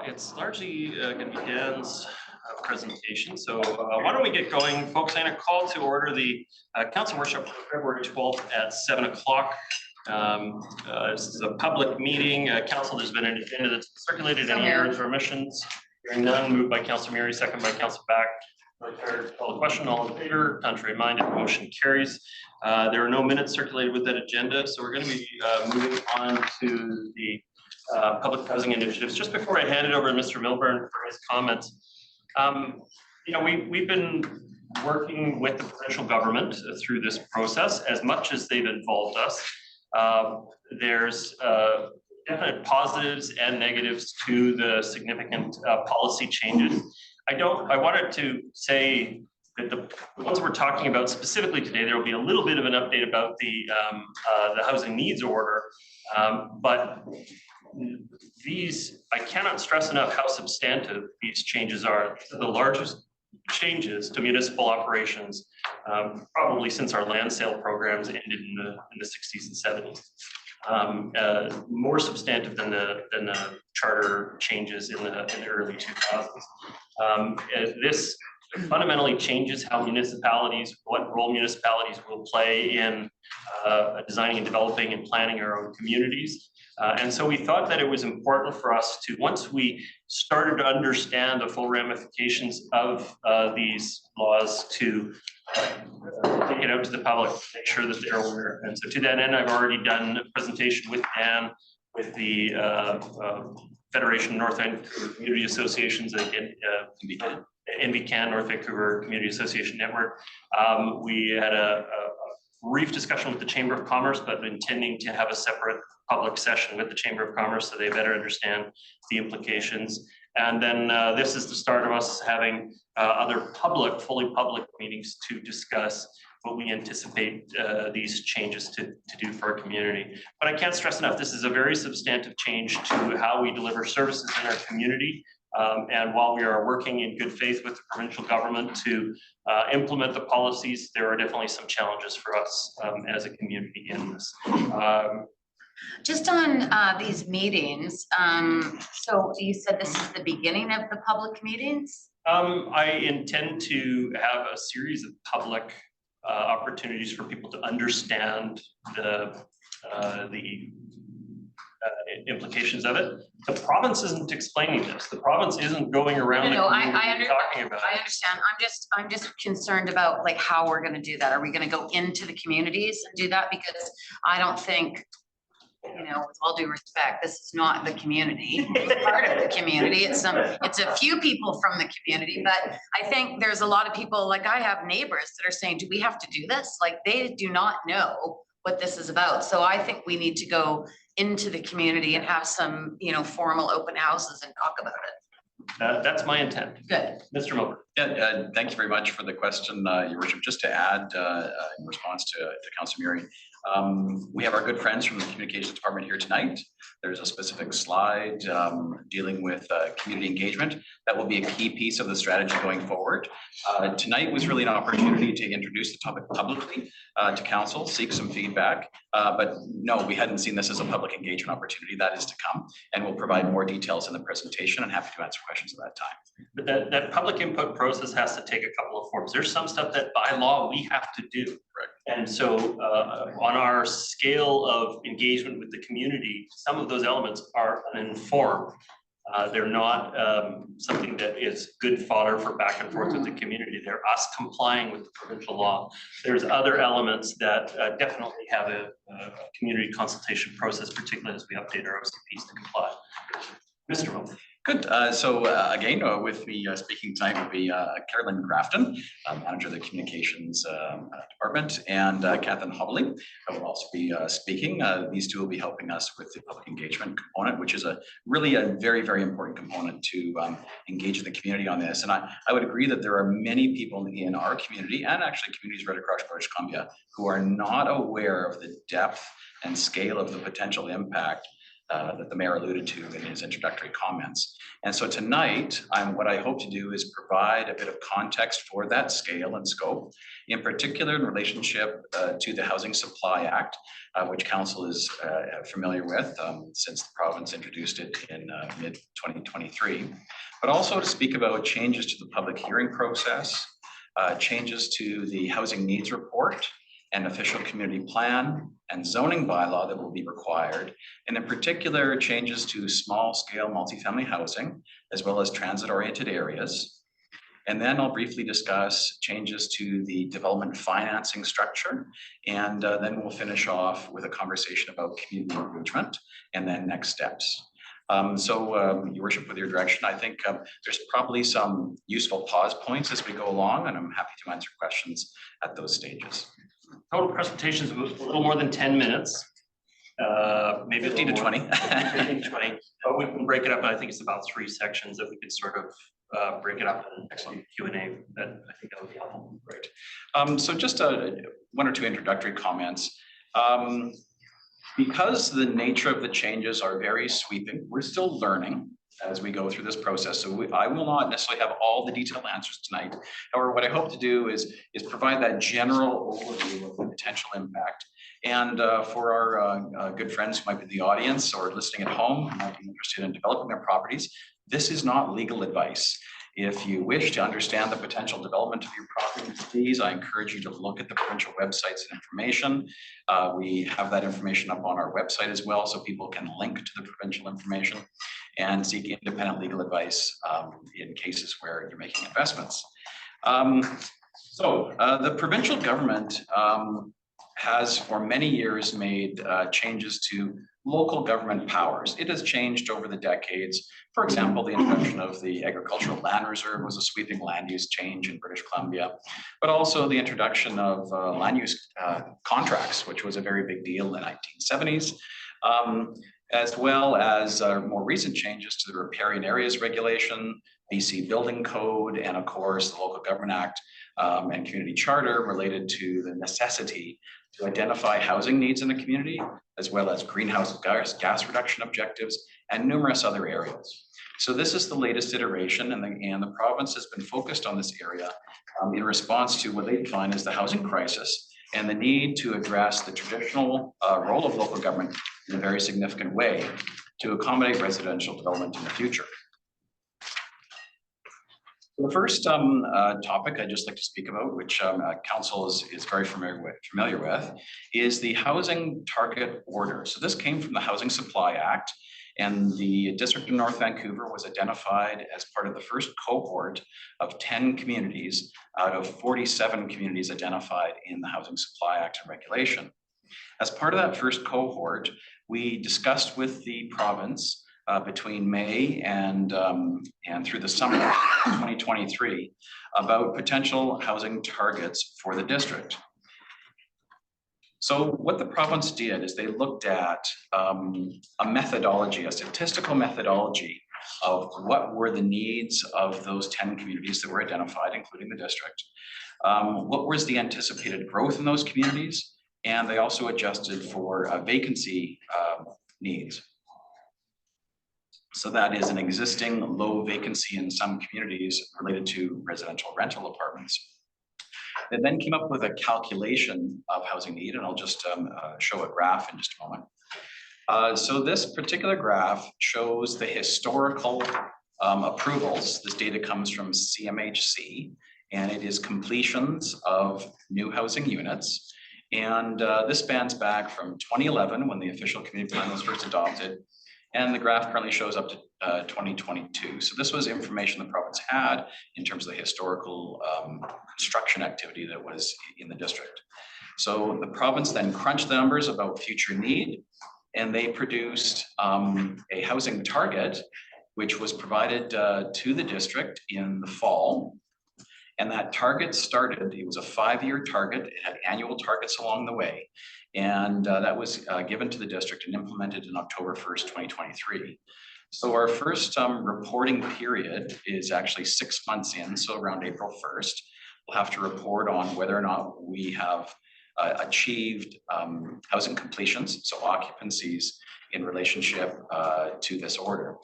It's largely going to be Dan's presentation. So why don't we get going, folks? I'm going to call to order the council workshop for February 12th at 7 o'clock. This is a public meeting. Council, there's been an agenda that's circulated. Any errors or omissions? Hearing none. Moved by Councillor Murray, second by Councillor Back. Call the question. All in favor? Contrary minded? Motion carries. There are no minutes circulated with that agenda, so we're going to be moving on to the public housing initiatives. Just before I hand it over to Mr. Milburn for his comments, we've been working with the provincial government through this process as much as they've involved us. There's definite positives and negatives to the significant policy changes. I wanted to say that the ones we're talking about specifically today, there will be a little bit of an update about the housing needs order, but these, I cannot stress enough how substantive these changes are. These are the largest changes to municipal operations probably since our land sale programs ended in the 60s and 70s. More substantive than the charter changes in the early 2000s. This fundamentally changes how what role municipalities will play in designing and developing and planning our own communities. And so we thought that it was important for us to, once we started to understand the full ramifications of these laws, to take it out to the public, make sure that they're aware. And so to that end, I've already done a presentation with Dan, with the Federation of North Vancouver Community Associations, NVCAN, North Vancouver Community Association Network. We had a brief discussion with the Chamber of Commerce, but intending to have a separate public session with the Chamber of Commerce so they better understand the implications. And then this is the start of us having other fully public meetings to discuss what we anticipate these changes to do for our community. But I can't stress enough, this is a very substantive change to how we deliver services in our community. And while we are working in good faith with the provincial government to implement the policies, there are definitely some challenges for us as a community in this. Just on these meetings, so you said this is the beginning of the public meetings? I intend to have a series of public opportunities for people to understand the implications of it. The province isn't explaining this. The province isn't going around talking about it. I understand. I'm just concerned about like how we're going to do that. Are we going to go into the communities and do that? Because I don't think, with all due respect, this is not the community. It's part of the community. It's a few people from the community, but I think there's a lot of people, like I have neighbors that are saying, do we have to do this? Like they do not know what this is about. So I think we need to go into the community and have some, formal open houses and talk about it. That's my intent. Good. Mr. Milburn. Yeah, thank you very much for the question, Your Worship. Just to add in response to Councillor Murray, we have our good friends from the Communications Department here tonight. There's a specific slide dealing with community engagement. That will be a key piece of the strategy going forward. Tonight was really an opportunity to introduce the topic publicly to council, seek some feedback. But no, we hadn't seen this as a public engagement opportunity. That is to come, and we'll provide more details in the presentation and happy to answer questions at that time. But that public input process has to take a couple of forms. There's some stuff that by law we have to do. Right. And so on our scale of engagement with the community, some of those elements are uninformed. They're not something that is good fodder for back and forth with the community. They're us complying with the provincial law. There's other elements that definitely have a community consultation process, particularly as we update our OCPs to comply. Mr. Milburn. Good. So again, with me speaking tonight will be Carolyn Grafton, manager of the Communications Department, and Catherine Hobley will also be speaking. These two will be helping us with the public engagement component, which is really a very, very important component to engage the community on this. And I would agree that there are many people in our community, and actually communities right across British Columbia, who are not aware of the depth and scale of the potential impact that the mayor alluded to in his introductory comments. And so tonight, what I hope to do is provide a bit of context for that scale and scope, in particular in relationship to the Housing Supply Act, which Council is familiar with since the province introduced it in mid-2023, but also to speak about changes to the public hearing process, changes to the housing needs report, and official community plan and zoning bylaw that will be required, and in particular, changes to small-scale multifamily housing, as well as transit-oriented areas. And then I'll briefly discuss changes to the development financing structure, and then we'll finish off with a conversation about community engagement and then next steps. Your worship, with your direction, I think there's probably some useful pause points as we go along, and I'm happy to answer questions at those stages. Total presentations a little more than 10 minutes. Maybe 15 to 20. 15 to 20. But we can break it up. I think it's about 3 sections that we could sort of break it up in excellent Q&A. That I think that would be helpful. Great. So just 1 or 2 introductory comments. Because the nature of the changes are very sweeping, we're still learning as we go through this process. So I will not necessarily have all the detailed answers tonight. However, what I hope to do is provide that general overview of the potential impact. And for our good friends who might be in the audience or listening at home who might be interested in developing their properties, this is not legal advice. If you wish to understand the potential development of your property, please, I encourage you to look at the provincial websites and information. We have that information up on our website as well, so people can link to the provincial information and seek independent legal advice in cases where you're making investments. The provincial government has for many years made changes to local government powers. It has changed over the decades. For example, the introduction of the Agricultural Land Reserve was a sweeping land use change in British Columbia, but also the introduction of land use contracts, which was a very big deal in the 1970s, as well as more recent changes to the riparian areas regulation, BC Building Code, and of course, the Local Government Act and Community Charter related to the necessity to identify housing needs in the community, as well as greenhouse gas reduction objectives and numerous other areas. So this is the latest iteration, and the province has been focused on this area in response to what they define as the housing crisis and the need to address the traditional role of local government in a very significant way to accommodate residential development in the future. The first topic I'd just like to speak about, which Council is very familiar with, is the Housing Target Order. So this came from the Housing Supply Act, and the District of North Vancouver was identified as part of the first cohort of 10 communities out of 47 communities identified in the Housing Supply Act and regulation. As part of that first cohort, we discussed with the province between May and through the summer of 2023 about potential housing targets for the district. So what the province did is they looked at a methodology, a statistical methodology of what were the needs of those 10 communities that were identified, including the district. What was the anticipated growth in those communities? And they also adjusted for vacancy needs. So that is an existing low vacancy in some communities related to residential rental apartments. They then came up with a calculation of housing need, and I'll just show a graph in just a moment. So this particular graph shows the historical approvals. This data comes from CMHC, and it is completions of new housing units. And this spans back from 2011, when the official community plan was first adopted, and the graph currently shows up to 2022. So this was information the province had in terms of the historical construction activity that was in the district. So the province then crunched the numbers about future need, and they produced a housing target, which was provided to the district in the fall. And that target started, it was a 5-year target. It had annual targets along the way. And that was given to the district and implemented in October 1st, 2023. So our first reporting period is actually 6 months in, so around April 1st. We'll have to report on whether or not we have achieved housing completions, so occupancies in relationship to this order.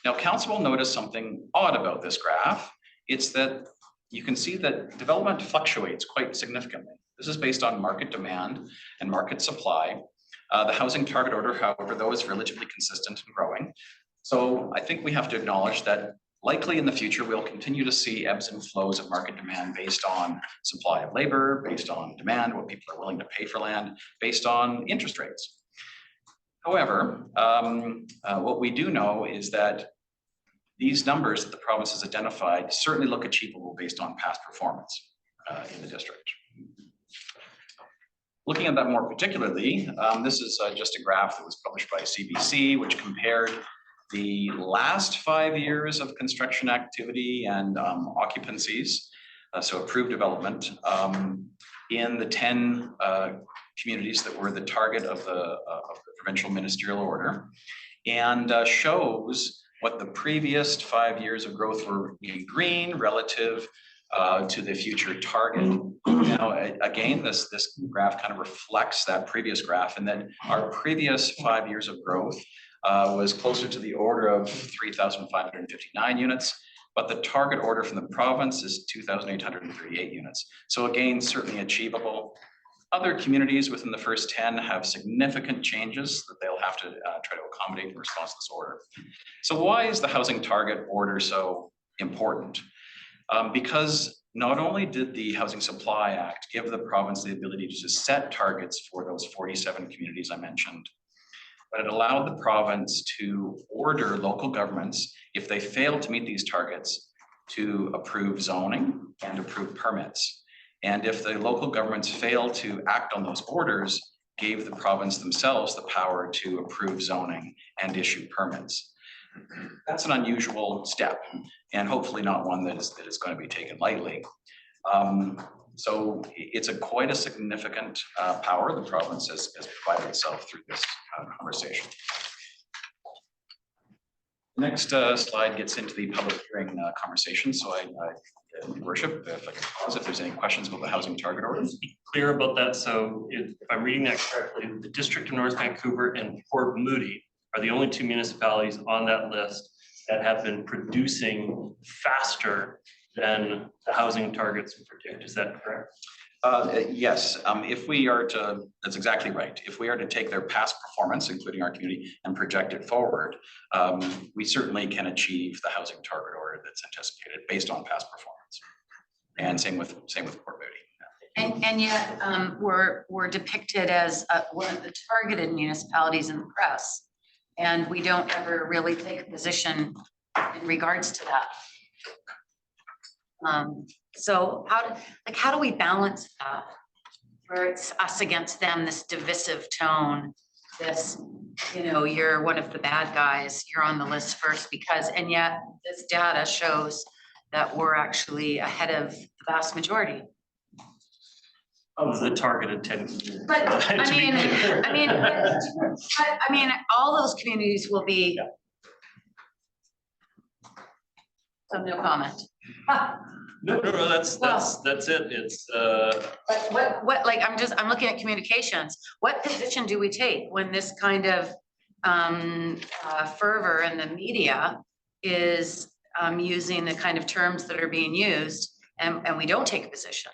Now, council will notice something odd about this graph. It's that you can see that development fluctuates quite significantly. This is based on market demand and market supply. The housing target order, however, though, is relatively consistent and growing. So I think we have to acknowledge that likely in the future, we'll continue to see ebbs and flows of market demand based on supply of labor, based on demand, what people are willing to pay for land, based on interest rates. However, what we do know is that these numbers that the province has identified certainly look achievable based on past performance in the district. Looking at that more particularly, this is just a graph that was published by CBC, which compared the last 5 years of construction activity and occupancies, so approved development, in the 10 communities that were the target of the provincial ministerial order, and shows what the previous 5 years of growth were in green relative to the future target. Now, again, this graph kind of reflects that previous graph, and then our previous 5 years of growth was closer to the order of 3,559 units, but the target order from the province is 2,838 units. So again, certainly achievable. Other communities within the first 10 have significant changes that they'll have to try to accommodate in response to this order. So why is the housing target order so important? Because not only did the Housing Supply Act give the province the ability to set targets for those 47 communities I mentioned, but it allowed the province to order local governments, if they fail to meet these targets, to approve zoning and approve permits. And if the local governments fail to act on those orders, gave the province themselves the power to approve zoning and issue permits. That's an unusual step, and hopefully not one that is going to be taken lightly. So it's quite a significant power the province has provided itself through this conversation. Next slide gets into the public hearing conversation. So Your Worship, if I can pause if there's any questions about the housing target order. Let's be clear about that. So if I'm reading that correctly, the District of North Vancouver and Port Moody are the only two municipalities on that list that have been producing faster than the housing targets predict. Is that correct? Yes, if we are to, that's exactly right. If we are to take their past performance, including our community, and project it forward, we certainly can achieve the housing target order that's anticipated based on past performance. And same with Port Moody. And yet we're depicted as one of the targeted municipalities in the press. And we don't ever really take a position in regards to that. So how do we balance that? Where it's us against them, this divisive tone, this, you're one of the bad guys, you're on the list first because, and yet this data shows that we're actually ahead of the vast majority. Of the targeted 10. But I mean, all those communities will be. Yeah. So no comment. No, that's it. It's But what, like, I'm looking at communications. What position do we take when this kind of fervor in the media is using the kind of terms that are being used and we don't take a position?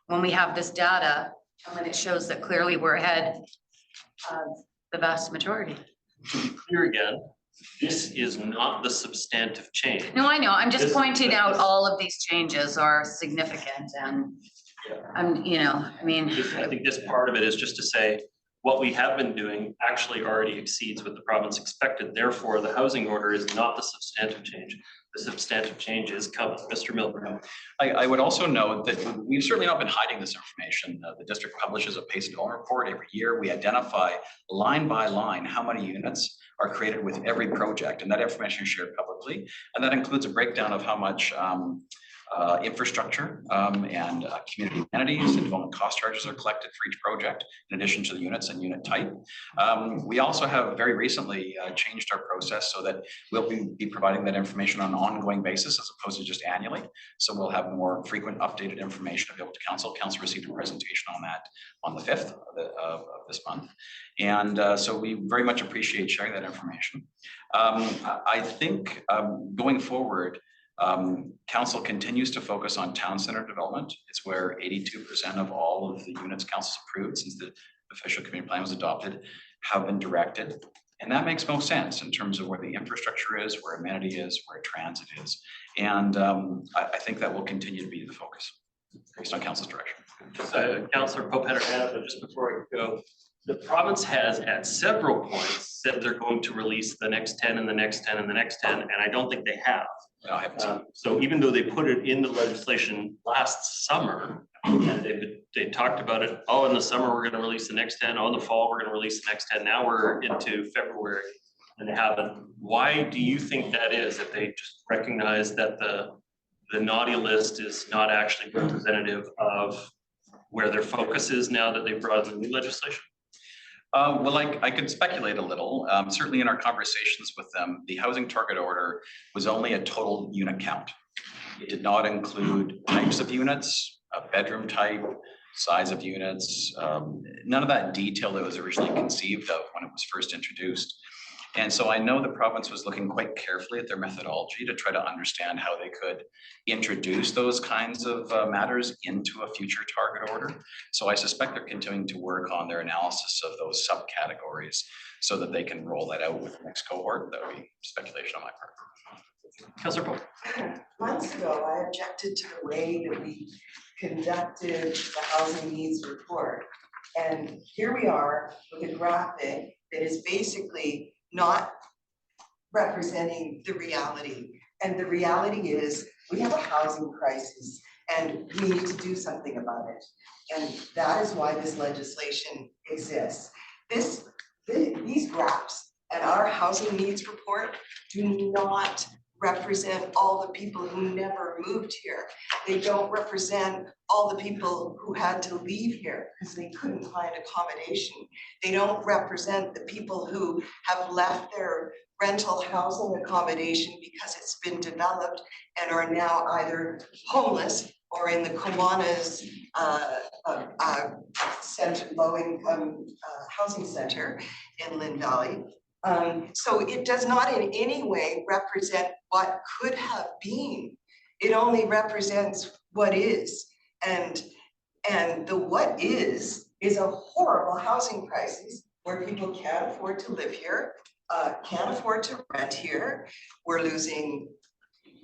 When we have this data and when it shows that clearly we're ahead of the vast majority. to be clear again, this is not the substantive change. No, I know. I'm just This- pointing out all of these changes are significant and I think this part of it is just to say, what we have been doing actually already exceeds what the province expected. Therefore, the housing order is not the substantive change. The substantive change is coming. Mr. Milburn. I would also note that we've certainly not been hiding this information. The district publishes a pace development report every year. We identify line by line how many units are created with every project, and that information is shared publicly. And that includes a breakdown of how much infrastructure and community amenities, and development cost charges are collected for each project in addition to the units and unit type. We also have very recently changed our process so that we'll be providing that information on an ongoing basis as opposed to just annually. So we'll have more frequent updated information available to council. Council received a presentation on that on the 5th of this month. And so we very much appreciate sharing that information. I think going forward, council continues to focus on town center development. It's where 82% of all of the units council's approved since the official community plan was adopted have been directed. And that makes most sense in terms of where the infrastructure is, where amenity is, where transit is. And I think that will continue to be the focus based on council's direction. Councillor Pope had her hand up, but just before I go, the province has at several points said they're going to release the next 10 and the next 10 and the next 10, and I don't think they have. No, I haven't seen. So even though they put it in the legislation last summer, and they talked about it, oh, in the summer, we're gonna release the next 10, oh, in the fall, we're gonna release the next 10. Now we're into February and they haven't. Why do you think that is? That they just recognize that the naughty list is not actually representative of where their focus is now that they've brought in the new legislation? Well, I could speculate a little. Certainly in our conversations with them, the housing target order was only a total unit count. It did not include types of units, a bedroom type, size of units, none of that detail that was originally conceived of when it was first introduced. And so I know the province was looking quite carefully at their methodology to try to understand how they could introduce those kinds of matters into a future target order. So I suspect they're continuing to work on their analysis of those subcategories so that they can roll that out with the next cohort. That would be speculation on my part. Councillor Pope. Months ago, I objected to the way that we conducted the housing needs report. And here we are with a graphic that is basically not representing the reality. And the reality is we have a housing crisis and we need to do something about it. And that is why this legislation exists. These graphs and our housing needs report do not represent all the people who never moved here. They don't represent all the people who had to leave here because they couldn't find accommodation. They don't represent the people who have left their rental housing accommodation because it's been developed and are now either homeless or in the Kiwanis low-income housing center in Lynn Valley. So it does not in any way represent what could have been. It only represents what is. And the what is a horrible housing crisis where people can't afford to live here, can't afford to rent here. We're losing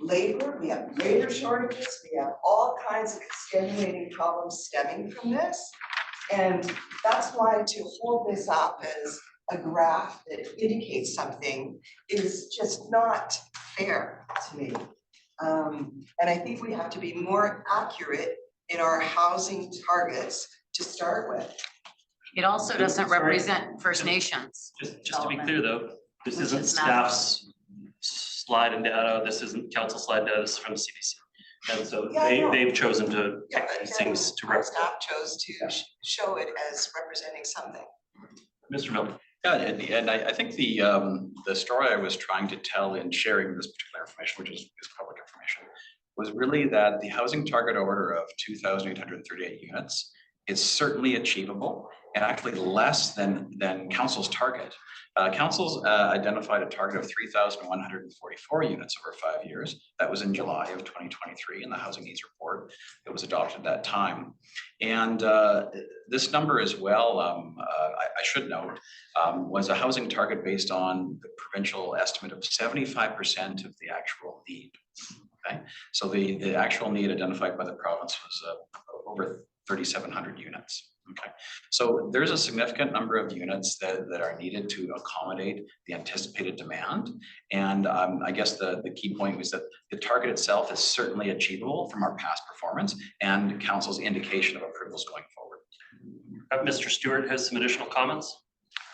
labor, we have labor shortages, we have all kinds of extenuating problems stemming from this. And that's why to hold this up as a graph that indicates something is just not fair to me. And I think we have to be more accurate in our housing targets to start with. It also doesn't represent First Nations. Just to be clear though, this Which isn't is staff's slide and data, this isn't council slide data, this is from CBC. And so Yeah, they've chosen to pick but these things to our represent. staff chose to show it as representing something. Mr. Milton. Yeah, and I think the story I was trying to tell in sharing this particular information, which is public information, was really that the housing target order of 2,838 units is certainly achievable and actually less than council's target. Council's identified a target of 3,144 units over 5 years. That was in July of 2023 in the housing needs report that was adopted at that time. And this number as well, I should note, was a housing target based on the provincial estimate of 75% of the actual need. Okay, so the actual need identified by the province was over 3,700 units. Okay, so there's a significant number of units that are needed to accommodate the anticipated demand. And I guess the key point was that the target itself is certainly achievable from our past performance and council's indication of approvals going forward. Mr. Stewart has some additional comments.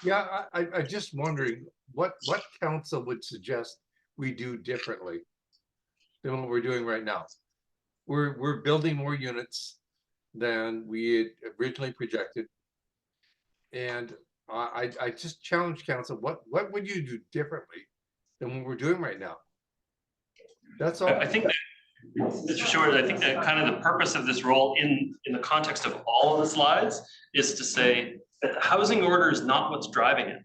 Yeah, I just wondering what council would suggest we do differently than what we're doing right now. we're building more units than we had originally projected. And I just challenge council, what would you do differently than what we're doing right now? That's all. I think that, Mr. Stewart, I think that kind of the purpose of this role in the context of all of the slides is to say that the housing order is not what's driving it.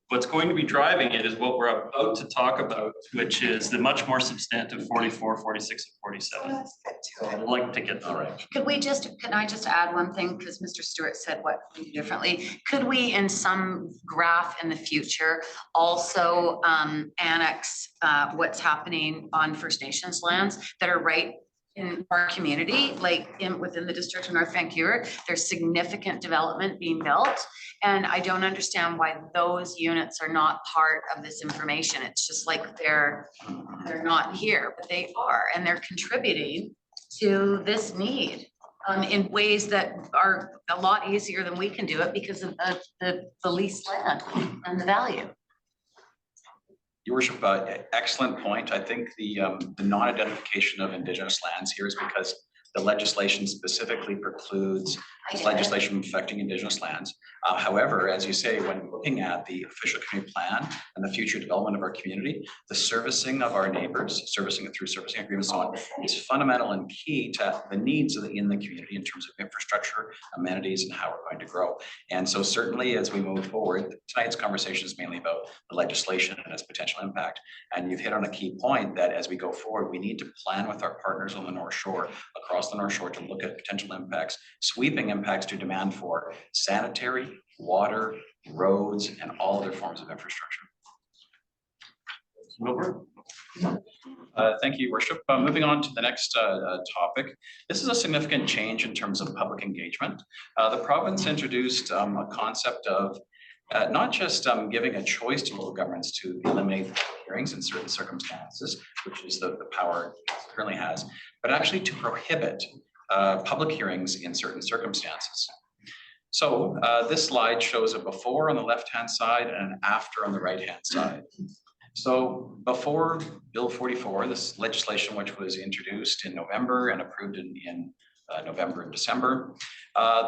What's going to be driving it is what we're about to talk about, which is the much more substantive 44, 46, and 47. Let's get to it. I'd like to get All that. right. Can I just add one thing? Because Mr. Stewart said what we do differently. Could we in some graph in the future also annex what's happening on First Nations lands that are right in our community, like within the district of North Vancouver? There's significant development being built. And I don't understand why those units are not part of this information. It's just like they're not here, but they are, and they're contributing to this need in ways that are a lot easier than we can do it because of the leased land and the value. Your worship, excellent point. I think the non-identification of Indigenous lands here is because the legislation specifically precludes legislation affecting Indigenous lands. However, as you say, when looking at the official community plan and the future development of our community, the servicing of our neighbors, servicing it through servicing agreements, so on, is fundamental and key to the needs in the community in terms of infrastructure, amenities, and how we're going to grow. And so certainly as we move forward, tonight's conversation is mainly about the legislation and its potential impact. And you've hit on a key point that as we go forward, we need to plan with our partners on the North Shore, across the North Shore, to look at potential impacts, sweeping impacts to demand for sanitary, water, roads, and all other forms of infrastructure. Thank you, Worship. Moving on to the next topic. This is a significant change in terms of public engagement. The province introduced a concept of not just giving a choice to local governments to eliminate hearings in certain circumstances, which is the power it currently has, but actually to prohibit public hearings in certain circumstances. So this slide shows a before on the left-hand side and an after on the right-hand side. So before Bill 44, this legislation which was introduced in November and approved in November and December,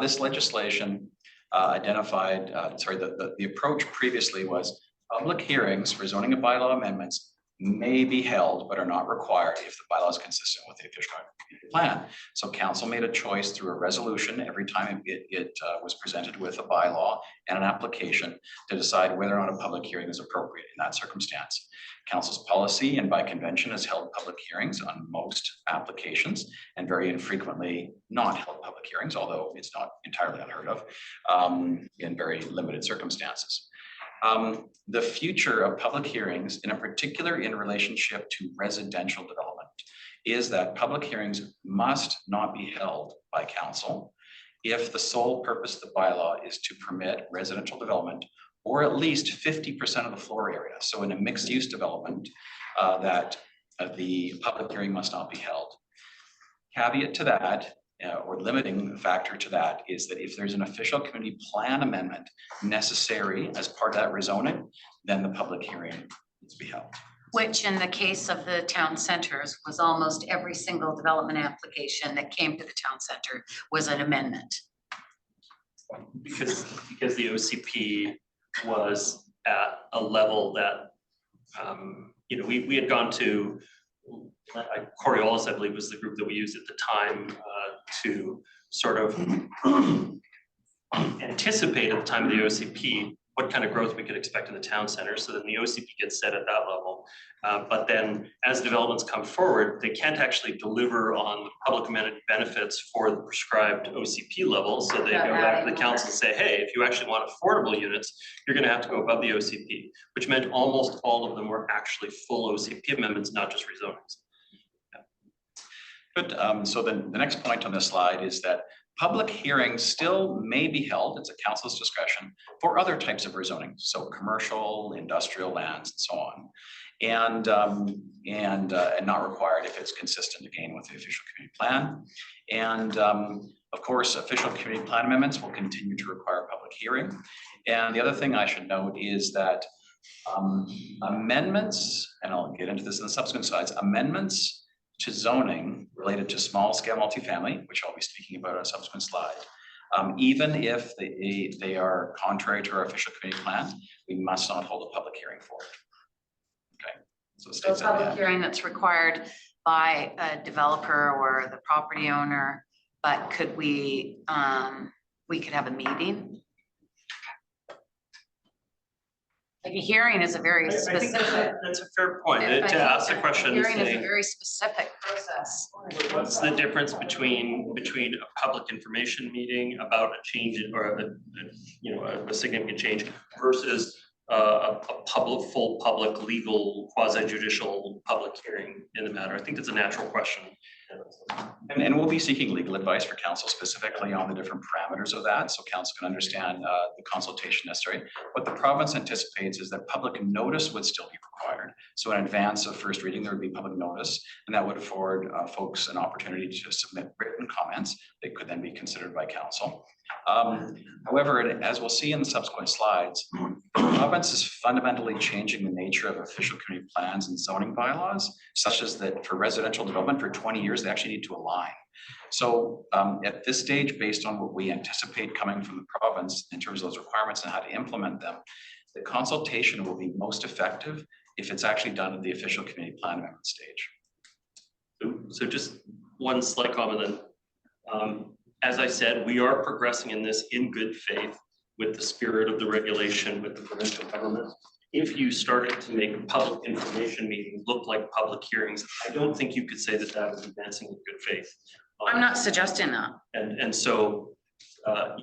this legislation identified, the approach previously was public hearings for zoning and bylaw amendments may be held but are not required if the bylaw is consistent with the official plan. So council made a choice through a resolution every time it was presented with a bylaw and an application to decide whether or not a public hearing is appropriate in that circumstance. Council's policy and by convention has held public hearings on most applications and very infrequently not held public hearings, although it's not entirely unheard of in very limited circumstances. The future of public hearings, in particular in relationship to residential development, is that public hearings must not be held by council if the sole purpose of the bylaw is to permit residential development or at least 50% of the floor area. So in a mixed use development, that the public hearing must not be held. Caveat to that, or limiting factor to that, is that if there's an official community plan amendment necessary as part of that rezoning, then the public hearing needs to be held. Which in the case of the town centers was almost every single development application that came to the town center was an amendment. Because the OCP was at a level that, we had gone to, Coriolis, I believe, was the group that we used at the time to sort of anticipate at the time of the OCP what kind of growth we could expect in the town center, so that the OCP gets set at that level. But then as developments come forward, they can't actually deliver on the public amenity benefits for the prescribed OCP level. So they go back to the council and say, hey, if you actually want affordable units, you're gonna have to go above the OCP, which meant almost all of them were actually full OCP amendments, not just rezonings. Good. So then the next point on this slide is that public hearings still may be held, it's a council's discretion, for other types of rezoning, so commercial, industrial lands, and so on, and not required if it's consistent again with the official community plan. And of course, official community plan amendments will continue to require public hearing. And the other thing I should note is that amendments, and I'll get into this in the subsequent slides, amendments to zoning related to small scale multifamily, which I'll be speaking about on a subsequent slide, even if they are contrary to our official community plan, we must not hold a public hearing for it. Okay, so it So states a that. public hearing that's required by a developer or the property owner, but could we could have a meeting? Like a hearing is a very I think specific. that's a fair point, I to think ask the a question, Hearing is a saying, very specific process. what's the difference between a public information meeting about a change or a significant change versus a full public legal quasi judicial public hearing in the matter? I think that's a natural question. And we'll be seeking legal advice for council specifically on the different parameters of that, so council can understand the consultation necessary. What the province anticipates is that public notice would still be required. So in advance of first reading, there would be public notice, and that would afford folks an opportunity to submit written comments that could then be considered by council. However, as we'll see in the subsequent slides, the province is fundamentally changing the nature of official community plans and zoning bylaws, such as that for residential development for 20 years, they actually need to align. So at this stage, based on what we anticipate coming from the province in terms of those requirements and how to implement them, the consultation will be most effective if it's actually done at the official community plan amendment stage. So just one slight comment then. As I said, we are progressing in this in good faith with the spirit of the regulation with the provincial government. If you started to make public information meetings look like public hearings, I don't think you could say that that is advancing in good faith. I'm not suggesting that. And so,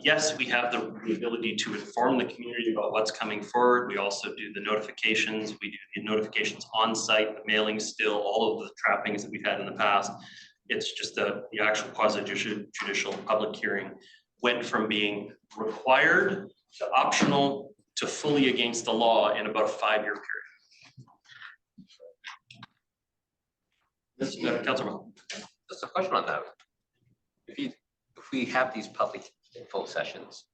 yes, we have the ability to inform the community about what's coming forward. We also do the notifications. We do the notifications on site, the mailing still, all of the trappings that we've had in the past. It's just the actual quasi-judicial public hearing went from being required to optional to fully against the law in about a 5-year period. Councilor. Just a question on that. If we have these public info sessions,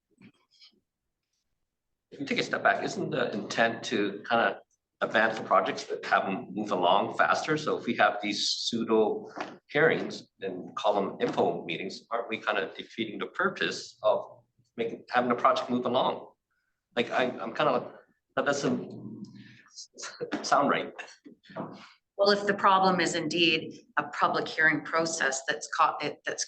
if you take a step back, isn't the intent to kind of advance the projects that have them move along faster? So if we have these pseudo hearings and call them info meetings, aren't we kind of defeating the purpose of having the project move along? Like I'm kind of, that doesn't sound right. Well, if the problem is indeed a public hearing process that's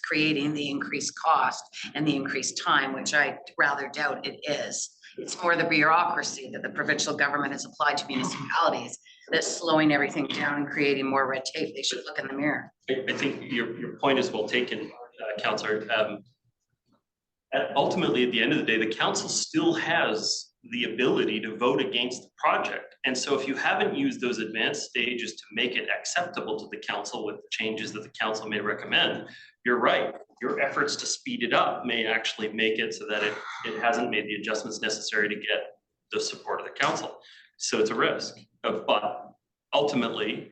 creating the increased cost and the increased time, which I rather doubt it is, it's more the bureaucracy that the provincial government has applied to municipalities that's slowing everything down and creating more red tape. They should look in the mirror. I think your point is well taken, Councillor. Ultimately, at the end of the day, the council still has the ability to vote against the project. And so if you haven't used those advanced stages to make it acceptable to the council with the changes that the council may recommend, you're right. Your efforts to speed it up may actually make it so that it hasn't made the adjustments necessary to get the support of the council. So it's a risk. But ultimately,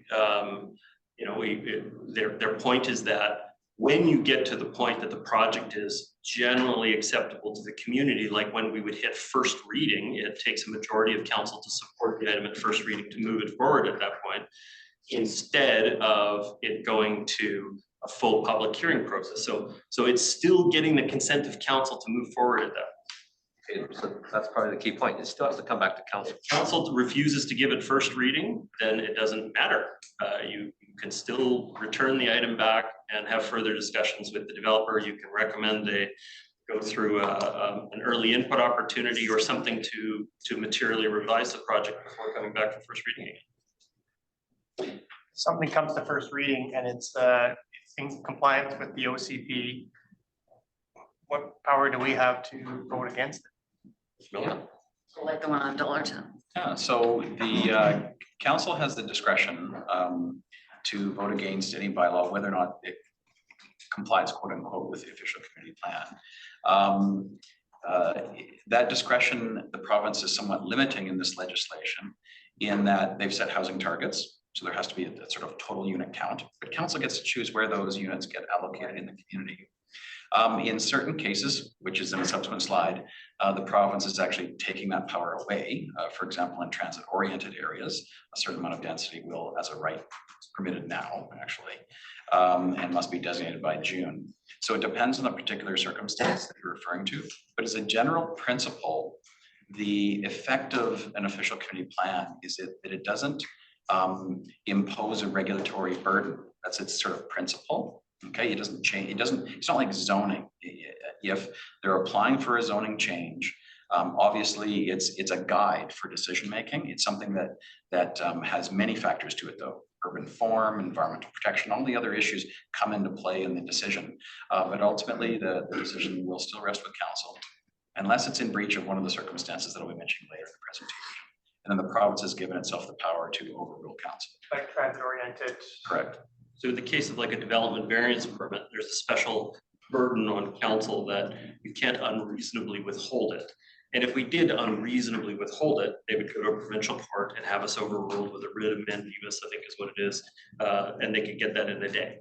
their point is that when you get to the point that the project is generally acceptable to the community, like when we would hit first reading, it takes a majority of council to support the item at first reading to move it forward at that point, instead of it going to a full public hearing process. So it's still getting the consent of council to move forward at that. Okay, so that's probably the key point. It still has to come back to council. If council refuses to give it first reading, then it doesn't matter. You can still return the item back and have further discussions with the developer. You can recommend they go through an early input opportunity or something to materially revise the project before coming back for first reading again. Something comes to first reading and it's in compliance with the OCP, what power do we have to vote against it? Yeah. Like the one on Dollarton. Yeah, so the council has the discretion to vote against any bylaw, whether or not it complies, quote unquote, with the official community plan. That discretion, the province is somewhat limiting in this legislation in that they've set housing targets. So there has to be a sort of total unit count, but council gets to choose where those units get allocated in the community. In certain cases, which is in a subsequent slide, the province is actually taking that power away. For example, in transit-oriented areas, a certain amount of density will, as a right, permitted now, actually, and must be designated by June. So it depends on the particular circumstance that you're referring to, but as a general principle, the effect of an official community plan is that it doesn't impose a regulatory burden. That's its sort of principle. Okay, it doesn't change. It's not like zoning. If they're applying for a zoning change, obviously it's a guide for decision making. It's something that has many factors to it, though. Urban form, environmental protection, all the other issues come into play in the decision. But ultimately, the decision will still rest with council, unless it's in breach of one of the circumstances that I'll be mentioning later in the presentation. And then the province has given itself the power to overrule council. Like transit-oriented. Correct. So in the case of like a development variance permit, there's a special burden on council that you can't unreasonably withhold it. And if we did unreasonably withhold it, they would go to a provincial court and have us overruled with a writ of mandamus, I think is what it is, and they could get that in a day.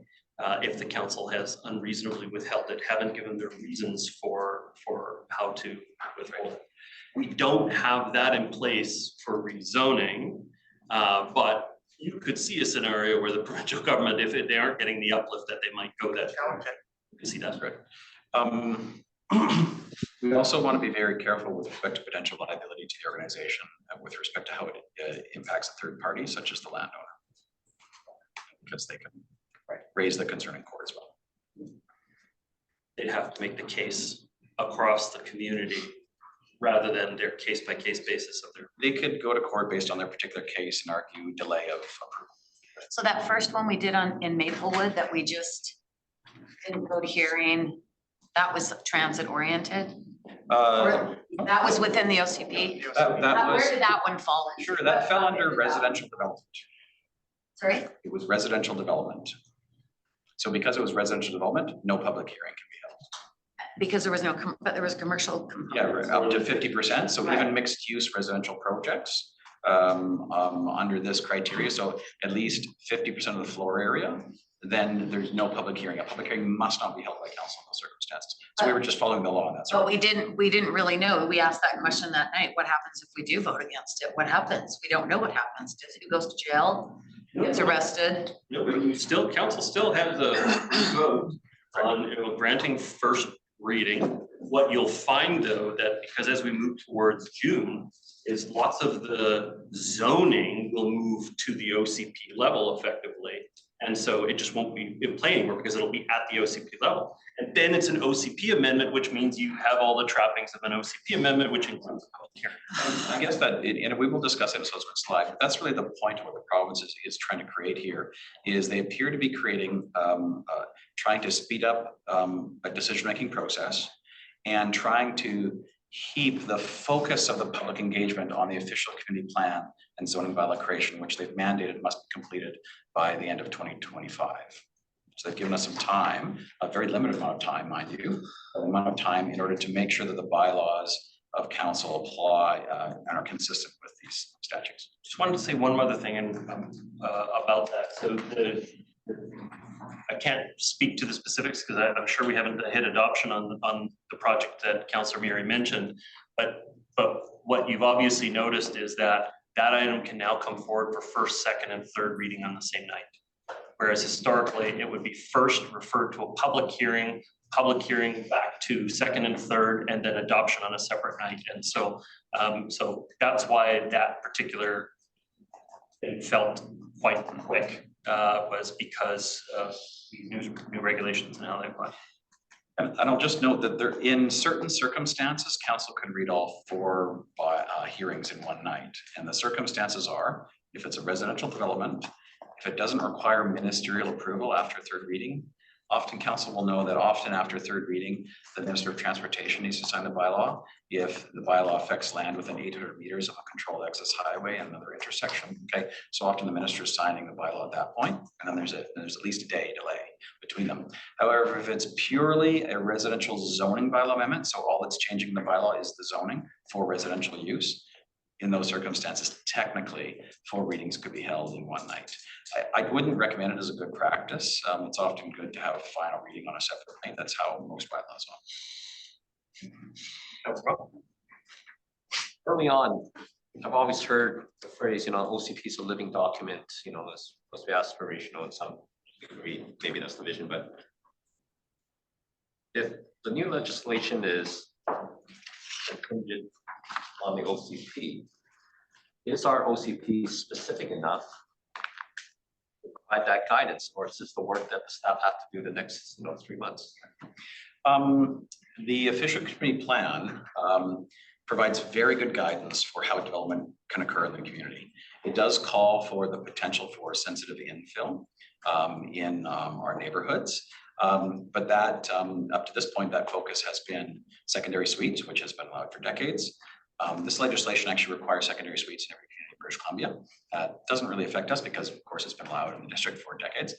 If the council has unreasonably withheld it, haven't given their reasons for how to withhold it. We don't have that in place for rezoning, but you could see a scenario where the provincial government, if they aren't getting the uplift that they might go that. You can see that's right. We also want to be very careful with respect to potential liability to the organization with respect to how it impacts a third party, such as the landowner, because they can raise the concern in court as well. They'd have to make the case across the community rather than their case by case basis of their. They could go to court based on their particular case and argue delay of approval. So that first one we did in Maplewood that we just didn't go to hearing, that was transit oriented? That was within the OCP? Where did that one fall in? Sure, that fell under residential development. Sorry? It was residential development. So because it was residential development, no public hearing can be held. Because there was no, but there was commercial components. Yeah, up to 50%. So Right. even mixed use residential projects under this criteria, so at least 50% of the floor area, then there's no public hearing. A public hearing must not be held by council in those circumstances. So we were just following the law in that. But we didn't really know. We asked that question that night. What happens if we do vote against it? What happens? We don't know what happens. Who goes to jail? Gets arrested? No, but you still, council still has a vote on granting first reading. What you'll find though, that because as we move towards June, is lots of the zoning will move to the OCP level effectively. And so it just won't be in play anymore because it'll be at the OCP level. And then it's an OCP amendment, which means you have all the trappings of an OCP amendment, which includes a public hearing. I guess that, and we will discuss it in a subsequent slide, but that's really the point of what the province is trying to create here, is they appear to be creating, trying to speed up a decision-making process and trying to keep the focus of the public engagement on the official community plan and zoning bylaw creation, which they've mandated must be completed by the end of 2025. So they've given us some time, a very limited amount of time, mind you, an amount of time in order to make sure that the bylaws of council apply and are consistent with these statutes. Just wanted to say one other thing about that. So I can't speak to the specifics because I'm sure we haven't hit adoption on the project that Councillor Miri mentioned. But what you've obviously noticed is that item can now come forward for first, second, and third reading on the same night. Whereas historically, it would be first referred to a public hearing back to second and third, and then adoption on a separate night. And so that's why that particular thing felt quite quick, was because of new regulations and how they apply. And I'll just note that there, in certain circumstances, council could read all 4 hearings in one night. And the circumstances are, if it's a residential development, if it doesn't require ministerial approval after third reading, often council will know that often after third reading, the Minister of Transportation needs to sign the bylaw. If the bylaw affects land within 800 meters of a controlled access highway and another intersection, okay? So often the minister is signing the bylaw at that point, and then there's at least a day delay between them. However, if it's purely a residential zoning bylaw amendment, so all that's changing in the bylaw is the zoning for residential use, in those circumstances, technically, 4 readings could be held in one night. I wouldn't recommend it as a good practice. It's often good to have a final reading on a separate night. That's how most bylaws are. No problem. Early on, I've always heard the phrase, OCP is a living document, it's supposed to be aspirational in some degree, maybe that's the vision, but if the new legislation is contingent on the OCP, is our OCP specific enough to provide that guidance, or is this the work that the staff have to do the next, 3 months? The official community plan provides very good guidance for how development can occur in the community. It does call for the potential for sensitive infill in our neighborhoods. But that up to this point, that focus has been secondary suites, which has been allowed for decades. This legislation actually requires secondary suites in every community in British Columbia. Doesn't really affect us because, of course, it's been allowed in the district for decades.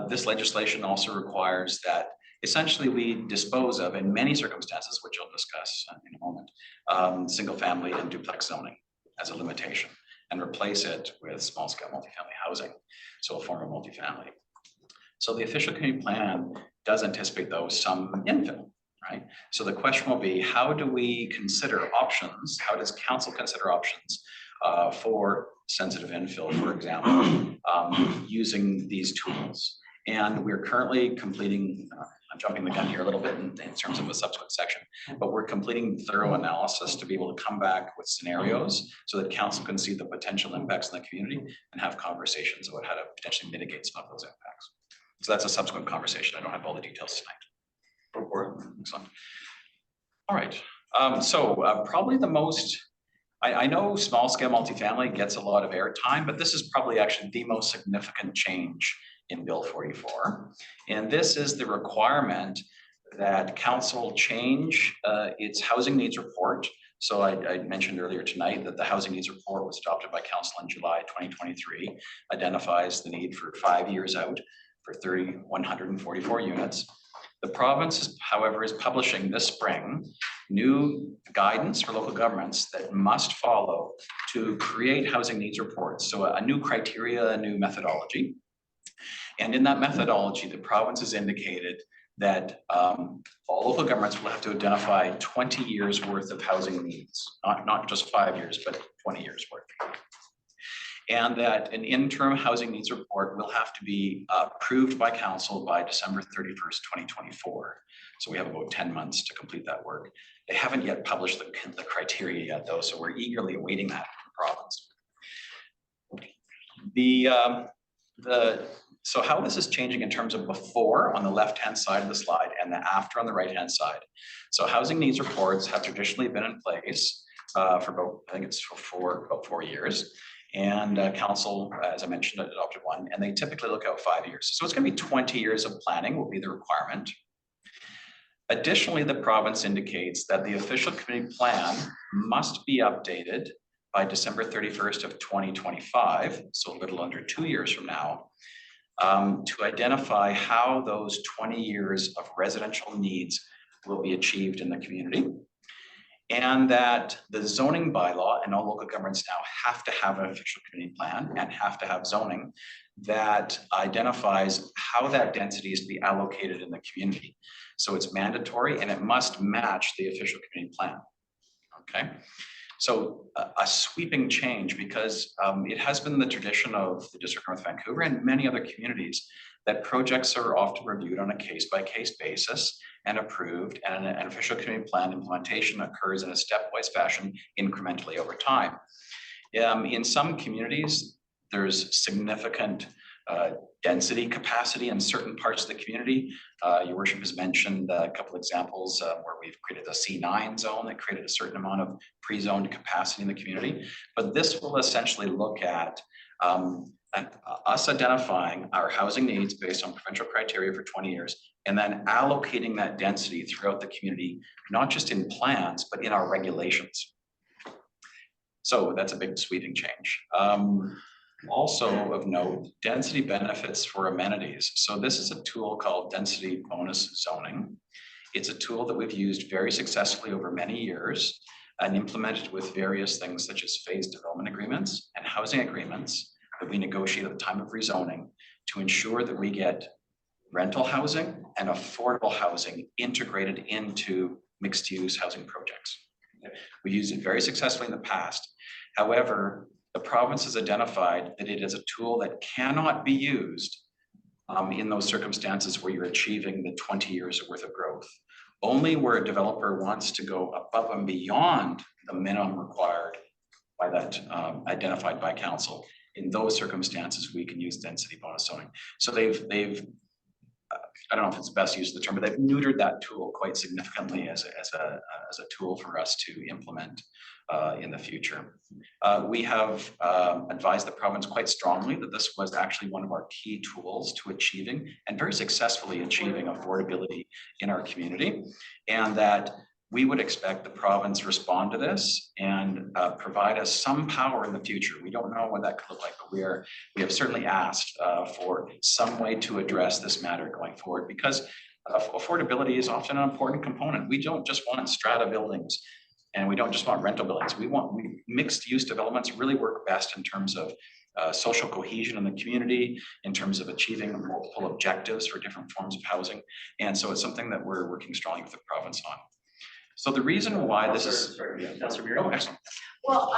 This legislation also requires that essentially we dispose of, in many circumstances, which I'll discuss in a moment, single family and duplex zoning as a limitation, and replace it with small scale multifamily housing, so a form of multifamily. So the official community plan does anticipate though some infill, right? So the question will be, how do we consider options? How does council consider options for sensitive infill, for example, using these tools? And we're currently completing, I'm jumping the gun here a little bit in terms of a subsequent section, but we're completing thorough analysis to be able to come back with scenarios so that council can see the potential impacts in the community and have conversations about how to potentially mitigate some of those impacts. So that's a subsequent conversation. I don't have all the details tonight. Excellent. All right. Probably the most, I know small scale multifamily gets a lot of airtime, but this is probably actually the most significant change in Bill 44. And this is the requirement that council change its housing needs report. So I mentioned earlier tonight that the housing needs report was adopted by council in July 2023, identifies the need for 5 years out for 3,144 units. The province, however, is publishing this spring new guidance for local governments that must follow to create housing needs reports. So a new criteria, a new methodology. And in that methodology, the province has indicated that all local governments will have to identify 20 years worth of housing needs, not just 5 years, but 20 years worth. And that an interim housing needs report will have to be approved by council by December 31st, 2024. So we have about 10 months to complete that work. They haven't yet published the criteria yet though, so we're eagerly awaiting that from the province. So how this is changing in terms of before on the left-hand side of the slide and the after on the right-hand side. So housing needs reports have traditionally been in place for about, I think it's about 4 years. And council, as I mentioned, adopted one, and they typically look out 5 years. So it's going to be 20 years of planning will be the requirement. Additionally, the province indicates that the official community plan must be updated by December 31st of 2025, so a little under 2 years from now, to identify how those 20 years of residential needs will be achieved in the community. And that the zoning bylaw and all local governments now have to have an official community plan and have to have zoning that identifies how that density is to be allocated in the community. So it's mandatory and it must match the official community plan. Okay. So a sweeping change because it has been the tradition of the District of North Vancouver and many other communities that projects are often reviewed on a case-by-case basis and approved, and an official community plan implementation occurs in a stepwise fashion incrementally over time. In some communities, there's significant density capacity in certain parts of the community. Your worship has mentioned a couple examples where we've created a C9 zone that created a certain amount of pre-zoned capacity in the community. But this will essentially look at us identifying our housing needs based on provincial criteria for 20 years, and then allocating that density throughout the community, not just in plans, but in our regulations. So that's a big sweeping change. Also of note, density benefits for amenities. So this is a tool called density bonus zoning. It's a tool that we've used very successfully over many years and implemented with various things such as phased development agreements and housing agreements that we negotiate at the time of rezoning to ensure that we get rental housing and affordable housing integrated into mixed use housing projects. We used it very successfully in the past. However, the province has identified that it is a tool that cannot be used in those circumstances where you're achieving the 20 years worth of growth. Only where a developer wants to go above and beyond the minimum required by that identified by council. In those circumstances, we can use density bonus zoning. So they've I don't know if it's the best use of the term, but they've neutered that tool quite significantly as a tool for us to implement in the future. We have advised the province quite strongly that this was actually one of our key tools to achieving and very successfully achieving affordability in our community, and that we would expect the province respond to this and provide us some power in the future. We don't know what that could look like, but we have certainly asked for some way to address this matter going forward, because affordability is often an important component. We don't just want strata buildings and we don't just want rental buildings. Mixed use developments really work best in terms of social cohesion in the community, in terms of achieving multiple objectives for different forms of housing. And so it's something that we're working strongly with the province on. So the reason why this is. Oh, excellent. Well,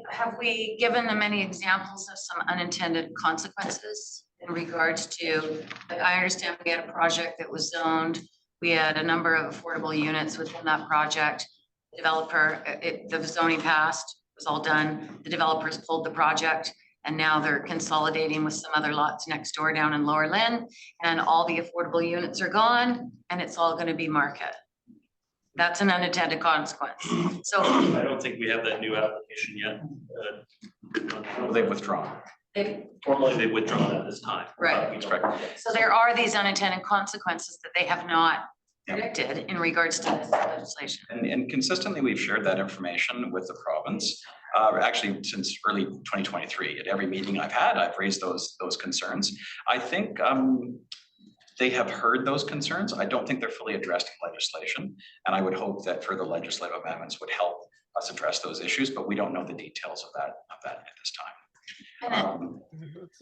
have we given them any examples of some unintended consequences in regards to, like, I understand we had a project that was zoned. We had a number of affordable units within that project. Developer, the zoning passed, it was all done. The developers pulled the project and now they're consolidating with some other lots next door down in Lower Lynn, and all the affordable units are gone and it's all going to be market. That's an unintended consequence. So I don't think we have that new application yet. They've withdrawn. Formally, they've withdrawn at this time. Right. We don't- So there are these unintended consequences that they have not predicted in regards to this legislation. And consistently, we've shared that information with the province. Actually, since early 2023, at every meeting I've had, I've raised those concerns. I think they have heard those concerns. I don't think they're fully addressed in legislation, and I would hope that further legislative amendments would help us address those issues, but we don't know the details of that at this time.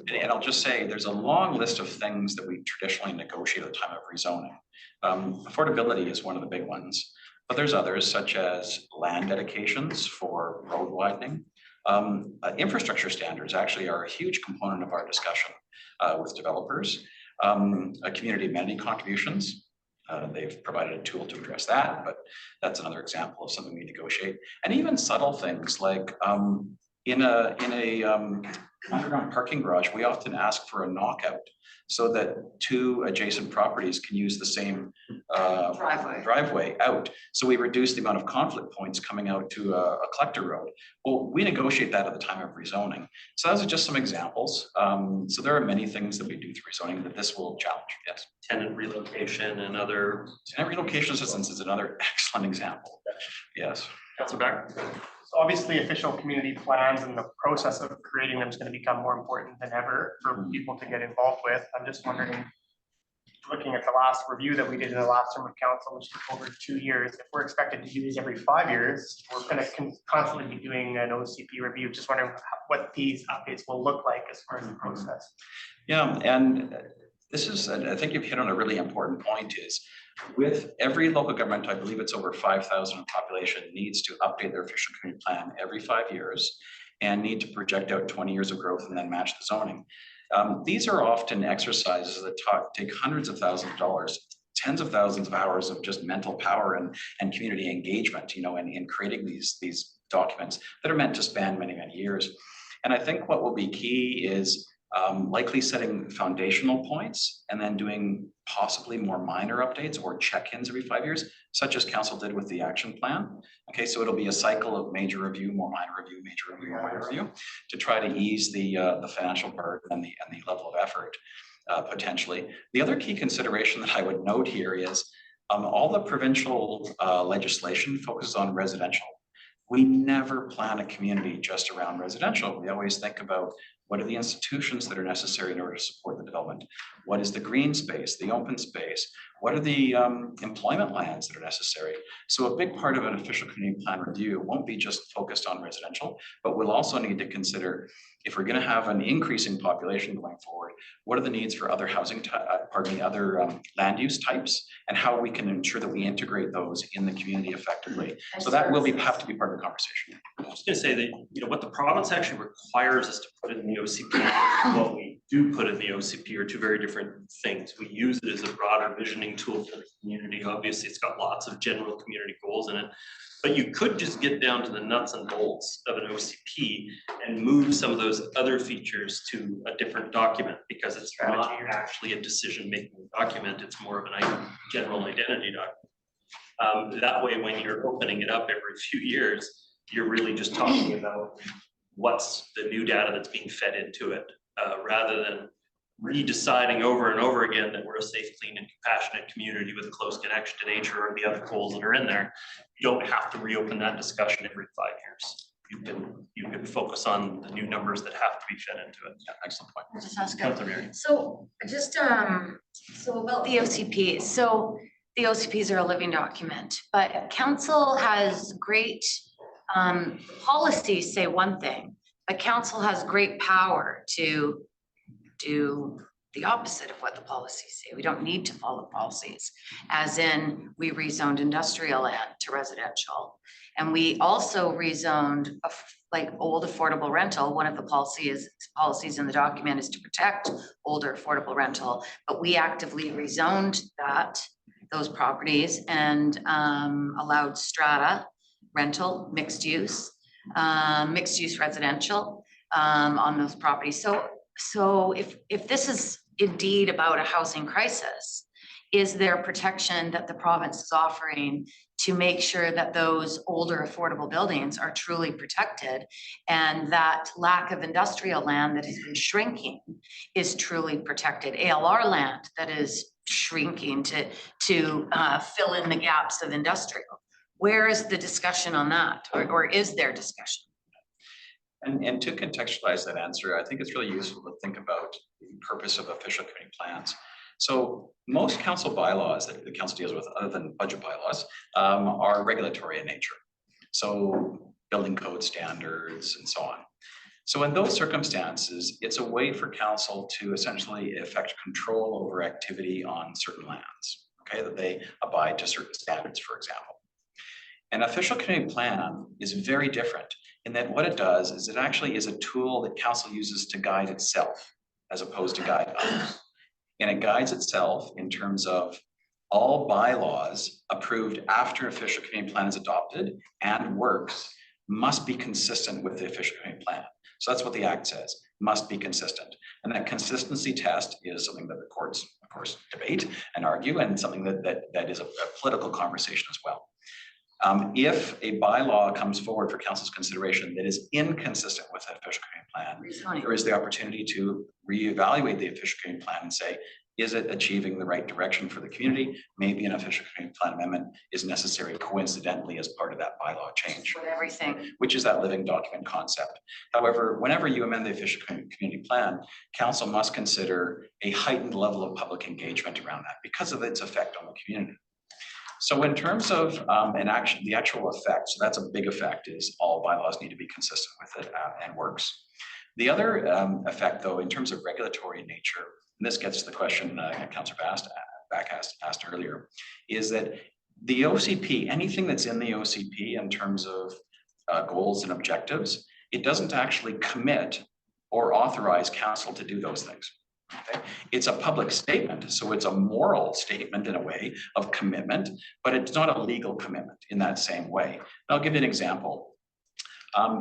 And I'll just say, there's a long list of things that we traditionally negotiate at the time of rezoning. Affordability is one of the big ones, but there's others such as land dedications for road widening. Infrastructure standards actually are a huge component of our discussion with developers. Community amenity contributions. They've provided a tool to address that, but that's another example of something we negotiate. And even subtle things like in a underground parking garage, we often ask for a knockout so that two adjacent properties can use the same driveway out. So we reduce the amount of conflict points coming out to a collector road. Well, we negotiate that at the time of rezoning. So those are just some examples. So there are many things that we do through rezoning that this will challenge. Yes. Tenant relocation and other. Tenant relocation assistance is another excellent example. Yes. Councilor Beck. So obviously, official community plans and the process of creating them is going to become more important than ever for people to get involved with. I'm just wondering, looking at the last review that we did in the last term of council, which took over 2 years, if we're expected to do these every 5 years, we're going to constantly be doing an OCP review. Just wondering what these updates will look like as far as the process. Yeah, and this is, I think you've hit on a really important point, is with every local government, I believe it's over 5,000 in population, needs to update their official community plan every 5 years and need to project out 20 years of growth and then match the zoning. These are often exercises that take hundreds of thousands of dollars, tens of thousands of hours of just mental power and community engagement, in creating these documents that are meant to span many, many years. And I think what will be key is likely setting foundational points and then doing possibly more minor updates or check-ins every 5 years, such as council did with the action plan. Okay, so it'll be a cycle of major review, more minor review, major review, more minor review, to try to ease the financial burden and the level of effort potentially. The other key consideration that I would note here is all the provincial legislation focuses on residential. We never plan a community just around residential. We always think about what are the institutions that are necessary in order to support the development? What is the green space, the open space? What are the employment lands that are necessary? So a big part of an official community plan review won't be just focused on residential, but we'll also need to consider, if we're going to have an increasing population going forward, what are the needs for other housing, other land use types, and how we can ensure that we integrate those in the community effectively. So that will have to be part of the conversation. I was gonna say that, you know, what the province actually requires us to put in the OCP, and what we do put in the OCP are two very different things. We use it as a broader visioning tool for the community. Obviously, it's got lots of general community goals in it, but you could just get down to the nuts and bolts of an OCP and move some of those other features to a different document, because it's not actually a decision-making document. It's more of an general identity document. That way, when you're opening it up every few years, you're really just talking about what's the new data that's being fed into it, rather than redeciding over and over again that we're a safe, clean, and compassionate community with a close connection to nature or the other goals that are in there. You don't have to reopen that discussion every 5 years. You can focus on the new numbers that have to be fed into it. Yeah, excellent point. I'll just ask Councilor Mary. So just, so about the OCP, so the OCPs are a living document, but council has great, policies say one thing, but council has great power to do the opposite of what the policies say. We don't need to follow policies, as in we rezoned industrial land to residential. And we also rezoned like old affordable rental. One of the policies in the document is to protect older affordable rental, but we actively rezoned those properties and allowed strata rental, mixed use residential on those properties. So if this is indeed about a housing crisis, is there protection that the province is offering to make sure that those older affordable buildings are truly protected, and that lack of industrial land that has been shrinking is truly protected? ALR land that is shrinking to fill in the gaps of industrial. Where is the discussion on that, or is there discussion? And to contextualize that answer, I think it's really useful to think about the purpose of official community plans. So most council bylaws that the council deals with, other than budget bylaws, are regulatory in nature. So building code standards and so on. So in those circumstances, it's a way for council to essentially effect control over activity on certain lands, okay, that they abide to certain standards, for example. An official community plan is very different in that what it does is it actually is a tool that council uses to guide itself as opposed to guide others. And it guides itself in terms of all bylaws approved after official community plan is adopted and works must be consistent with the official community plan. So that's what the Act says, must be consistent. And that consistency test is something that the courts, of course, debate and argue, and something that is a political conversation as well. If a bylaw comes forward for council's consideration that is inconsistent with the official community plan, there is the opportunity to reevaluate the official community plan and say, is it achieving the right direction for the community? Maybe an official community plan amendment is necessary coincidentally as part of that bylaw change. With everything. Which is that living document concept. However, whenever you amend the official community plan, council must consider a heightened level of public engagement around that because of its effect on the community. So in terms of the actual effect, so that's a big effect, is all bylaws need to be consistent with it and works. The other effect, though, in terms of regulatory nature, and this gets to the question Councillor Back asked earlier, is that the OCP, anything that's in the OCP in terms of goals and objectives, it doesn't actually commit or authorize council to do those things. Okay? It's a public statement, so it's a moral statement in a way of commitment, but it's not a legal commitment in that same way. And I'll give you an example.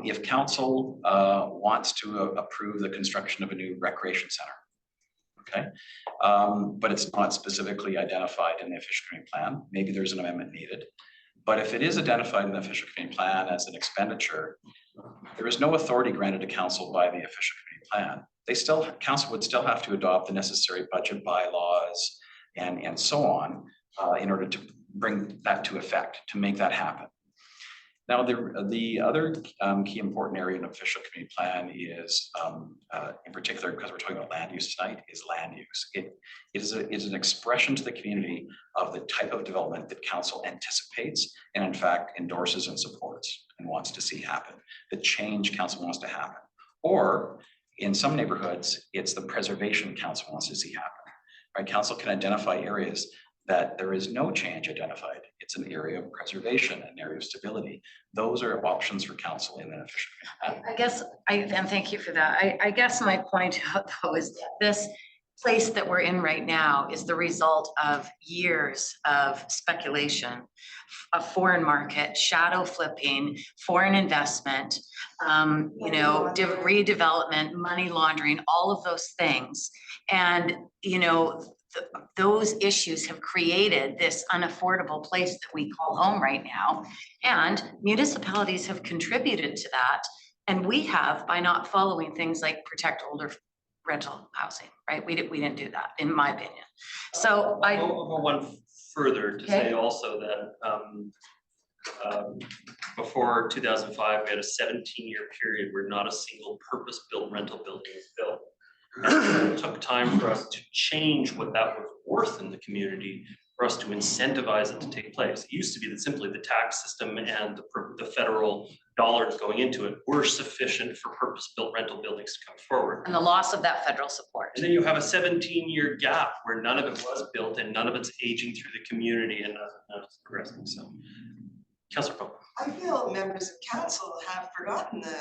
If council wants to approve the construction of a new recreation center, okay, but it's not specifically identified in the official community plan, maybe there's an amendment needed. But if it is identified in the official community plan as an expenditure, there is no authority granted to council by the official community plan. Council would still have to adopt the necessary budget bylaws and so on in order to bring that to effect, to make that happen. Now, the other key important area in official community plan is, in particular, because we're talking about land use tonight, is land use. It is an expression to the community of the type of development that council anticipates and in fact endorses and supports and wants to see happen, the change council wants to happen. Or in some neighborhoods, it's the preservation council wants to see happen. Right? Council can identify areas that there is no change identified. It's an area of preservation, an area of stability. Those are options for council in an official. I guess, and thank you for that. I guess my point though is that this place that we're in right now is the result of years of speculation, a foreign market, shadow flipping, foreign investment, redevelopment, money laundering, all of those things. And, those issues have created this unaffordable place that we call home right now. And municipalities have contributed to that. And we have by not following things like protect older rental housing, right? We didn't do that, in my opinion. So I'll go one further to say Okay. also that before 2005, we had a 17-year period where not a single purpose-built rental building was built. And it took time for us to change what that was worth in the community, for us to incentivize it to take place. It used to be that simply the tax system and the federal dollars going into it were sufficient for purpose-built rental buildings to come forward. and the loss of that federal support. And then you have a 17-year gap where none of it was built and none of it's aging through the community and none of it's progressing. So, Councillor Pope. I feel members of council have forgotten the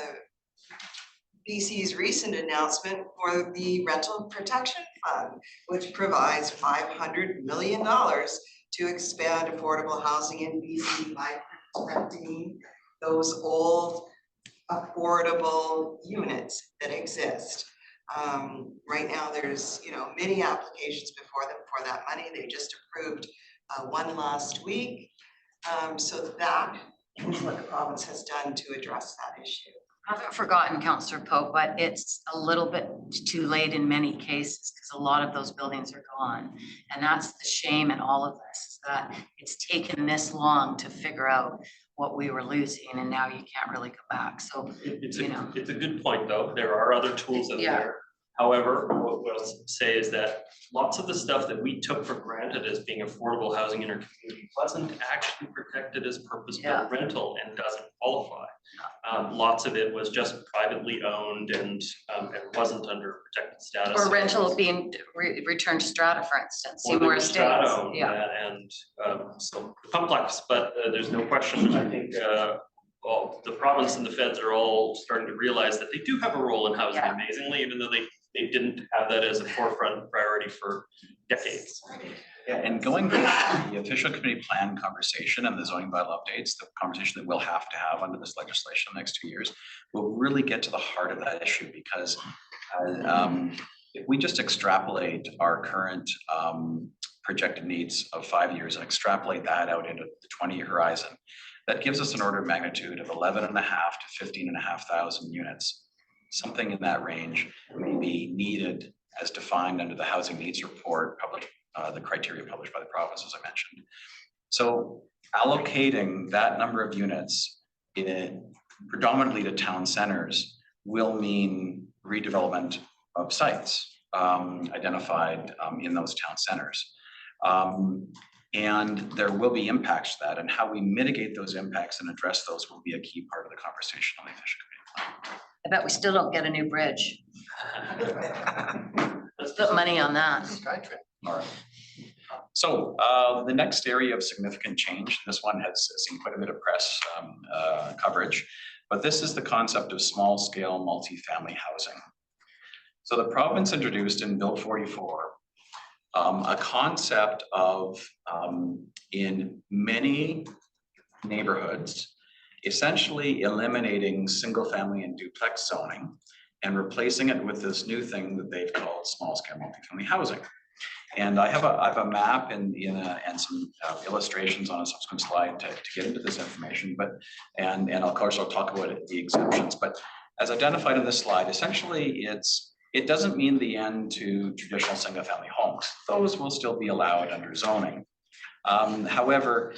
BC's recent announcement for the Rental Protection Fund, which provides $500 million to expand affordable housing in BC by renting those old affordable units that exist. Right now, there's many applications before them for that money. They just approved one last week. So that is what the province has done to address that issue. I haven't forgotten, Councillor Pope, but it's a little bit too late in many cases because a lot of those buildings are gone. And that's the shame in all of this, is that it's taken this long to figure out what we were losing and now you can't really go back. So, It's you know. a good point, though. There are other tools out Yeah. there. However, what I'll say is that lots of the stuff that we took for granted as being affordable housing in our community wasn't actually protected as purpose-built rental and doesn't qualify. Lots of it was just privately owned and wasn't under protected status. or rental being returned to strata, for instance, Or they Seymour were Estates. strata-owned, Yeah. And so complex, but there's no question, I think, well, the province and the feds are all starting to realize that they do have a role in housing Yeah. amazingly, even though they didn't have that as a forefront priority for decades. Yeah, and going back to the official community plan conversation and the zoning bylaw updates, the conversation that we'll have to have under this legislation in the next 2 years, will really get to the heart of that issue because if we just extrapolate our current projected needs of 5 years and extrapolate that out into the 20-year horizon, that gives us an order of magnitude of 11,500 to 15,500 units. Something in that range may be needed as defined under the housing needs report, the criteria published by the province, as I mentioned. So allocating that number of units predominantly to town centers will mean redevelopment of sites identified in those town centers. And there will be impacts to that, and how we mitigate those impacts and address those will be a key part of the conversation on the official community plan. I bet we still don't get a new bridge. Let's put money on that. All right. So the next area of significant change, this one has seen quite a bit of press coverage, but this is the concept of small scale multifamily housing. So the province introduced in Bill 44 a concept of in many neighborhoods, essentially eliminating single family and duplex zoning and replacing it with this new thing that they've called small scale multifamily housing. And I have a map and some illustrations on a subsequent slide to get into this information, and of course I'll talk about the exemptions, but as identified in this slide, essentially it doesn't mean the end to traditional single family homes. Those will still be allowed under zoning. However,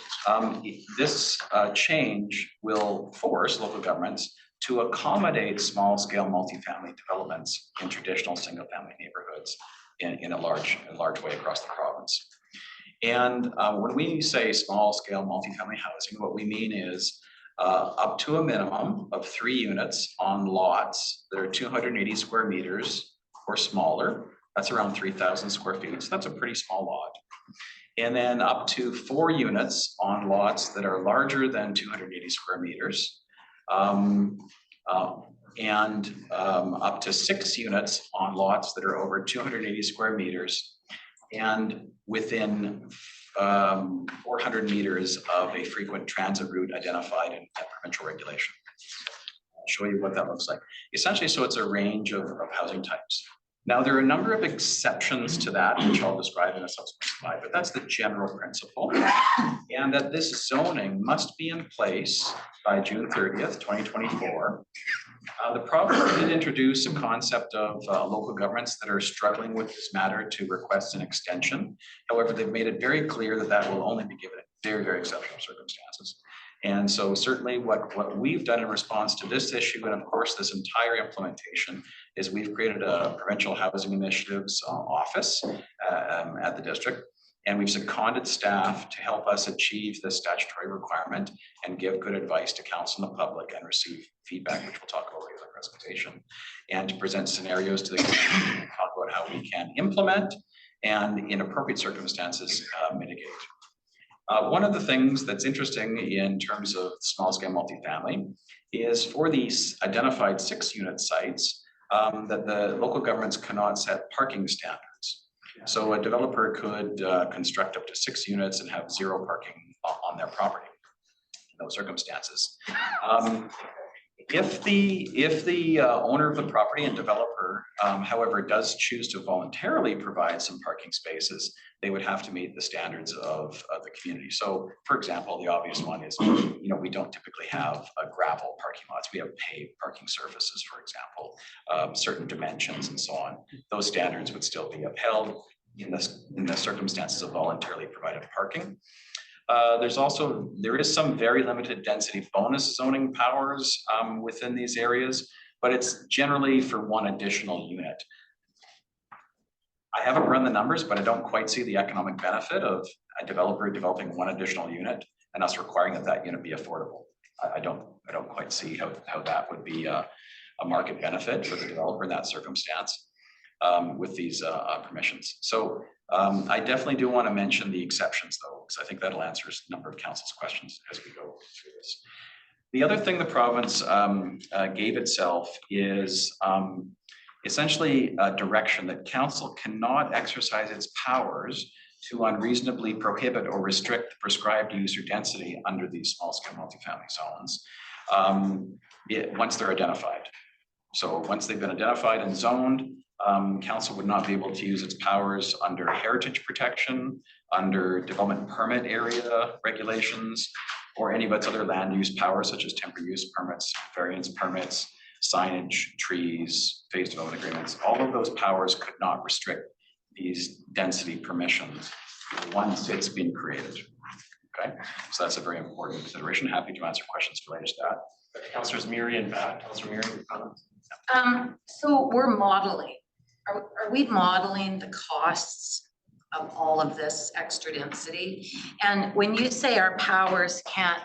this change will force local governments to accommodate small-scale multifamily developments in traditional single-family neighborhoods in a large way across the province. And when we say small-scale multifamily housing, what we mean is up to a minimum of 3 units on lots that are 280 square meters or smaller. That's around 3,000 square feet, so that's a pretty small lot. And then up to 4 units on lots that are larger than 280 square meters. And up to 6 units on lots that are over 280 square meters and within 400 meters of a frequent transit route identified in provincial regulation. I'll show you what that looks like. Essentially, so it's a range of housing types. Now, there are a number of exceptions to that, which I'll describe in a subsequent slide, but that's the general principle. And that this zoning must be in place by June 30th, 2024. The province did introduce a concept of local governments that are struggling with this matter to request an extension. However, they've made it very clear that that will only be given in very, very exceptional circumstances. And so certainly what we've done in response to this issue, and of course this entire implementation, is we've created a provincial housing initiatives office at the district. And we've seconded staff to help us achieve this statutory requirement and give good advice to council and the public and receive feedback, which we'll talk about later in the presentation, and to present scenarios to the community and talk about how we can implement and in appropriate circumstances mitigate. One of the things that's interesting in terms of small scale multifamily is for these identified 6 unit sites that the local governments cannot set parking standards. So a developer could construct up to 6 units and have 0 parking on their property in those circumstances. If the owner of the property and developer, however, does choose to voluntarily provide some parking spaces, they would have to meet the standards of the community. So, for example, the obvious one is, we don't typically have gravel parking lots. We have paved parking surfaces, for example, certain dimensions and so on. Those standards would still be upheld in the circumstances of voluntarily provided parking. There is some very limited density bonus zoning powers within these areas, but it's generally for 1 additional unit. I haven't run the numbers, but I don't quite see the economic benefit of a developer developing 1 additional unit and us requiring that unit be affordable. I don't quite see how that would be a market benefit for the developer in that circumstance with these permissions. So I definitely do want to mention the exceptions though, because I think that'll answer a number of council's questions as we go through this. The other thing the province gave itself is essentially a direction that council cannot exercise its powers to unreasonably prohibit or restrict the prescribed use or density under these small scale multifamily zones once they're identified. So once they've been identified and zoned, council would not be able to use its powers under heritage protection, under development permit area regulations, or any of its other land use powers such as temporary use permits, variance permits, signage, trees, phase development agreements. All of those powers could not restrict these density permissions once it's been created. Okay, so that's a very important consideration. Happy to answer questions related to that. Councillors Miri and Bat. Councillor Miri, your comments? So we're modeling. Are we modeling the costs of all of this extra density? And when you say our powers can't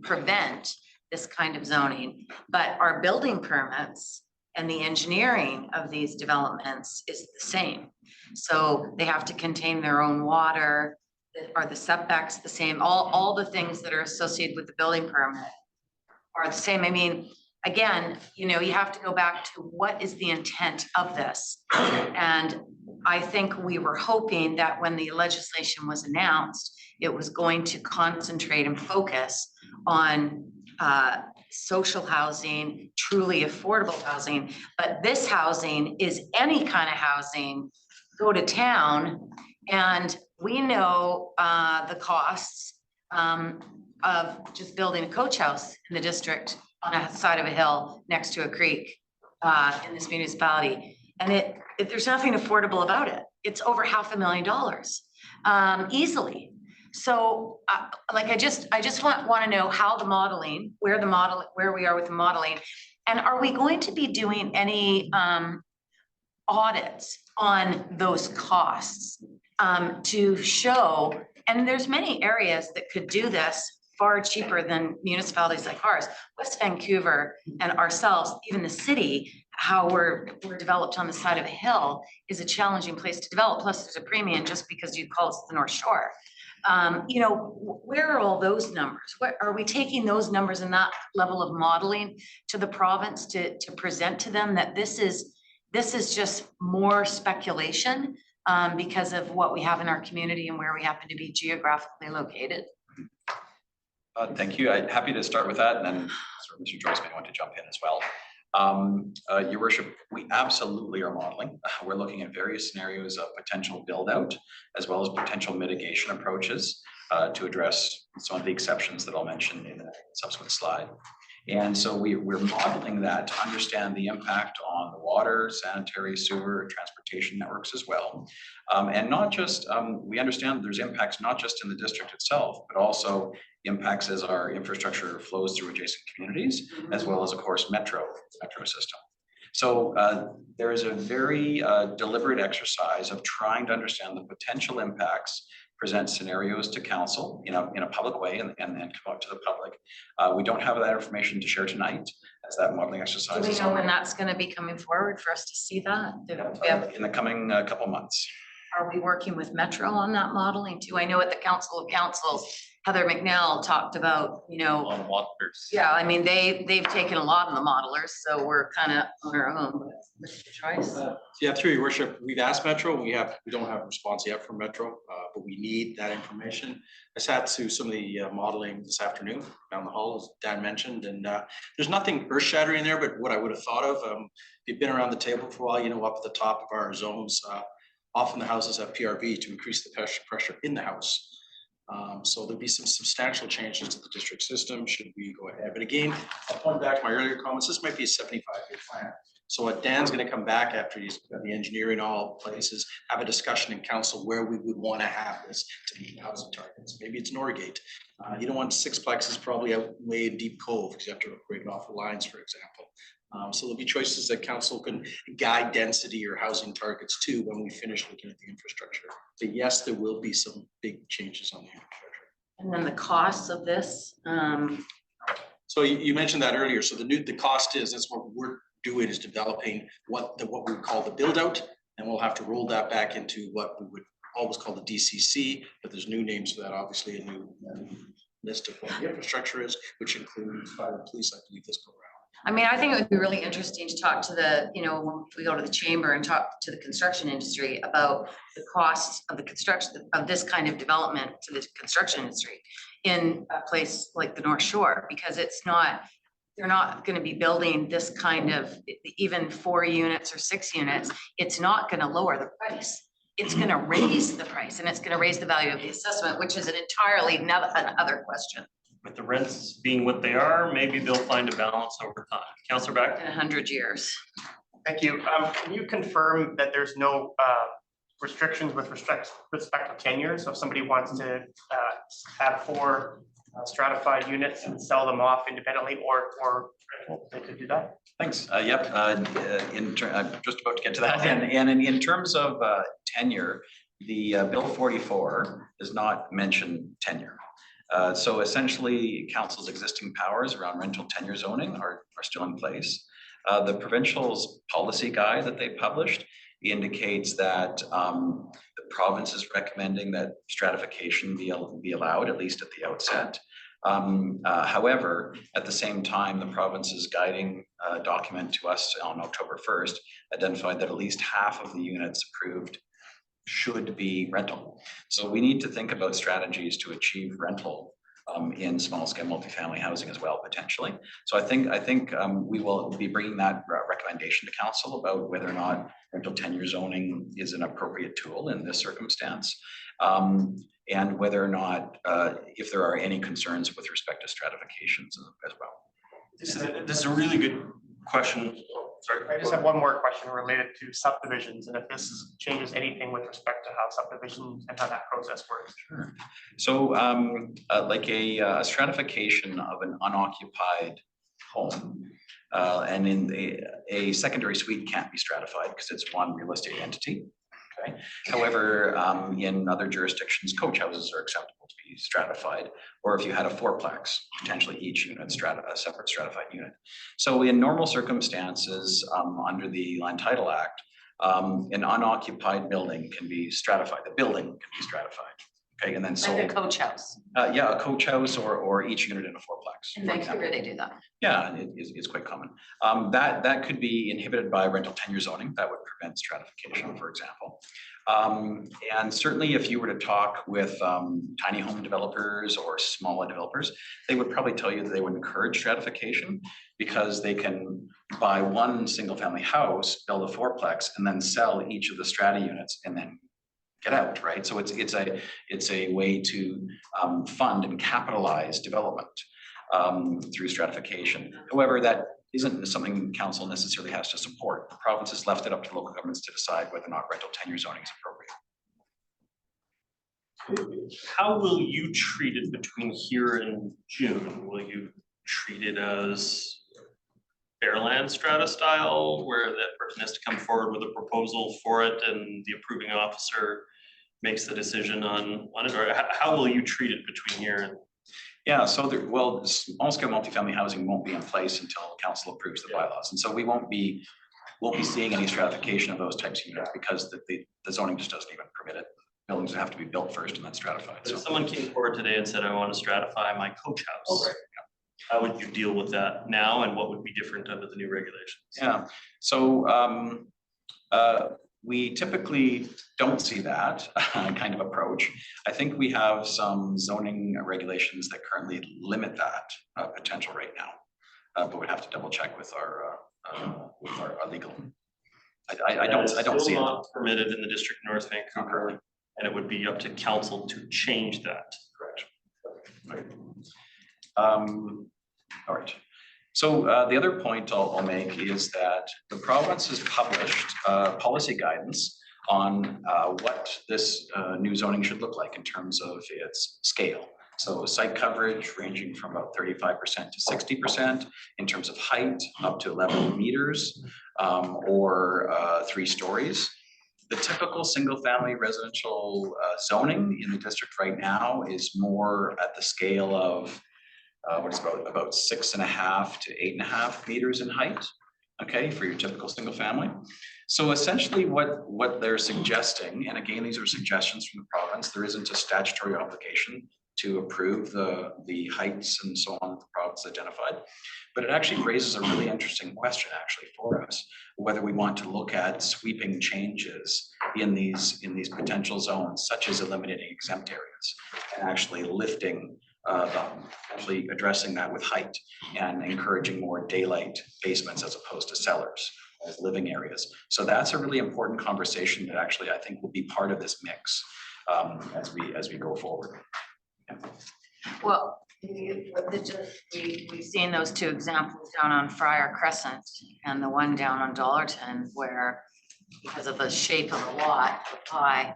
prevent this kind of zoning, but our building permits and the engineering of these developments is the same. So they have to contain their own water. Are the setbacks the same? All the things that are associated with the building permit are the same. I mean, again, you have to go back to what is the intent of this. And I think we were hoping that when the legislation was announced, it was going to concentrate and focus on social housing, truly affordable housing. But this housing is any kind of housing. Go to town, and we know the costs of just building a coach house in the district on a side of a hill next to a creek in this municipality. And there's nothing affordable about it. It's over $500,000 easily. So, like, I just want to know how the modeling, where we are with the modeling. And are we going to be doing any audits on those costs to show, and there's many areas that could do this far cheaper than municipalities like ours. West Vancouver and ourselves, even the city, how we're developed on the side of a hill is a challenging place to develop. Plus there's a premium just because you call us the North Shore. You know, where are all those numbers? What are we taking those numbers and that level of modeling to the province to present to them that this is just more speculation because of what we have in our community and where we happen to be geographically located? Thank you. I'm happy to start with that, and then sort of Mr. Joyce may want to jump in as well. Your worship, we absolutely are modeling. We're looking at various scenarios of potential build out as well as potential mitigation approaches to address some of the exceptions that I'll mention in a subsequent slide. And so we're modeling that to understand the impact on the water, sanitary, sewer, transportation networks as well. And not just, we understand there's impacts not just in the district itself, but also impacts as our infrastructure flows through adjacent communities, as well as, of course, metro system. So there is a very deliberate exercise of trying to understand the potential impacts, present scenarios to council in a public way, and then come out to the public. We don't have that information to share tonight, as that modeling exercise Do we is know when that's going to be coming forward for us to see that? in the coming couple months. Are we working with Metro on that modeling too? I know at the Council of Councils, Heather McNeil talked about, you know, On waters. yeah, I mean, they've taken a lot of the modelers, so we're kind of on our own, but Mr. Joyce. Yeah, through your worship, we've asked Metro, we don't have a response yet from Metro, but we need that information. I sat through some of the modeling this afternoon down the hall, as Dan mentioned, and there's nothing earth shattering there, but what I would have thought of, if you've been around the table for a while, you know, up at the top of our zones, often the houses have PRV to increase the pressure in the house. So there'll be some substantial changes to the district system should we go ahead. But again, I'll point back to my earlier comments, this might be a 75-year plan. So what Dan's going to come back after he's got the engineering all places, have a discussion in council where we would want to have this to meet housing targets. Maybe it's Norgate. You don't want sixplexes probably out way in Deep Cove because you have to break off the lines, for example. So there'll be choices that council can guide density or housing targets to when we finish looking at the infrastructure. But yes, there will be some big changes on the infrastructure. And then the costs of this. So you mentioned that earlier. So the cost is, that's what we're doing, is developing what we call the build out, and we'll have to roll that back into what we would always call the DCC, but there's new names for that, obviously a new list of what the infrastructure is, which includes fire and police, I believe, this go around. I mean, I think it would be really interesting to talk to the, you know, when we go to the chamber and talk to the construction industry about the costs of the construction of this kind of development to the construction industry in a place like the North Shore, because it's not, they're not going to be building this kind of, even 4 units or 6 units. It's not going to lower the price. It's going to raise the price, and it's going to raise the value of the assessment, which is an entirely another question. With the rents being what they are, maybe they'll find a balance over time. Councillor Beck? In 100 years. Thank you. Can you confirm that there's no restrictions with respect to tenure? So if somebody wants to have 4 stratified units and sell them off independently, or they could do that? Thanks. Yep. I'm just about to get to that. And in terms of tenure, the Bill 44 does not mention tenure. So essentially, council's existing powers around rental tenure zoning are still in place. The provincial's policy guide that they published indicates that the province is recommending that stratification be allowed, at least at the outset. However, at the same time, the province's guiding document to us on October 1st identified that at least half of the units approved should be rental. So we need to think about strategies to achieve rental in small scale multifamily housing as well, potentially. So I think we will be bringing that recommendation to council about whether or not rental tenure zoning is an appropriate tool in this circumstance, and whether or not if there are any concerns with respect to stratifications as well. This is a really good question Sorry. I just have one more question related to subdivisions, and if this changes anything with respect to how subdivisions and how that process works. Sure. So like a stratification of an unoccupied home. And in a secondary suite can't be stratified because it's one real estate entity. Okay. However, in other jurisdictions, coach houses are acceptable to be stratified, or if you had a fourplex, potentially each unit a separate stratified unit. So in normal circumstances, under the Land Title Act, an unoccupied building can be stratified. The building can be stratified. Okay, and then sold. Like a coach house. Yeah, a coach house or each unit in a fourplex. In for example. Vancouver, they do that. Yeah, and it's quite common. That could be inhibited by rental tenure zoning. That would prevent stratification, for example. And certainly if you were to talk with tiny home developers or smaller developers, they would probably tell you that they would encourage stratification because they can buy one single family house, build a fourplex, and then sell each of the strata units and then get out, right? So it's a way to fund and capitalize development through stratification. However, that isn't something council necessarily has to support. The province has left it up to local governments to decide whether or not rental tenure zoning is appropriate. How will you treat it between here and June? Will you treat it as Fairland strata style, where that person has to come forward with a proposal for it and the approving officer makes the decision on it, or how will you treat it between here and? Yeah, so small scale multifamily housing won't be in place until council approves the bylaws, and so we won't be seeing any stratification of those types of units because the zoning just doesn't even permit it. Buildings have to be built first and then stratified. If So someone came forward today and said, I want to stratify my coach house, how would you deal with that now, and what would be different under the new regulations? yeah, so we typically don't see that kind of approach. I think we have some zoning regulations that currently limit that potential right now, but we'd have to double check with our legal. I don't see it. Still not permitted in the district of North Vancouver, and it would be up to council to change that. Correct. Right. All right. So the other point I'll make is that the province has published policy guidance on what this new zoning should look like in terms of its scale. So site coverage ranging from about 35% to 60% in terms of height, up to 11 meters or 3 stories. The typical single family residential zoning in the district right now is more at the scale of what is about 6.5 to 8.5 meters in height, okay, for your typical single family. So essentially what they're suggesting, and again, these are suggestions from the province, there isn't a statutory obligation to approve the heights and so on that the province identified, but it actually raises a really interesting question actually for us, whether we want to look at sweeping changes in these potential zones, such as eliminating exempt areas and actually lifting actually addressing that with height and encouraging more daylight basements as opposed to cellars as living areas. So that's a really important conversation that actually I think will be part of this mix as we go forward. Yeah. Well, we've seen those 2 examples down on Friar Crescent and the one down on Dollarton, where because of the shape of the lot, the pie,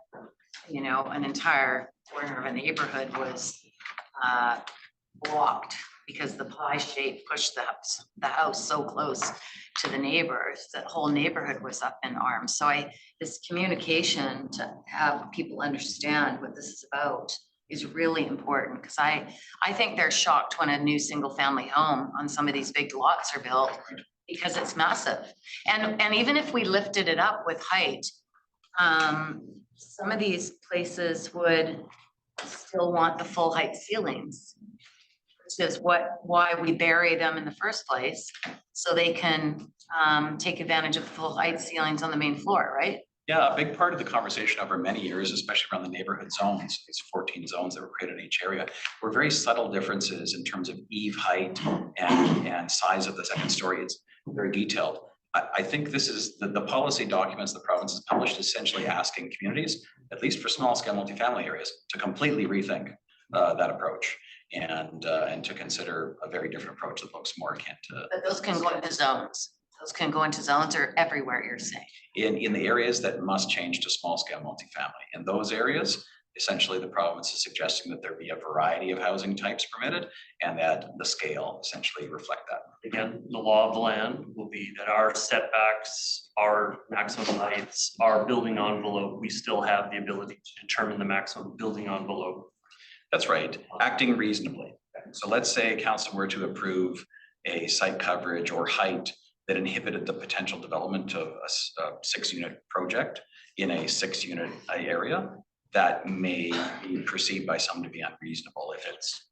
you know, an entire corner of a neighborhood was blocked because the pie shape pushed the house so close to the neighbors that whole neighborhood was up in arms. So this communication to have people understand what this is about is really important, because I think they're shocked when a new single family home on some of these big lots are built, because it's massive. And even if we lifted it up with height, some of these places would still want the full height ceilings, which is why we bury them in the first place, so they can take advantage of the full height ceilings on the main floor, right? Yeah, a big part of the conversation over many years, especially around the neighborhood zones, these 14 zones that were created in each area, were very subtle differences in terms of eave height and size of the second story. It's very detailed. I think this is the policy documents the province has published, essentially asking communities, at least for small scale multifamily areas, to completely rethink that approach and to consider a very different approach that looks more akin to. But those can go into zones. Those can go into zones or everywhere, you're saying? In the areas that must change to small scale multifamily. In those areas, essentially the province is suggesting that there be a variety of housing types permitted and that the scale essentially reflect that. Again, the law of the land will be that our setbacks, our maximum heights, our building envelope, we still have the ability to determine the maximum building envelope. That's right, acting reasonably. So let's say council were to approve a site coverage or height that inhibited the potential development of a 6-unit project in a 6-unit area. That may be perceived by some to be unreasonable if it's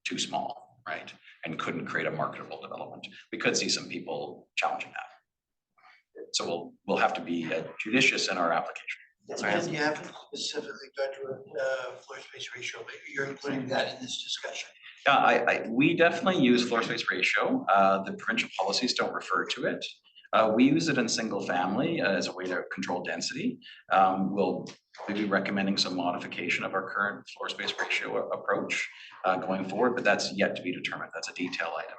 too small, right? And couldn't create a marketable development. We could see some people challenging that. So we'll have to be judicious in our application. And you haven't specifically got to a floor space ratio, but you're including that in this discussion. Yeah, we definitely use floor space ratio. The provincial policies don't refer to it. We use it in single family as a way to control density. We'll be recommending some modification of our current floor space ratio approach going forward, but that's yet to be determined. That's a detail item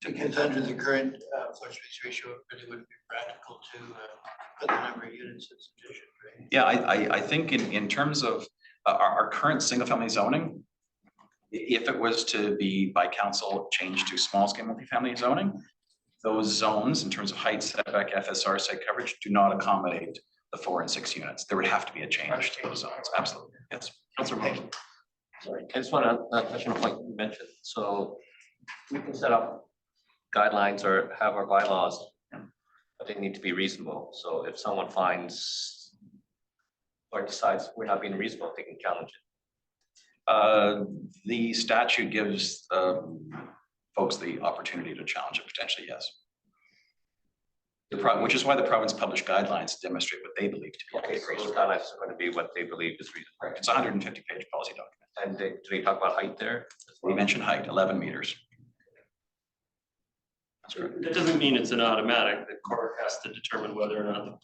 Because under the current floor space ratio, it really wouldn't be practical to put the number of units that's sufficient, right? Yeah, I think in terms of our current single family zoning, if it was to be by council changed to small scale multifamily zoning, those zones in terms of height, setback, FSR, site coverage do not accommodate the 4 and 6 units. There would have to be a change to those zones. Absolutely, yes. Councilor Moe. Sorry, I just want to touch on a point you mentioned. So we can set up guidelines or have our bylaws, but they need to be reasonable. So if someone finds or decides we're not being reasonable, they can challenge it. The statute gives folks the opportunity to challenge it potentially, yes. Which is why the province published guidelines to demonstrate what they believe to be. Okay, so those guidelines are going to be what they believe is reasonable. Correct. It's a 150-page policy document. And do they talk about height there? We mentioned height, 11 meters. That's correct. That doesn't mean it's an automatic. The court has to determine whether or not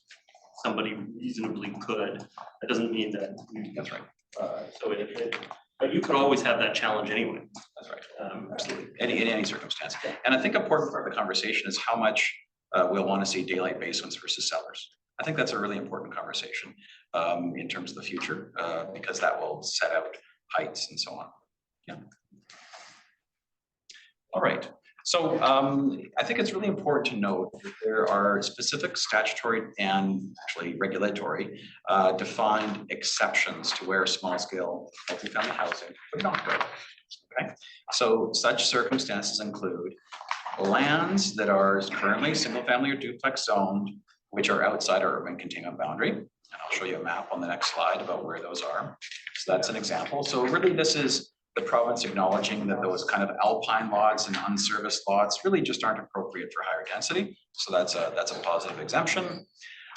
somebody reasonably could. That doesn't mean that. That's right. But you could always have that challenge anyway. That's right. Absolutely. In any circumstance. And I think important part of the conversation is how much we'll want to see daylight basements versus cellars. I think that's a really important conversation in terms of the future because that will set out heights and so on. Yeah. All right. So I think it's really important to note that there are specific statutory and actually regulatory defined exceptions to where small scale multifamily housing would not go. Okay. So such circumstances include lands that are currently single family or duplex zoned, which are outside our urban continuum boundary. And I'll show you a map on the next slide about where those are. So that's an example. So really this is the province acknowledging that those kind of alpine lots and unserviced lots really just aren't appropriate for higher density. So that's a positive exemption.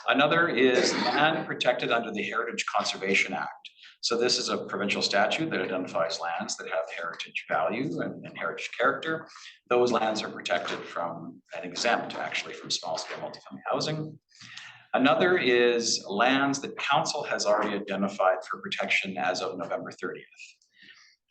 Another is land protected under the Heritage Conservation Act. So this is a provincial statute that identifies lands that have heritage value and heritage character. Those lands are protected from and exempt actually from small scale multifamily housing. Another is lands that council has already identified for protection as of November 30th.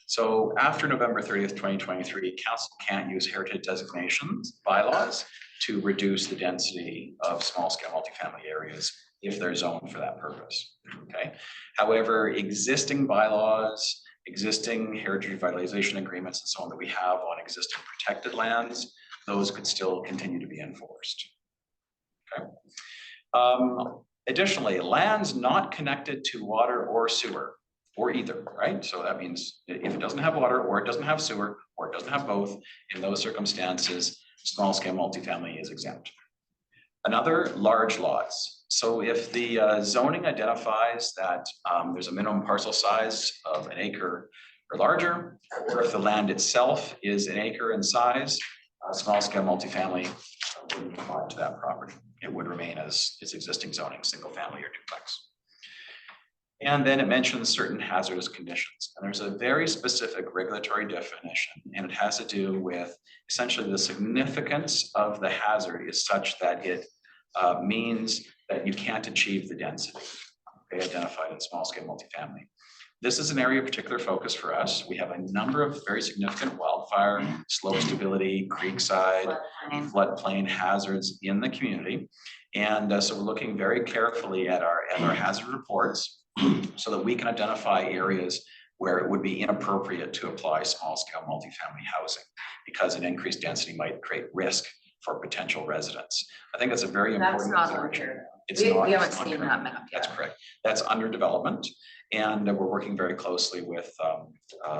So after November 30th, 2023, council can't use heritage designations bylaws to reduce the density of small scale multifamily areas if they're zoned for that purpose, okay? However, existing bylaws, existing heritage revitalization agreements and so on that we have on existing protected lands, those could still continue to be enforced, okay? Additionally, lands not connected to water or sewer, or either, right? So that means if it doesn't have water, or it doesn't have sewer, or it doesn't have both, in those circumstances, small scale multifamily is exempt. Another, large lots. So if the zoning identifies that there's a minimum parcel size of an acre or larger, or if the land itself is an acre in size, small scale multifamily wouldn't apply to that property. It would remain as its existing zoning, single family or duplex. And then it mentions certain hazardous conditions. And there's a very specific regulatory definition, and it has to do with essentially the significance of the hazard is such that it means that you can't achieve the density, okay, identified in small scale multifamily. This is an area of particular focus for us. We have a number of very significant wildfire, slope stability, creekside, Floodplain. floodplain hazards in the community. And so we're looking very carefully at our hazard reports so that we can identify areas where it would be inappropriate to apply small-scale multifamily housing because an increased density might create risk for potential residents. I think that's a very That's important not on consideration. here. It's We not- haven't it's not seen current. that map That's yet. correct. That's under development. And we're working very closely with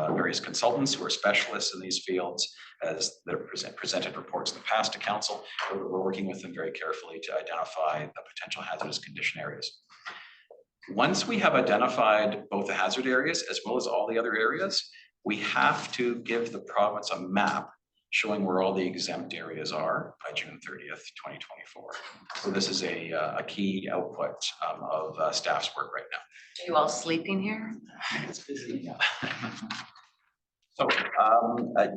various consultants who are specialists in these fields as they're presented reports in the past to council. We're working with them very carefully to identify the potential hazardous condition areas. Once we have identified both the hazard areas as well as all the other areas, we have to give the province a map showing where all the exempt areas are by June 30th, 2024. So this is a key output of staff's work right now. Are you all sleeping here? It's busy. So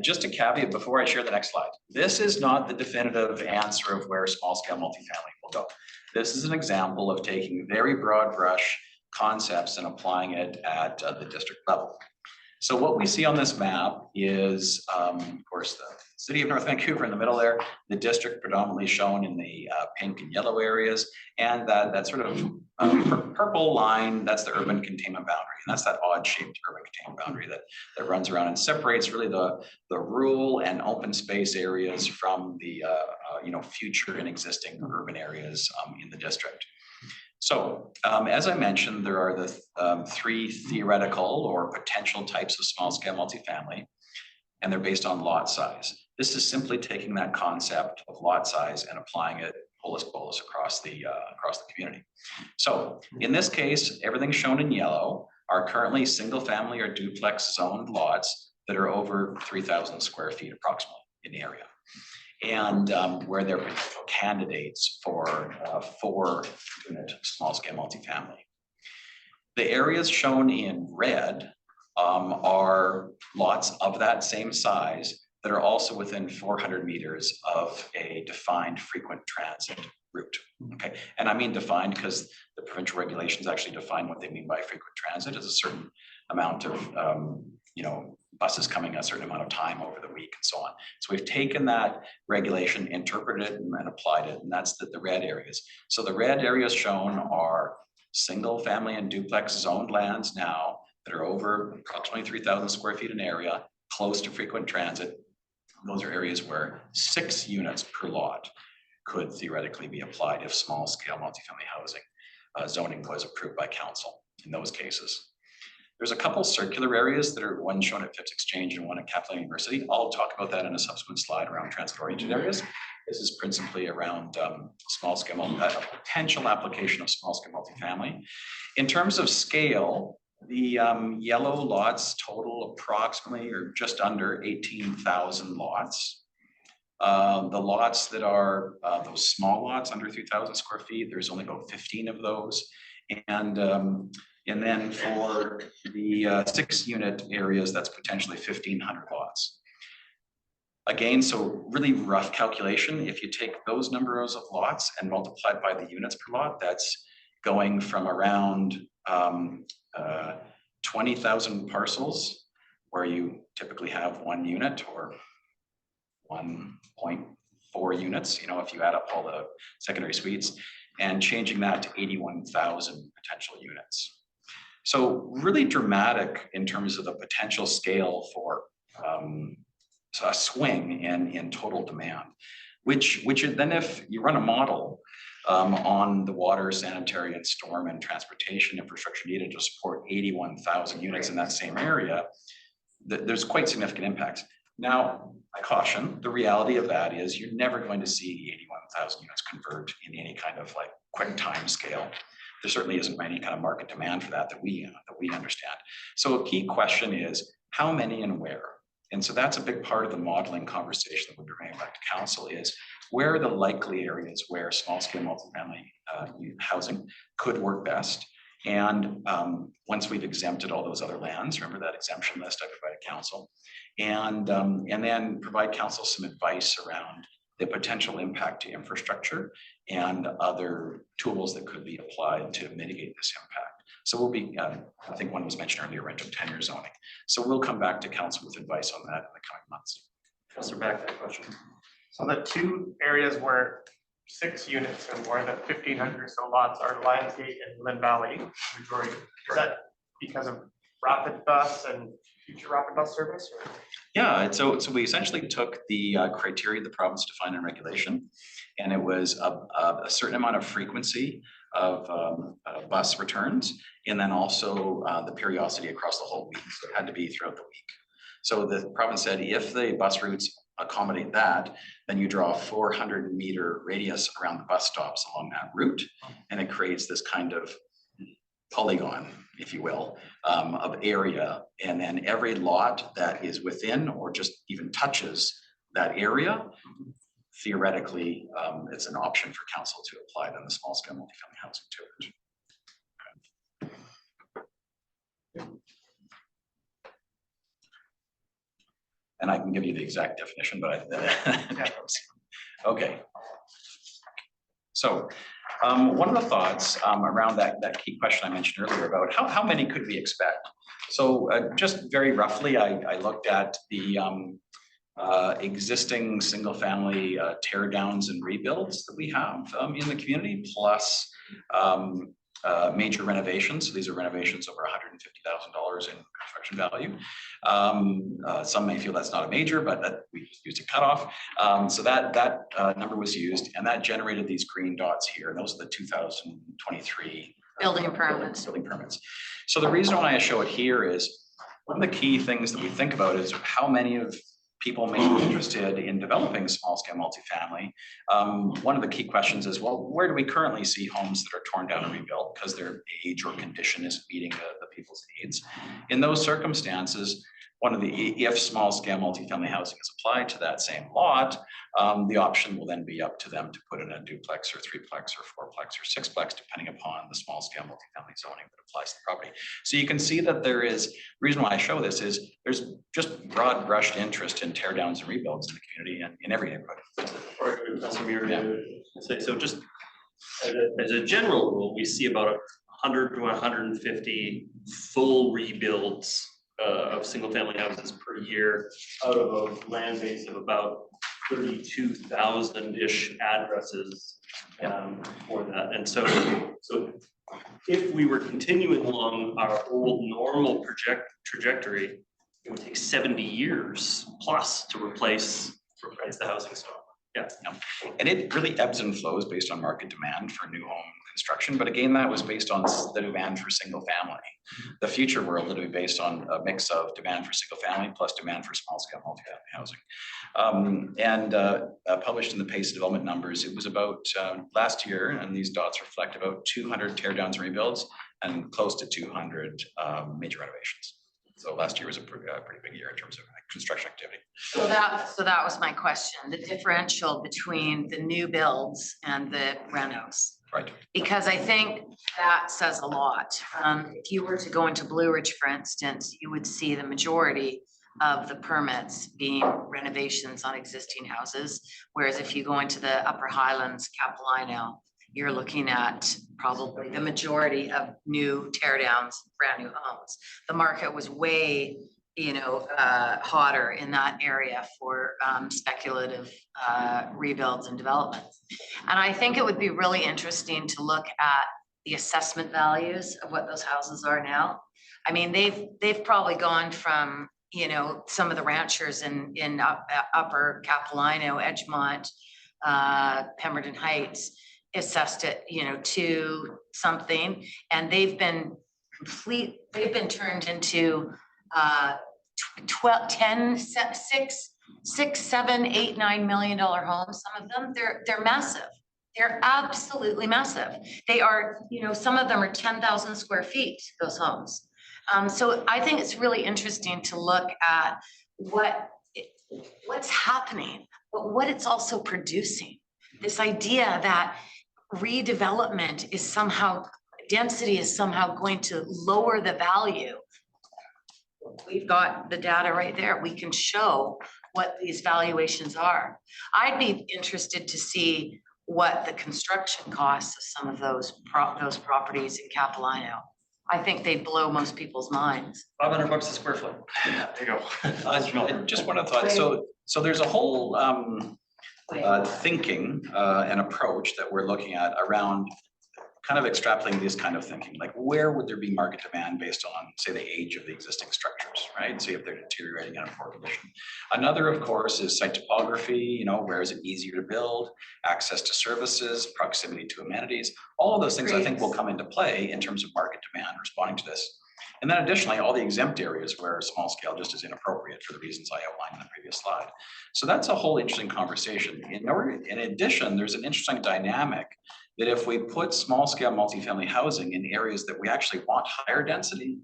just a caveat before I share the next slide. This is not the definitive answer of where small scale multifamily will go. This is an example of taking very broad brush concepts and applying it at the district level. So what we see on this map is, of course, the city of North Vancouver in the middle there, the district predominantly shown in the pink and yellow areas, and that sort of purple line, that's the urban containment boundary. And that's that odd shaped urban containment boundary that runs around and separates really the rural and open space areas from the future and existing urban areas in the district. So as I mentioned, there are the three theoretical or potential types of small scale multifamily, and they're based on lot size. This is simply taking that concept of lot size and applying it holus bolus across the community. So in this case, everything shown in yellow are currently single family or duplex zoned lots that are over 3,000 square feet approximately in the area. And where they're potential candidates for 4-unit small scale multifamily. The areas shown in red are lots of that same size that are also within 400 meters of a defined frequent transit route. Okay, and I mean defined because the provincial regulations actually define what they mean by frequent transit as a certain amount of buses coming a certain amount of time over the week and so on. So we've taken that regulation, interpreted it, and applied it, and that's the red areas. So the red areas shown are single family and duplex zoned lands now that are over approximately 3,000 square feet in area, close to frequent transit. Those are areas where 6 units per lot could theoretically be applied if small scale multifamily housing zoning was approved by council in those cases. There's a couple circular areas that are one shown at Phipps Exchange and one at Capitol University. I'll talk about that in a subsequent slide around transit-oriented areas. This is principally around potential application of small-scale multifamily. In terms of scale, the yellow lots total approximately or just under 18,000 lots. The lots that are those small lots under 3,000 square feet, there's only about 15 of those. And then for the 6-unit areas, that's potentially 1,500 lots. Again, so really rough calculation, if you take those numbers of lots and multiply it by the units per lot, that's going from around 20,000 parcels where you typically have 1 unit or 1.4 units, if you add up all the secondary suites, and changing that to 81,000 potential units. So really dramatic in terms of the potential scale for a swing in total demand, which then if you run a model on the water, sanitary, and storm and transportation infrastructure needed to support 81,000 units in that same area, there's quite significant impacts. Now, I caution, the reality of that is you're never going to see 81,000 units convert in any kind of like quick time scale. There certainly isn't any kind of market demand for that we understand. So a key question is how many and where? And so that's a big part of the modeling conversation that we'll be bringing back to council is where are the likely areas where small scale multifamily housing could work best. And once we've exempted all those other lands, remember that exemption list I provided council, and then provide council some advice around the potential impact to infrastructure and other tools that could be applied to mitigate this impact. So we'll be, I think one was mentioned earlier, rent of tenure zoning. So we'll come back to council with advice on that in the coming months. Councillor Back, that question. So the two areas where 6 units or more than 1,500 or so lots are Lionsgate and Lynn Valley, majority. Is that because of rapid bus and future rapid bus service? Or? Yeah, and so we essentially took the criteria the province defined in regulation, and it was a certain amount of frequency of bus returns, and then also the periodicity across the whole week. So it had to be throughout the week. So the province said if the bus routes accommodate that, then you draw a 400-meter radius around the bus stops along that route, and it creates this kind of polygon, if you will, of area. And then every lot that is within or just even touches that area, theoretically, it's an option for council to apply then the small scale multifamily housing to it. And I can give you the exact definition, but okay. So one of the thoughts around that key question I mentioned earlier about how many could we expect? So just very roughly, I looked at the existing single family tear downs and rebuilds that we have in the community, plus major renovations. So these are renovations over $150,000 in construction value. Some may feel that's not a major, but that we just used a cutoff. So that number was used, and that generated these green dots here. And those are the 2023 Building permits. Building permits. So the reason why I show it here is one of the key things that we think about is how many of people may be interested in developing small scale multifamily. One of the key questions is, well, where do we currently see homes that are torn down and rebuilt because their age or condition isn't meeting the people's needs? In those circumstances, if small scale multifamily housing is applied to that same lot, the option will then be up to them to put in a duplex or threeplex or fourplex or sixplex, depending upon the small scale multifamily zoning that applies to the property. So you can see that there is, the reason why I show this is there's just broad brushed interest in tear downs and rebuilds in the community and in every neighborhood. Or Councillor Muir, say, so just as a general rule, we see about 100 to 150 full rebuilds of single family houses per year out of a land base of about 32,000-ish addresses for that. And so if we were continuing along our old normal trajectory, it would take 70 years plus to replace the housing stock. Yeah. And it really ebbs and flows based on market demand for new home construction. But again, that was based on the demand for single family. The future world will be based on a mix of demand for single family plus demand for small scale multifamily housing. Published in the PACE development numbers, it was about last year, and these dots reflect about 200 tear downs and rebuilds and close to 200 major renovations. So last year was a pretty big year in terms of construction activity. So that was my question, the differential between the new builds and the renos. Right. Because I think that says a lot. If you were to go into Blue Ridge, for instance, you would see the majority of the permits being renovations on existing houses. Whereas if you go into the Upper Highlands, Capilano, you're looking at probably the majority of new tear downs, brand new homes. The market was way, hotter in that area for speculative rebuilds and developments. And I think it would be really interesting to look at the assessment values of what those houses are now. I mean, they've probably gone from, some of the ranchers in Upper Capilano, Edgemont, Pemberton Heights, assessed at, 2 something, and they've been turned into 12, 10, 6, 7, 8, $9 million homes. Some of them, they're massive. They're absolutely massive. They are, some of them are 10,000 square feet, those homes. So I think it's really interesting to look at what's happening, but what it's also producing. This idea that redevelopment is somehow, density is somehow going to lower the value. We've got the data right there. We can show what these valuations are. I'd be interested to see what the construction costs of some of those properties in Capilano I think they blow most people's minds. $500 a square foot. There you go. Just one of thought, so there's a whole thinking and approach that we're looking at around kind of extrapolating this kind of thinking, like where would there be market demand based on, say, the age of the existing structures, right? See if they're deteriorating in a poor condition. Another, of course, is site topography, where is it easier to build, access to services, proximity to amenities. All of those things I think will come into play in terms of market demand responding to this. And then additionally, all the exempt areas where small scale just is inappropriate for the reasons I outlined in the previous slide. So that's a whole interesting conversation. In addition, there's an interesting dynamic that if we put small scale multifamily housing in areas that we actually want higher density,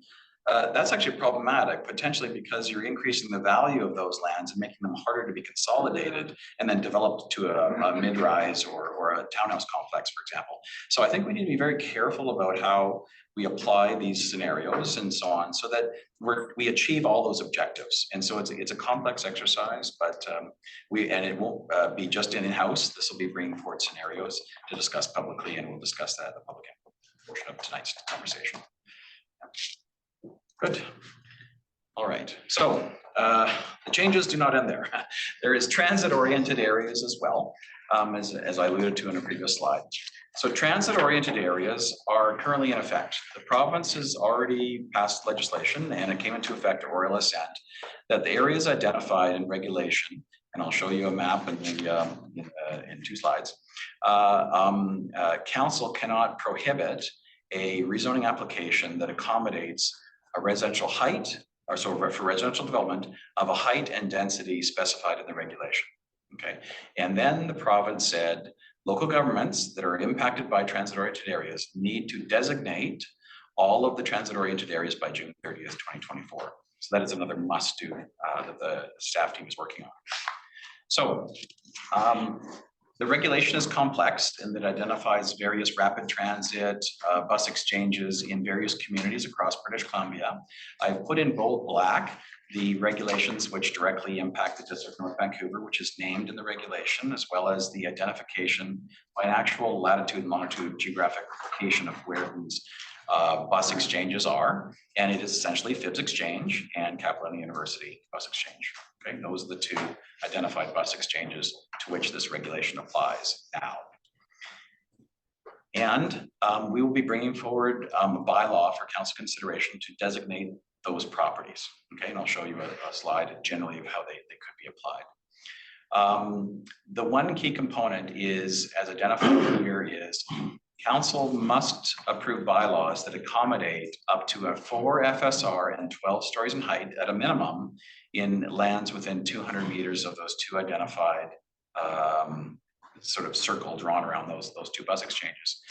that's actually problematic, potentially because you're increasing the value of those lands and making them harder to be consolidated and then developed to a mid-rise or a townhouse complex, for example. So I think we need to be very careful about how we apply these scenarios and so on, so that we achieve all those objectives. And so it's a complex exercise, but it won't be just in-house. This will be bringing forward scenarios to discuss publicly, and we'll discuss that at the public portion of tonight's conversation. Good. All right. So the changes do not end there. There is transit-oriented areas as well, as I alluded to in a previous slide. So transit-oriented areas are currently in effect. The province has already passed legislation, and it came into effect at royal assent, that the areas identified in regulation, and I'll show you a map in 2 slides, council cannot prohibit a rezoning application that accommodates a residential height, or so for residential development of a height and density specified in the regulation. Okay, and then the province said local governments that are impacted by transit-oriented areas need to designate all of the transit-oriented areas by June 30th, 2024. So that is another must-do that the staff team is working on. So the regulation is complex, and it identifies various rapid transit bus exchanges in various communities across British Columbia. I've put in bold black the regulations which directly impact the District of North Vancouver, which is named in the regulation, as well as the identification by an actual latitude and longitude geographic location of where these bus exchanges are. And it is essentially Phibbs Exchange and Capilano University Bus Exchange. Okay, those are the 2 identified bus exchanges to which this regulation applies now. And we will be bringing forward a bylaw for council consideration to designate those properties. Okay, and I'll show you a slide generally of how they could be applied. The one key component is, as identified here, is council must approve bylaws that accommodate up to a 4 FSR and 12 stories in height at a minimum in lands within 200 meters of those 2 identified sort of circle drawn around those 2 bus exchanges.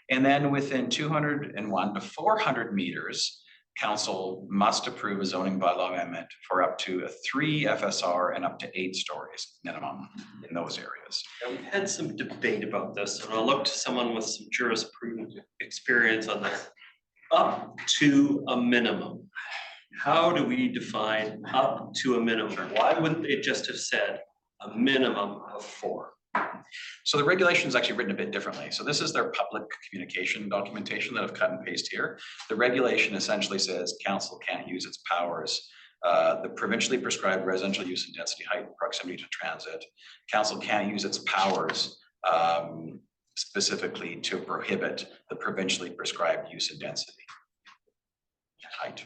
And then within 201 to 400 meters, council must approve a zoning bylaw amendment for up to a 3 FSR and up to 8 stories minimum in those areas. Yeah, we've had some debate about this, and I'll look to someone with some jurisprudence experience on this. Up to a minimum. How do we define up to a minimum? Why wouldn't they just have said a minimum of 4? So the regulation is actually written a bit differently. So this is their public communication documentation that I've cut and pasted here. The regulation essentially says council can't use its powers. The provincially prescribed residential use and density, height, and proximity to transit. Council can't use its powers specifically to prohibit the provincially prescribed use and density and height.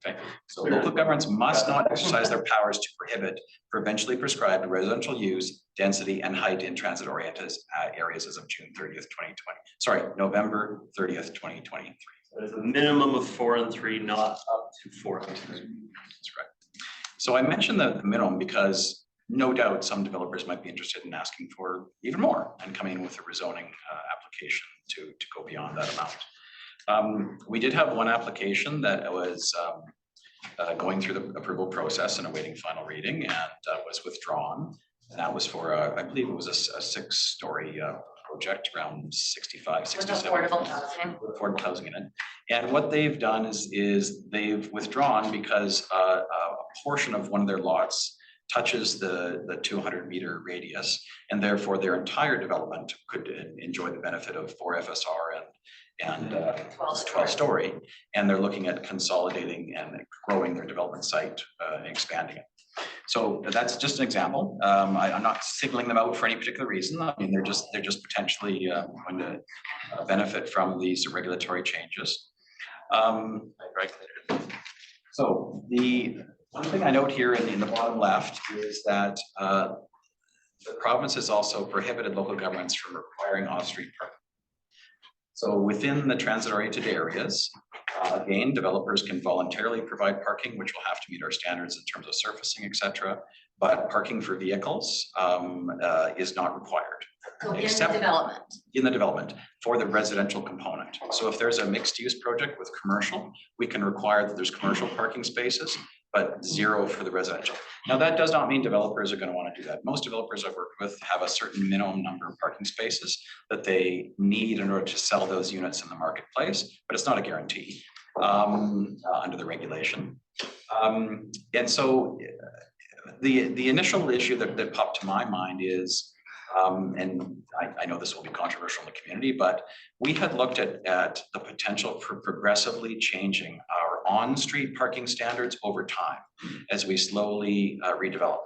Okay, so local governments must not exercise their powers to prohibit provincially prescribed residential use, density, and height in transit-oriented areas as of June 30th, 2020. Sorry, November 30th, 2023. There's a minimum of 4 and 3, not up to 4 and 3. That's correct. So I mentioned the minimum because no doubt some developers might be interested in asking for even more and coming in with a rezoning application to go beyond that amount. We did have one application that was going through the approval process and awaiting final reading and was withdrawn. And that was for, I believe it was a 6-story project around 65, 67. Affordable housing. Affordable housing in it. And what they've done is they've withdrawn because a portion of one of their lots touches the 200-meter radius, and therefore their entire development could enjoy the benefit of 4 FSR and 12-story. 12-story, and they're looking at consolidating and growing their development site and expanding it. So that's just an example. I'm not singling them out for any particular reason. I mean, they're just potentially going to benefit from these regulatory changes. So the one thing I note here in the bottom left is that the province has also prohibited local governments from requiring off-street parking. So within the transit-oriented areas, again, developers can voluntarily provide parking, which will have to meet our standards in terms of surfacing, et cetera. But parking for vehicles is not required. So in the Except development. in the development for the residential component. So if there's a mixed-use project with commercial, we can require that there's commercial parking spaces, but zero for the residential. Now, that does not mean developers are going to want to do that. Most developers I've worked with have a certain minimum number of parking spaces that they need in order to sell those units in the marketplace, but it's not a guarantee under the regulation. And so the initial issue that popped to my mind is, and I know this will be controversial in the community, but we had looked at the potential for progressively changing our on-street parking standards over time as we slowly redevelop.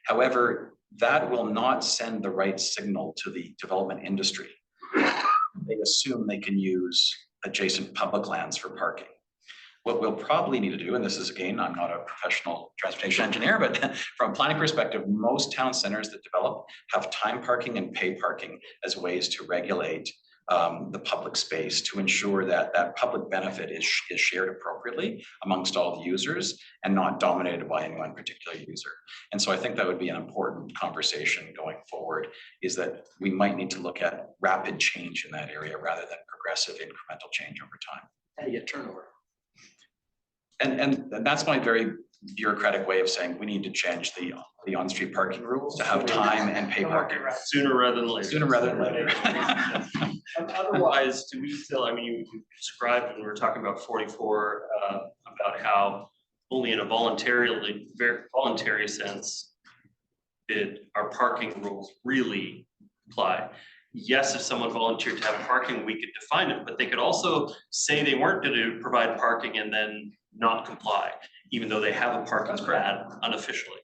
However, that will not send the right signal to the development industry. They assume they can use adjacent public lands for parking. What we'll probably need to do, and this is, again, I'm not a professional transportation engineer, but from a planning perspective, most town centers that develop have time parking and pay parking as ways to regulate the public space to ensure that that public benefit is shared appropriately amongst all the users and not dominated by any one particular user. And so I think that would be an important conversation going forward, is that we might need to look at rapid change in that area rather than progressive incremental change over time. And you get turnover. And that's my very bureaucratic way of saying we need to change the on-street parking rules to have time and pay parking Sooner rather than later. sooner rather than later. Otherwise, do we still, I mean, you described, and we were talking about 44, about how only in a very voluntary sense did our parking rules really apply. Yes, if someone volunteered to have parking, we could define it, but they could also say they weren't going to provide parking and then not comply, even though they have a parking grant unofficially.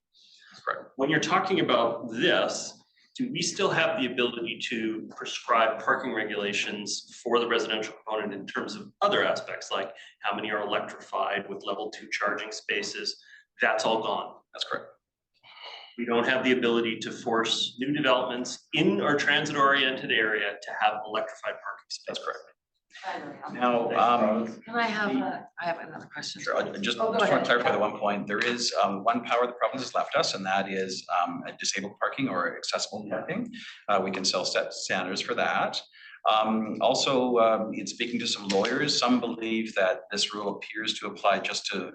Correct. When you're talking about this, do we still have the ability to prescribe parking regulations for the residential component in terms of other aspects, like how many are electrified with level 2 charging spaces? That's all gone. That's correct. We don't have the ability to force new developments in our transit-oriented area to have electrified parking spaces. That's correct. Can Now, I have another question? sure, I just Oh, go want ahead. to clarify the one point. There is one power the province has left us, and that is disabled parking or accessible parking. We can set standards for that. Also, in speaking to some lawyers, some believe that this rule appears to apply just to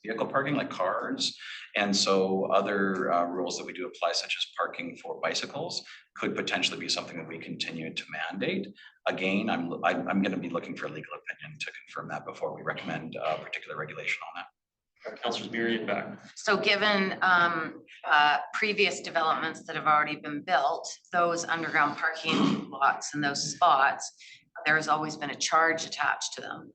vehicle parking, like cars. And so other rules that we do apply, such as parking for bicycles, could potentially be something that we continue to mandate. Again, I'm going to be looking for a legal opinion to confirm that before we recommend a particular regulation on that. Councilors Miri and Back. So given previous developments that have already been built, those underground parking lots and those spots, there's always been a charge attached to them.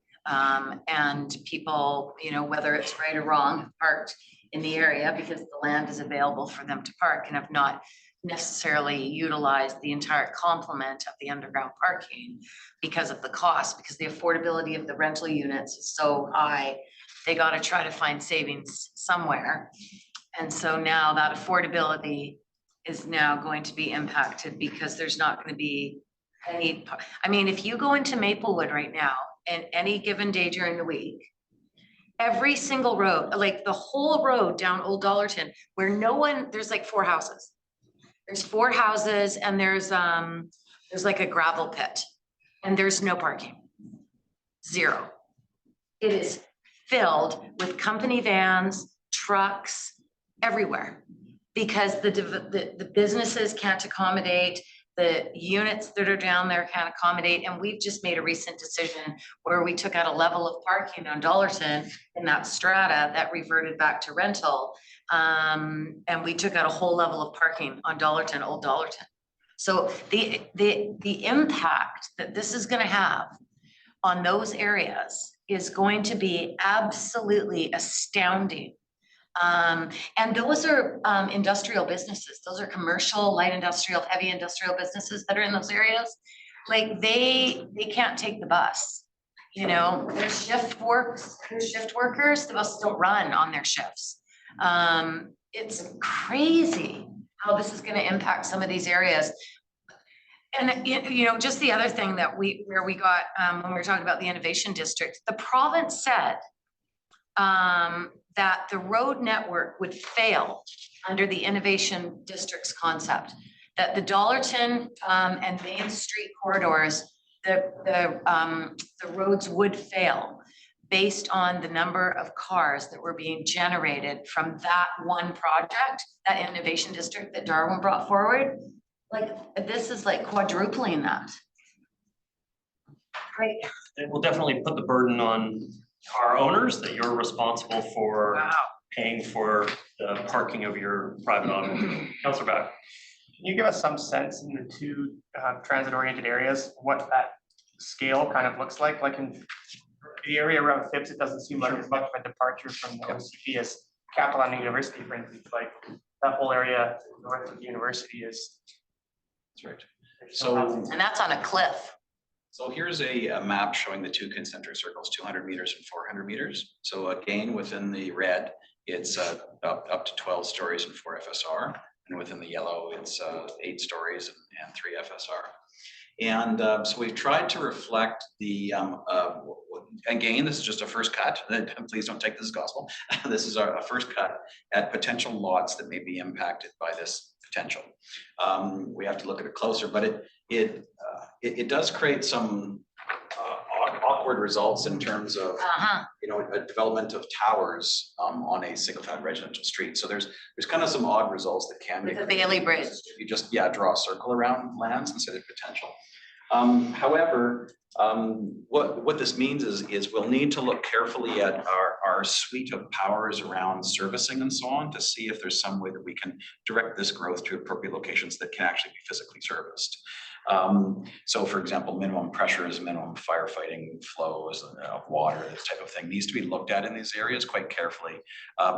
And people, you know, whether it's right or wrong, have parked in the area because the land is available for them to park and have not necessarily utilized the entire complement of the underground parking because of the cost, because the affordability of the rental units is so high. They got to try to find savings somewhere. And so now that affordability is now going to be impacted because there's not going to be any, I mean, if you go into Maplewood right now and any given day during the week, every single road, like the whole road down Old Dollarton, where no one, there's like 4 houses. There's 4 houses and there's like a gravel pit and there's no parking. 0. It is filled with company vans, trucks, everywhere, because the businesses can't accommodate, the units that are down there can't accommodate. And we've just made a recent decision where we took out a level of parking on Dollarton in that strata that reverted back to rental. And we took out a whole level of parking on Dollarton, Old Dollarton. So the impact that this is going to have on those areas is going to be absolutely astounding. And those are industrial businesses. Those are commercial, light industrial, heavy industrial businesses that are in those areas. Like they can't take the bus. You know, there's shift workers, the buses don't run on their shifts. It's crazy how this is gonna impact some of these areas. And you know, just the other thing that where we got, when we were talking about the innovation district, the province said that the road network would fail under the innovation district's concept, that the Dollarton and Main Street corridors, the roads would fail based on the number of cars that were being generated from that one project, that innovation district that Darwin brought forward. Like, this is like quadrupling that. Great. It will definitely put the burden on our owners that you're responsible for paying for the parking of your private automobile. Councilor Back. Can you give us some sense in the two transit-oriented areas, what that scale kind of looks like? Like in the area around Phipps, it doesn't seem like as much of a departure from the OCP as Capital Island University, for instance. Like that whole area north of the university is. That's right. So, And that's on a cliff. so here's a map showing the two concentric circles, 200 meters and 400 meters. So again, within the red, it's up to 12 stories and 4 FSR. And within the yellow, it's 8 stories and 3 FSR. And so we've tried to reflect the, again, this is just a first cut. Please don't take this as gospel. This is a first cut at potential lots that may be impacted by this potential. We have to look at it closer, but it does create some awkward results in terms of you know, a development of towers on a single-family residential street. So there's kind of some odd results that can be. With the Bailey Bridge. If you just draw a circle around lands instead of potential. However, what this means is we'll need to look carefully at our suite of powers around servicing and so on to see if there's some way that we can direct this growth to appropriate locations that can actually be physically serviced. So for example, minimum pressures, minimum firefighting flows of water, this type of thing needs to be looked at in these areas quite carefully,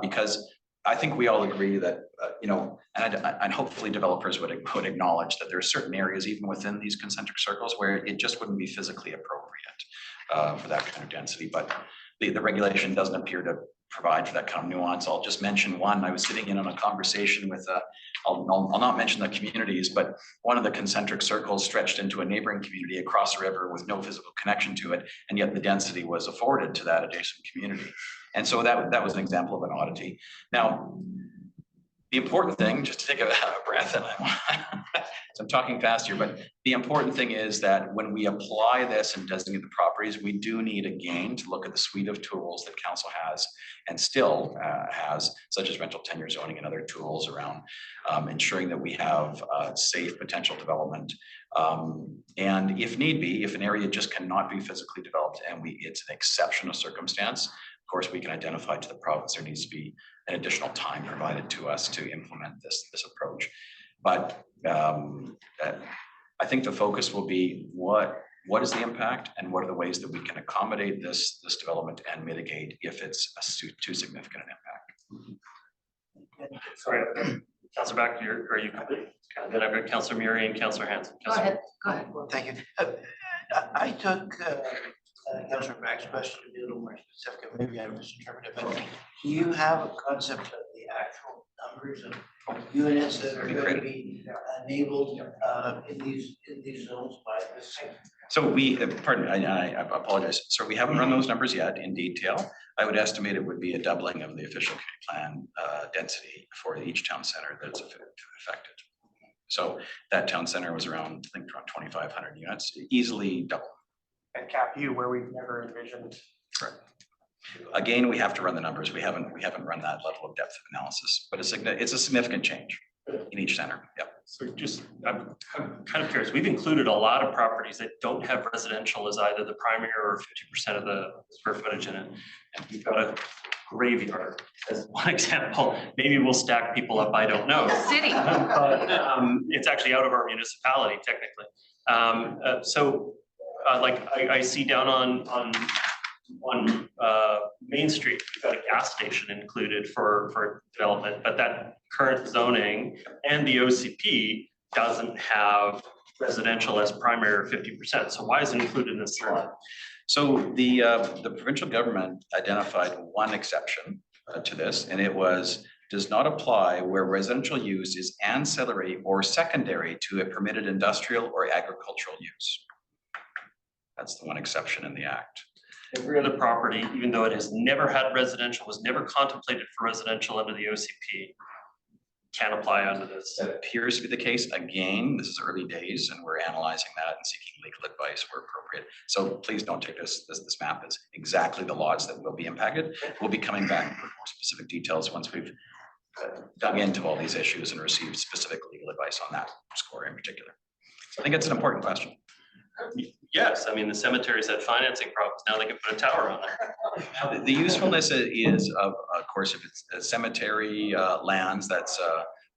because I think we all agree that, you know, and hopefully developers would acknowledge that there are certain areas even within these concentric circles where it just wouldn't be physically appropriate for that kind of density. But the regulation doesn't appear to provide for that kind of nuance. I'll just mention one. I was sitting in on a conversation with, I'll not mention the communities, but one of the concentric circles stretched into a neighboring community across the river with no physical connection to it, and yet the density was afforded to that adjacent community. And so that was an example of an oddity. Now, the important thing, just to take a breath, and I'm talking fast here, but the important thing is that when we apply this and designate the properties, we do need again to look at the suite of tools that council has and still has, such as rental tenure zoning and other tools around ensuring that we have safe potential development. And if need be, if an area just cannot be physically developed and it's an exceptional circumstance, of course, we can identify to the province there needs to be an additional time provided to us to implement this approach. But I think the focus will be what is the impact and what are the ways that we can accommodate this development and mitigate if it's too significant an impact. Sorry, Councilor Back, are you complete? Then I've got Councilor Murray and Councilor Hanson. Go ahead, go ahead. Well, thank you. I took Councilor Back's question to be a little more specific, and maybe I misinterpreted, but do you have a concept of the actual numbers of units that are going to be enabled in these zones by this? So pardon me, I apologize. So we haven't run those numbers yet in detail. I would estimate it would be a doubling of the official community plan density for each town center that's affected. So that town center was around, I think around 2,500 units, easily double. And CapU, where we've never envisioned. Correct. Again, we have to run the numbers. We haven't run that level of depth of analysis, but it's a significant change in each center. Yep. So I'm kind of curious. We've included a lot of properties that don't have residential as either the primary or 50% of the square footage in it. And we've got a graveyard as one example. Maybe we'll stack people up. I don't know. City. But it's actually out of our municipality technically. So like I see down on Main Street, we've got a gas station included for development, but that current zoning and the OCP doesn't have residential as primary or 50%. So why is it included in this slide? So the provincial government identified one exception to this, and it was does not apply where residential use is ancillary or secondary to a permitted industrial or agricultural use. That's the one exception in the act. Every other property, even though it has never had residential, was never contemplated for residential under the OCP, can apply under this. That appears to be the case. Again, this is early days and we're analyzing that and seeking legal advice where appropriate. So please don't take this map as exactly the laws that will be impacted. We'll be coming back with more specific details once we've dug into all these issues and received specific legal advice on that score in particular. So I think it's an important question. Yes, I mean, the cemeteries had financing problems. Now they can put a tower on there. The usefulness is of course, if it's a cemetery lands that's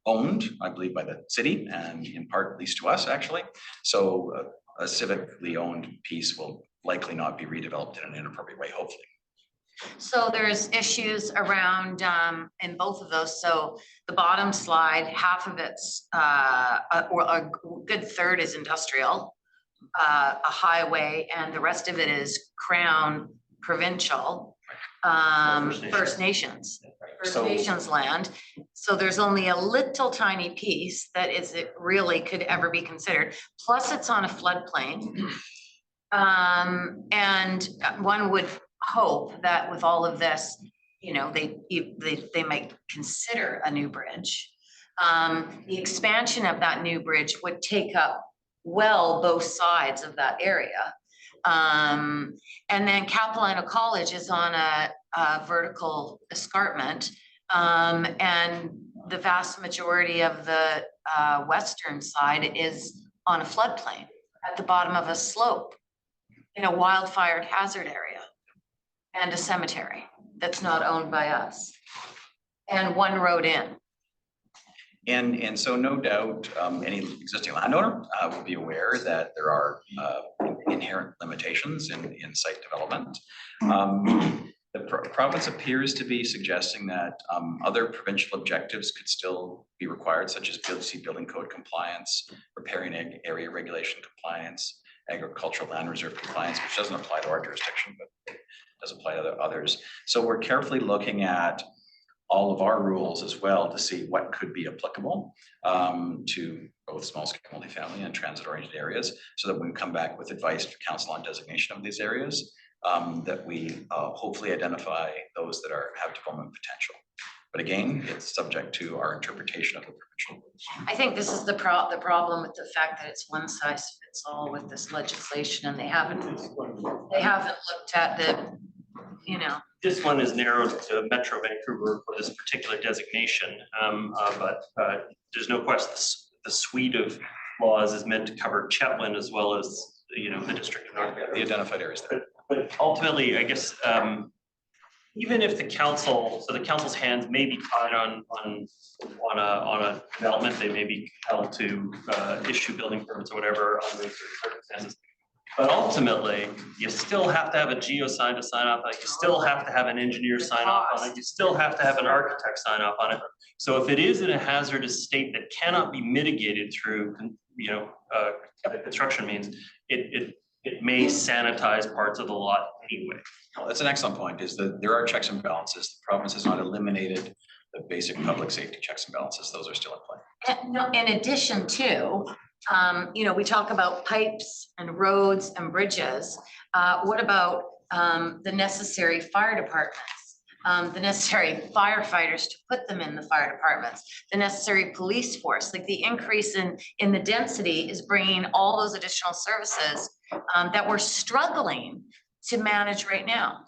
owned, I believe, by the city and in part leased to us actually. So a civically owned piece will likely not be redeveloped in an inappropriate way, hopefully. So there's issues around in both of those. So the bottom slide, half of it's or a good third is industrial, a highway, and the rest of it is Crown provincial, First Nations land. So there's only a little tiny piece that it really could ever be considered. Plus it's on a floodplain. And one would hope that with all of this, you know, they might consider a new bridge. The expansion of that new bridge would take up well both sides of that area. And then Capilano College is on a vertical escarpment, and the vast majority of the western side is on a floodplain at the bottom of a slope in a wildfire hazard area. And a cemetery that's not owned by us, and one road in. And so no doubt any existing landowner will be aware that there are inherent limitations in site development. The province appears to be suggesting that other provincial objectives could still be required, such as BC building code compliance, riparian area regulation compliance, agricultural land reserve compliance, which doesn't apply to our jurisdiction, but does apply to others. So we're carefully looking at all of our rules as well to see what could be applicable to both small scale multifamily and transit oriented areas, so that when we come back with advice to council on designation of these areas, that we hopefully identify those that have development potential. But again, it's subject to our interpretation of the provincial rules. I think this is the problem with the fact that it's one size fits all with this legislation, and they haven't looked at the, you know. This one is narrowed to Metro Vancouver for this particular designation, but there's no question the suite of laws is meant to cover Chetwynd as well as, you know, the District of North Vancouver. The identified areas there. But ultimately, I guess, even if the council's hands may be tied on a development, they may be held to issue building permits or whatever under certain circumstances. But ultimately, you still have to have a geoscientist to sign off on it. You still have to have an engineer sign off on it. You still have to have an architect sign off on it. So if it is in a hazardous state that cannot be mitigated through, you know, construction means, it may sanitize parts of the lot anyway. Well, that's an excellent point, is that there are checks and balances. The province has not eliminated the basic public safety checks and balances. Those are still in play. And no, in addition to, you know, we talk about pipes and roads and bridges. What about the necessary fire departments, the necessary firefighters to put them in the fire departments, the necessary police force? Like the increase in the density is bringing all those additional services that we're struggling to manage right now.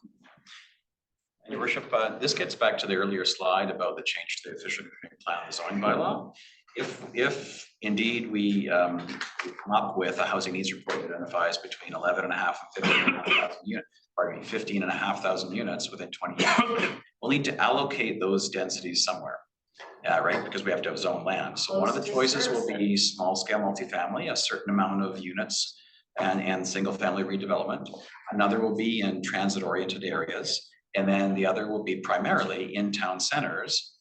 Your worship, this gets back to the earlier slide about the change to the official community plan and zoning bylaw. If indeed we come up with a housing needs report that identifies between 11,500 and 15,500 units, pardon me, 15,500 units within 20 years, we'll need to allocate those densities somewhere. Right, because we have to have zone land. So one of the choices will be small scale multifamily, a certain amount of units and single-family redevelopment. Another will be in transit-oriented areas, and then the other will be primarily in town centers,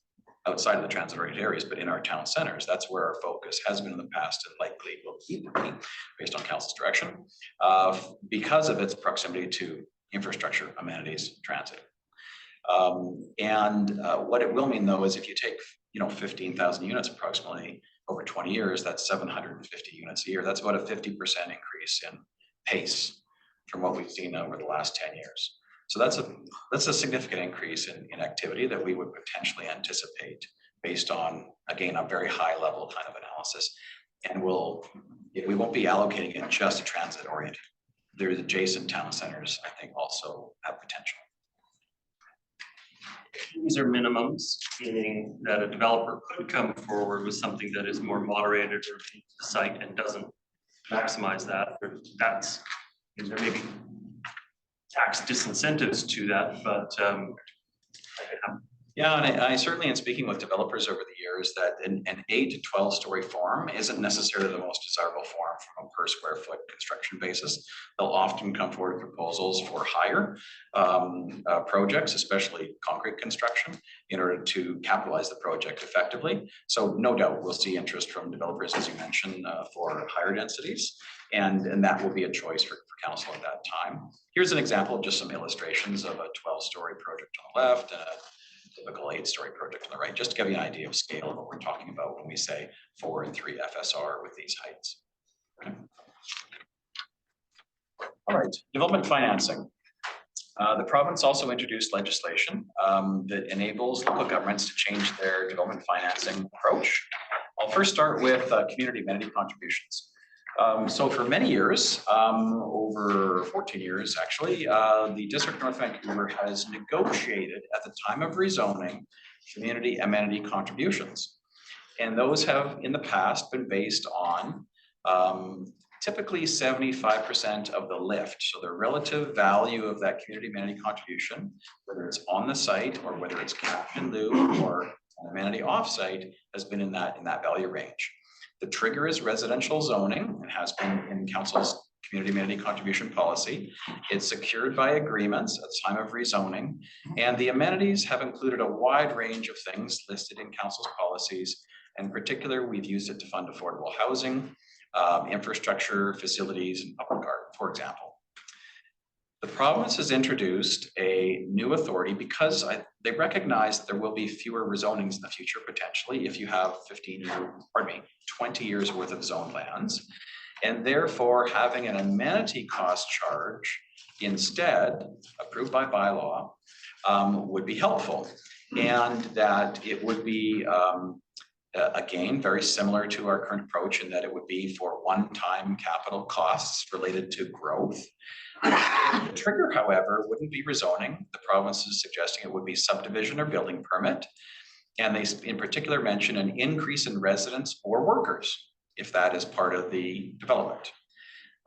outside of the transit-oriented areas, but in our town centers. That's where our focus has been in the past and likely will keep being, based on council's direction, because of its proximity to infrastructure, amenities, transit. What it will mean, though, is if you take 15,000 units approximately over 20 years, that's 750 units a year. That's about a 50% increase in pace from what we've seen over the last 10 years. So that's a significant increase in activity that we would potentially anticipate based on, again, a very high level kind of analysis. And we won't be allocating it just to transit oriented. There's adjacent town centers, I think, also have potential. These are minimums, meaning that a developer could come forward with something that is more moderated or the site and doesn't maximize that. There may be tax disincentives to that, but yeah, and I certainly, in speaking with developers over the years, that an 8 to 12 story form isn't necessarily the most desirable form from a per square foot construction basis. They'll often come forward with proposals for higher projects, especially concrete construction, in order to capitalize the project effectively. So no doubt we'll see interest from developers, as you mentioned, for higher densities, and that will be a choice for council at that time. Here's an example of just some illustrations of a 12-story project on the left and a typical 8-story project on the right, just to give you an idea of scale of what we're talking about when we say 4 and 3 FSR with these heights. Okay. All right, development financing. The province also introduced legislation that enables local governments to change their development financing approach. I'll first start with community amenity contributions. So for many years, over 14 years actually, the District of North Vancouver has negotiated at the time of rezoning community amenity contributions. And those have in the past been based on typically 75% of the lift. So the relative value of that community amenity contribution, whether it's on the site or whether it's cash in lieu or an amenity offsite, has been in that value range. The trigger is residential zoning and has been in council's community amenity contribution policy. It's secured by agreements at the time of rezoning, and the amenities have included a wide range of things listed in council's policies. In particular, we've used it to fund affordable housing, infrastructure, facilities, and public art, for example. The province has introduced a new authority because they recognize that there will be fewer rezonings in the future, potentially, if you have 20 years worth of zoned lands. And therefore, having an amenity cost charge instead, approved by bylaw, would be helpful. And that it would be, again, very similar to our current approach in that it would be for one-time capital costs related to growth. The trigger, however, wouldn't be rezoning. The province is suggesting it would be subdivision or building permit. And they in particular mention an increase in residents or workers, if that is part of the development.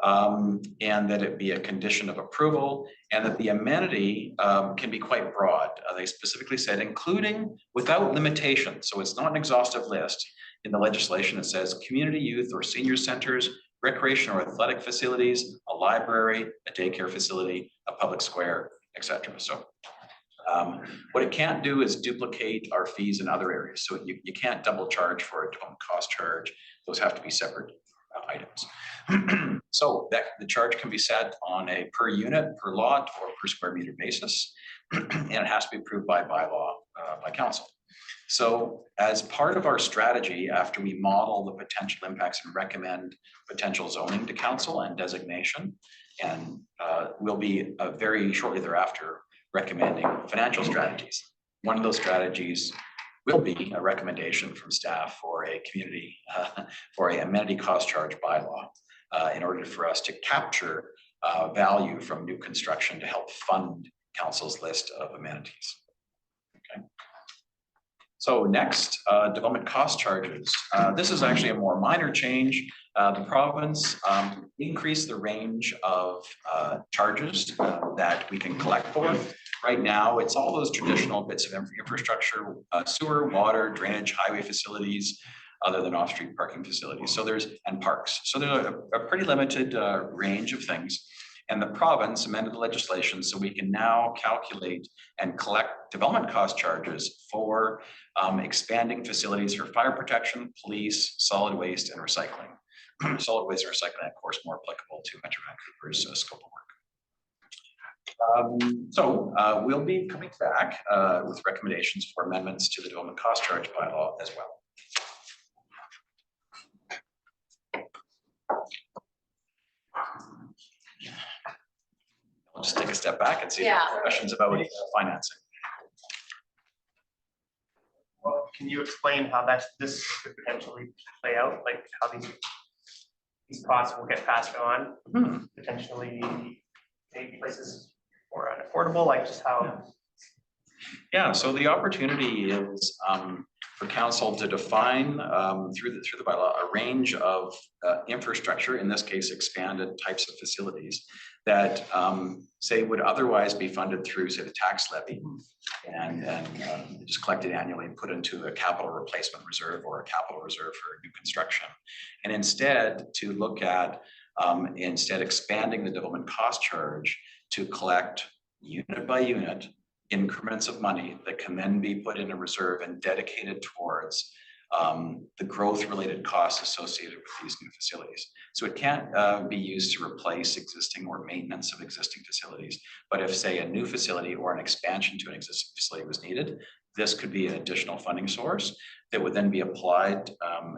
And that it be a condition of approval, and that the amenity can be quite broad. They specifically said, including without limitation. So it's not an exhaustive list. In the legislation, it says community youth or senior centers, recreation or athletic facilities, a library, a daycare facility, a public square, etc. So what it can't do is duplicate our fees in other areas. So you can't double charge for a development cost charge. Those have to be separate items. So that the charge can be set on a per unit, per lot, or per square meter basis, and it has to be approved by bylaw by council. So as part of our strategy, after we model the potential impacts and recommend potential zoning to council and designation, and we'll be very shortly thereafter recommending financial strategies. One of those strategies will be a recommendation from staff for a community, for a amenity cost charge bylaw in order for us to capture value from new construction to help fund council's list of amenities. Okay. So next, development cost charges. This is actually a more minor change. The province increased the range of charges that we can collect for. Right now, it's all those traditional bits of infrastructure, sewer, water, drainage, highway facilities, other than off-street parking facilities. So and parks. So there's a pretty limited range of things. And the province amended the legislation so we can now calculate and collect development cost charges for expanding facilities for fire protection, police, solid waste, and recycling. Solid waste and recycling, of course, more applicable to Metro Vancouver's scope of work. We'll be coming back with recommendations for amendments to the development cost charge bylaw as well. I'll just take a step back and see if there are questions about financing. Well, can you explain how this could potentially play out, like how these costs will get passed on, potentially make places more unaffordable, like just how? Yeah, so the opportunity is for council to define through the bylaw a range of infrastructure, in this case expanded types of facilities that say would otherwise be funded through, say, the tax levy and just collected annually and put into a capital replacement reserve or a capital reserve for new construction. And instead to look at expanding the development cost charge to collect unit by unit increments of money that can then be put in a reserve and dedicated towards the growth-related costs associated with these new facilities. So it can't be used to replace existing or maintenance of existing facilities. But if, say, a new facility or an expansion to an existing facility was needed, this could be an additional funding source that would then be applied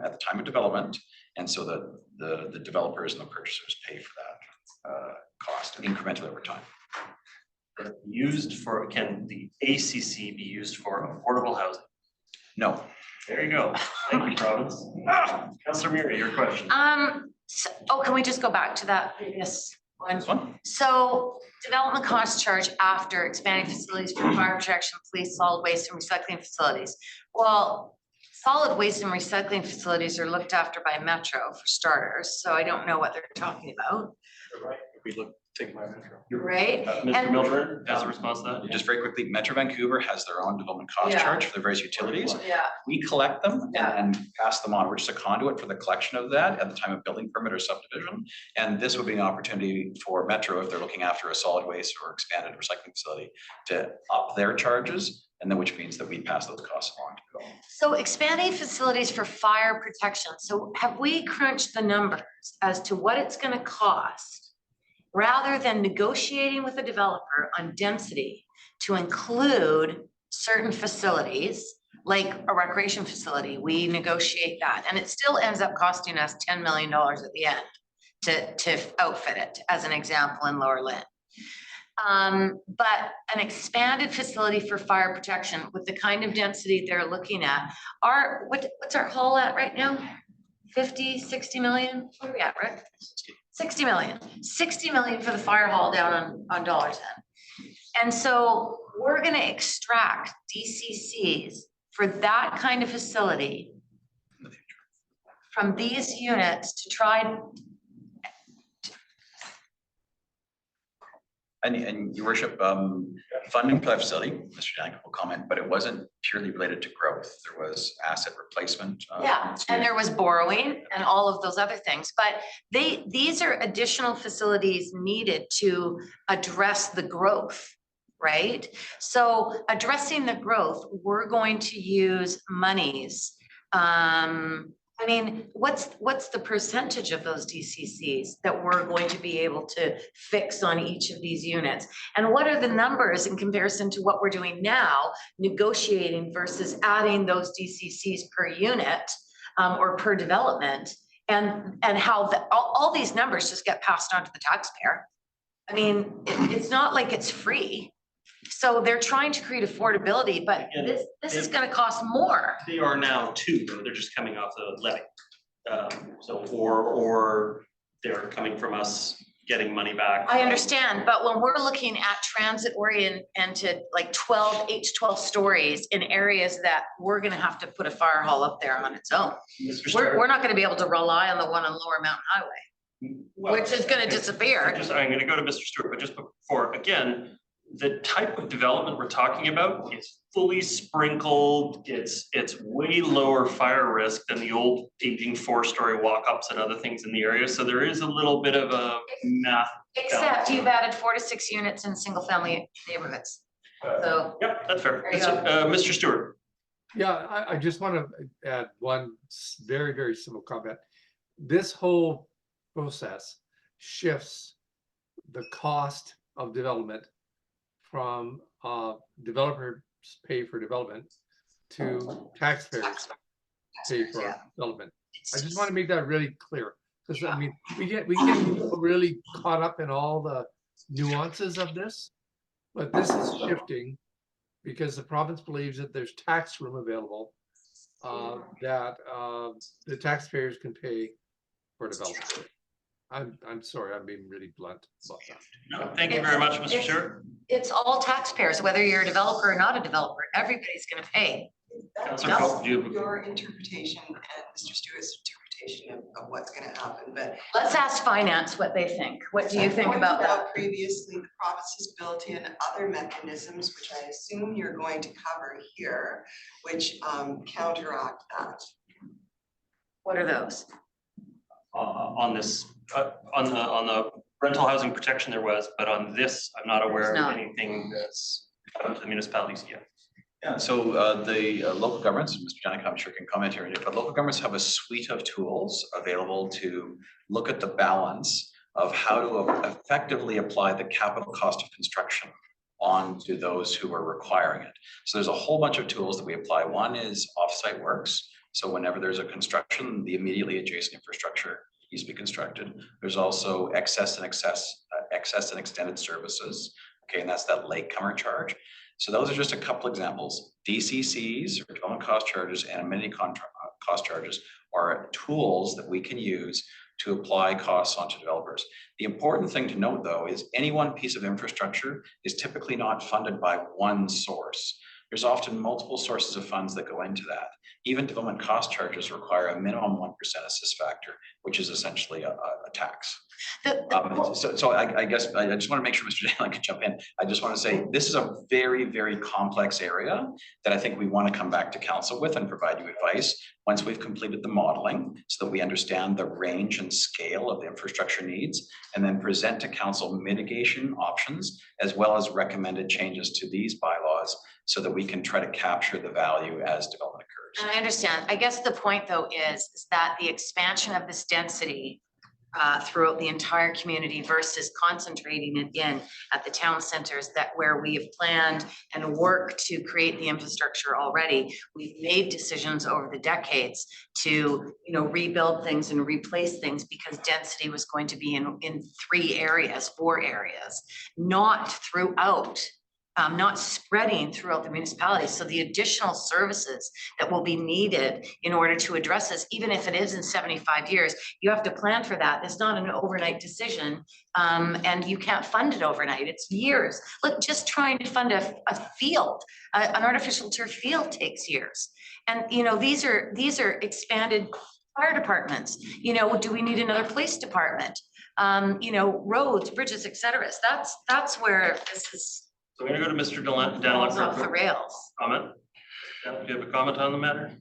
at the time of development. And so that the developers and the purchasers pay for that cost incrementally over time. Can the ACC be used for affordable housing? No. There you go. Thank you, province. Councillor Murray, your question. Can we just go back to that previous one? This one? So development cost charge after expanding facilities for fire protection, police, solid waste and recycling facilities. Well, solid waste and recycling facilities are looked after by Metro for starters, so I don't know what they're talking about. Right. We look, take my Metro. Right? Mr. Mildred, as a response to that? Just very quickly, Metro Vancouver has their own development cost Yeah. charge for their various utilities. Yeah. We collect them Yeah. and pass them on. We're just a conduit for the collection of that at the time of building permit or subdivision. And this would be an opportunity for Metro, if they're looking after a solid waste or expanded recycling facility, to up their charges, and then which means that we pass those costs along to them. So expanding facilities for fire protection. So have we crunched the numbers as to what it's going to cost rather than negotiating with the developer on density to include certain facilities, like a recreation facility? We negotiate that and it still ends up costing us $10 million at the end to outfit it, as an example, in Lower Lynn. But an expanded facility for fire protection with the kind of density they're looking at, what's our haul at right now? 50, 60 million? What are we at, Rick? 60 million. 60 million for the fire hall down on Dollarton. And so we're gonna extract DCCs for that kind of facility from these units to try. And your worship, funding for that facility, Mr. Janik will comment, but it wasn't purely related to growth. There was asset replacement. Yeah, and there was borrowing and all of those other things, but these are additional facilities needed to address the growth, right? So addressing the growth, we're going to use monies. I mean, what's the percentage of those DCCs that we're going to be able to fix on each of these units? And what are the numbers in comparison to what we're doing now, negotiating versus adding those DCCs per unit or per development? And how all these numbers just get passed on to the taxpayer. I mean, it's not like it's free. So they're trying to create affordability, but this is gonna cost more. They are now too, though. They're just coming off the levy. Or they're coming from us getting money back. I understand, but when we're looking at transit oriented, like 8 to 12 stories in areas that we're gonna have to put a fire hall up there on its own. We're not gonna be able to rely on the one on Lower Mountain Highway, which is gonna disappear. I'm gonna go to Mr. Stewart, but just before, again, the type of development we're talking about is fully sprinkled. It's way lower fire risk than the old aging 4-story walk-ups and other things in the area. So there is a little bit of a math. Except you've added 4 to 6 units in single family neighborhoods. So Yep, that's fair. There you go. Mr. Stewart. Yeah, I just want to add one very, very simple comment. This whole process shifts the cost of development from developers pay for development to taxpayers pay for yeah. development. I just want to make that really clear, because I mean, we get really caught up in all the nuances of this, but this is shifting because the province believes that there's tax room available that the taxpayers can pay for development. I'm sorry, I'm being really blunt about that. No, thank you very much, Mr. Stewart. It's all taxpayers, whether you're a developer or not a developer, everybody's gonna pay. Councillor Coe, do you have- Your interpretation and Mr. Stewart's interpretation of what's gonna happen, but. Let's ask finance what they think. What do you think Pointed about that? out previously, the province has built in other mechanisms, which I assume you're going to cover here, which counteract that. What are those? On this, on the rental housing protection there was, but on this, I'm not aware There's of not. anything that's come to the municipalities yet. Yeah, so the local governments, Mr. Janik, I'm sure can comment here, but local governments have a suite of tools available to look at the balance of how to effectively apply the capital cost of construction onto those who are requiring it. So there's a whole bunch of tools that we apply. One is offsite works. So whenever there's a construction, the immediately adjacent infrastructure needs to be constructed. There's also excess and extended services. Okay, and that's that latecomer charge. So those are just a couple examples. DCCs, or development cost charges, and amenity cost charges are tools that we can use to apply costs onto developers. The important thing to note, though, is any one piece of infrastructure is typically not funded by one source. There's often multiple sources of funds that go into that. Even development cost charges require a minimum 1% assist factor, which is essentially a tax. So I guess I just want to make sure Mr. Daniel can jump in. I just want to say this is a very, very complex area that I think we want to come back to council with and provide you advice once we've completed the modeling so that we understand the range and scale of the infrastructure needs, and then present to council mitigation options as well as recommended changes to these bylaws so that we can try to capture the value as development occurs. And I understand. I guess the point though is that the expansion of this density throughout the entire community versus concentrating it in at the town centers that where we have planned and worked to create the infrastructure already. We've made decisions over the decades to, rebuild things and replace things because density was going to be in 3 areas, 4 areas, not throughout. Not spreading throughout the municipality. So the additional services that will be needed in order to address this, even if it is in 75 years, you have to plan for that. It's not an overnight decision, and you can't fund it overnight. It's years. Look, just trying to fund a field, an artificial turf field takes years. And these are expanded fire departments. Do we need another police department? Roads, bridges, et cetera. That's where this is. So I'm gonna go to Mr. Falls Daniluk off the for a rails. comment. Do you have a comment on the matter?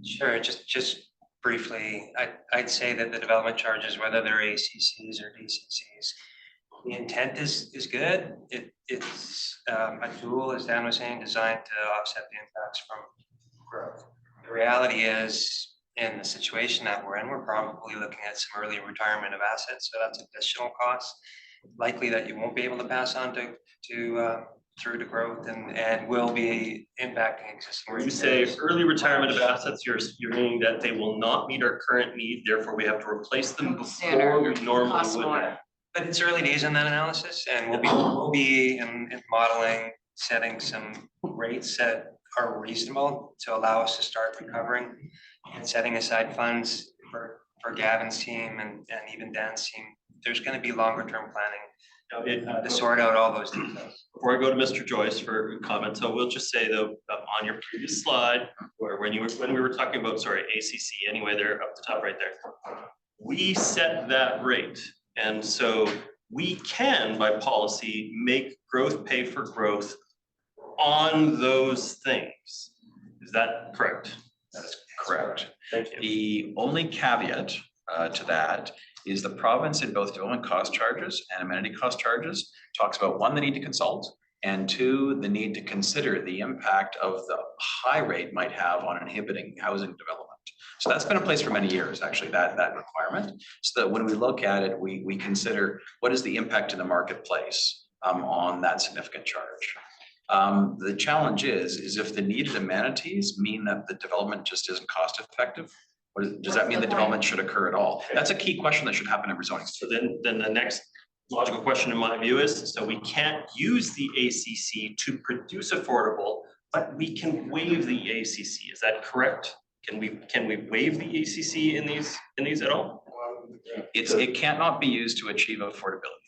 Sure, just briefly, I'd say that the development charges, whether they're ACCs or DCCs, the intent is good. It's a tool, as Dan was saying, designed to offset the impacts from growth. The reality is, in the situation that we're in, we're probably looking at some early retirement of assets, so that's additional costs. Likely that you won't be able to pass on through to growth and will be impacting existing. Where you say early retirement of assets, you're meaning that they will not meet our current need, therefore we have to replace them before we normally Costs would. more. But it's early days in that analysis, and we'll be in modeling, setting some rates that are reasonable to allow us to start recovering and setting aside funds for Gavin's team and even Dan's team. There's going to be longer term planning to sort out all those details. Before I go to Mr. Joyce for comment, so we'll just say though, on your previous slide, where when we were talking about, ACC, anyway, they're up the top right there. We set that rate, and so we can, by policy, make growth pay for growth on those things. Is that correct? That's correct. Thank you. The only caveat to that is the province in both development cost charges and amenity cost charges talks about, one, the need to consult, and two, the need to consider the impact of the high rate might have on inhibiting housing development. So that's been in place for many years, actually, that requirement. So that when we look at it, we consider what is the impact in the marketplace on that significant charge. The challenge is if the needed amenities mean that the development just isn't cost effective, does that mean the development should occur at all? That's a key question that should happen in rezoning. So then the next logical question in my view is, so we can't use the ACC to produce affordable, but we can waive the ACC. Is that correct? Can we waive the ACC in these at all? It cannot be used to achieve affordability.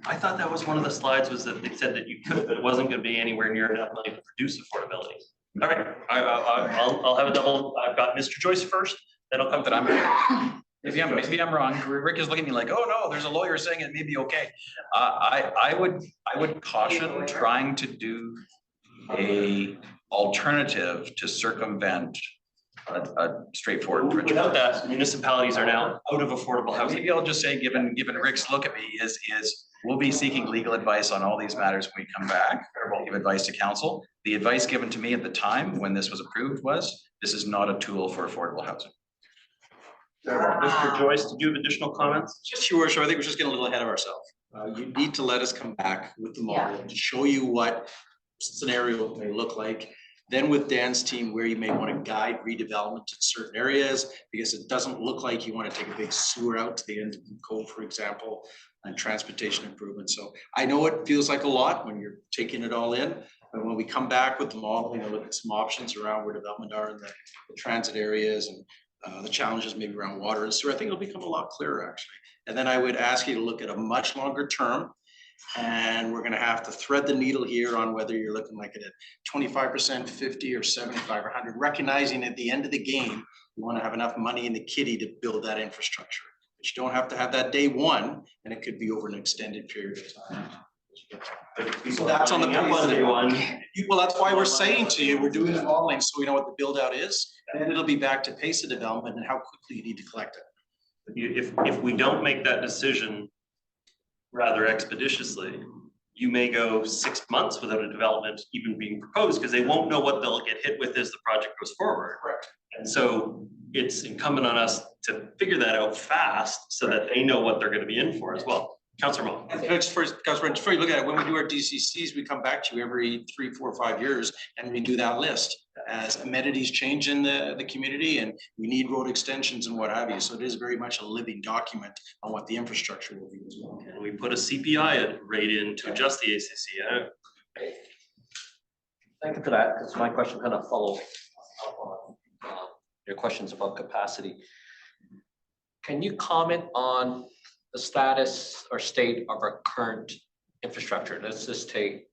I thought that was one of the slides, was that they said that you could, but it wasn't gonna be anywhere near enough money to produce affordability. All right, I'll have a double, I've got Mr. Joyce first, then I'll come to But maybe I'm wrong. Rick is looking at me like, oh no, there's a lawyer saying it may be okay. I would caution trying to do a alternative to circumvent a straightforward Without principle. that, municipalities are now out of affordable housing. Maybe I'll just say, given Rick's look at me, is we'll be seeking legal advice on all these matters when we come back, or we'll give advice to council. The advice given to me at the time when this was approved was, this is not a tool for affordable housing. Mr. Joyce, did you have additional comments? Just your worship, I think we're just getting a little ahead of ourselves. You need to let us come back with the model to show you what scenario may look like. Then with Dan's team, where you may want to guide redevelopment to certain areas, because it doesn't look like you want to take a big sewer out to the end of the cove, for example, and transportation improvements. So I know it feels like a lot when you're taking it all in, but when we come back with the model, you know, look at some options around where development are in the transit areas and the challenges maybe around water and sewer, I think it'll become a lot clearer actually. And then I would ask you to look at a much longer term. And we're gonna have to thread the needle here on whether you're looking like at 25%, 50 or 75 or 100, recognizing at the end of the game, you wanna have enough money in the kitty to build that infrastructure. But you don't have to have that day one, and it could be over an extended period of time. So that's on the well, that's why we're saying to you, we're doing the modeling so we know what the build out is, and then it'll be back to pace of development and how quickly you need to collect it. If we don't make that decision rather expeditiously, you may go 6 months without a development even being proposed, because they won't know what they'll get hit with as the project goes forward. Correct. And so it's incumbent on us to figure that out fast so that they know what they're gonna be in for as well. Councilor Mo. Before you look at it, when we do our DCCs, we come back to you every 3, 4, 5 years and we do that list as amenities change in the community and we need road extensions and what have you. So it is very much a living document on what the infrastructure will be as well. And we put a CPI rate in to adjust the ACC. Thank you for that, because my question kind of follows up on your questions about capacity. Can you comment on the status or state of our current infrastructure? Let's just take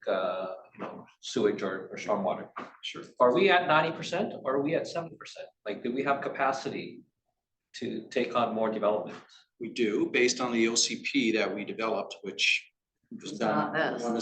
sewage or stormwater. Sure. Are we at 90% or are we at 70%? Like, do we have capacity to take on more development? We do, based on the OCP that we developed, which was done. So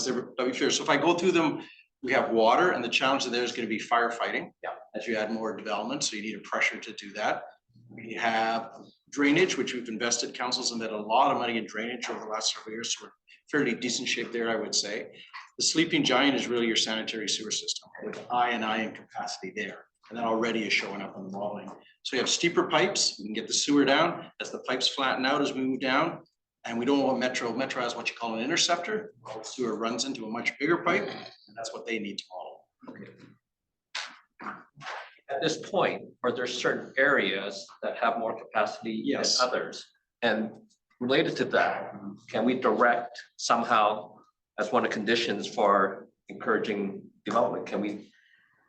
if I go through them, we have water, and the challenge there is going to be firefighting. Yeah. As you add more development, so you need a pressure to do that. We have drainage, which we've invested, councils invested a lot of money in drainage over the last several years, so we're fairly decent shape there, I would say. The sleeping giant is really your sanitary sewer system with I capacity there, and that already is showing up on the modeling. So we have steeper pipes, we can get the sewer down as the pipes flatten out as we move down. And we don't want Metro has what you call an interceptor. The sewer runs into a much bigger pipe, and that's what they need to model. Okay. At this point, are there certain areas that have more capacity than Yes. others? And related to that, can we direct somehow, as one of the conditions for encouraging development, can we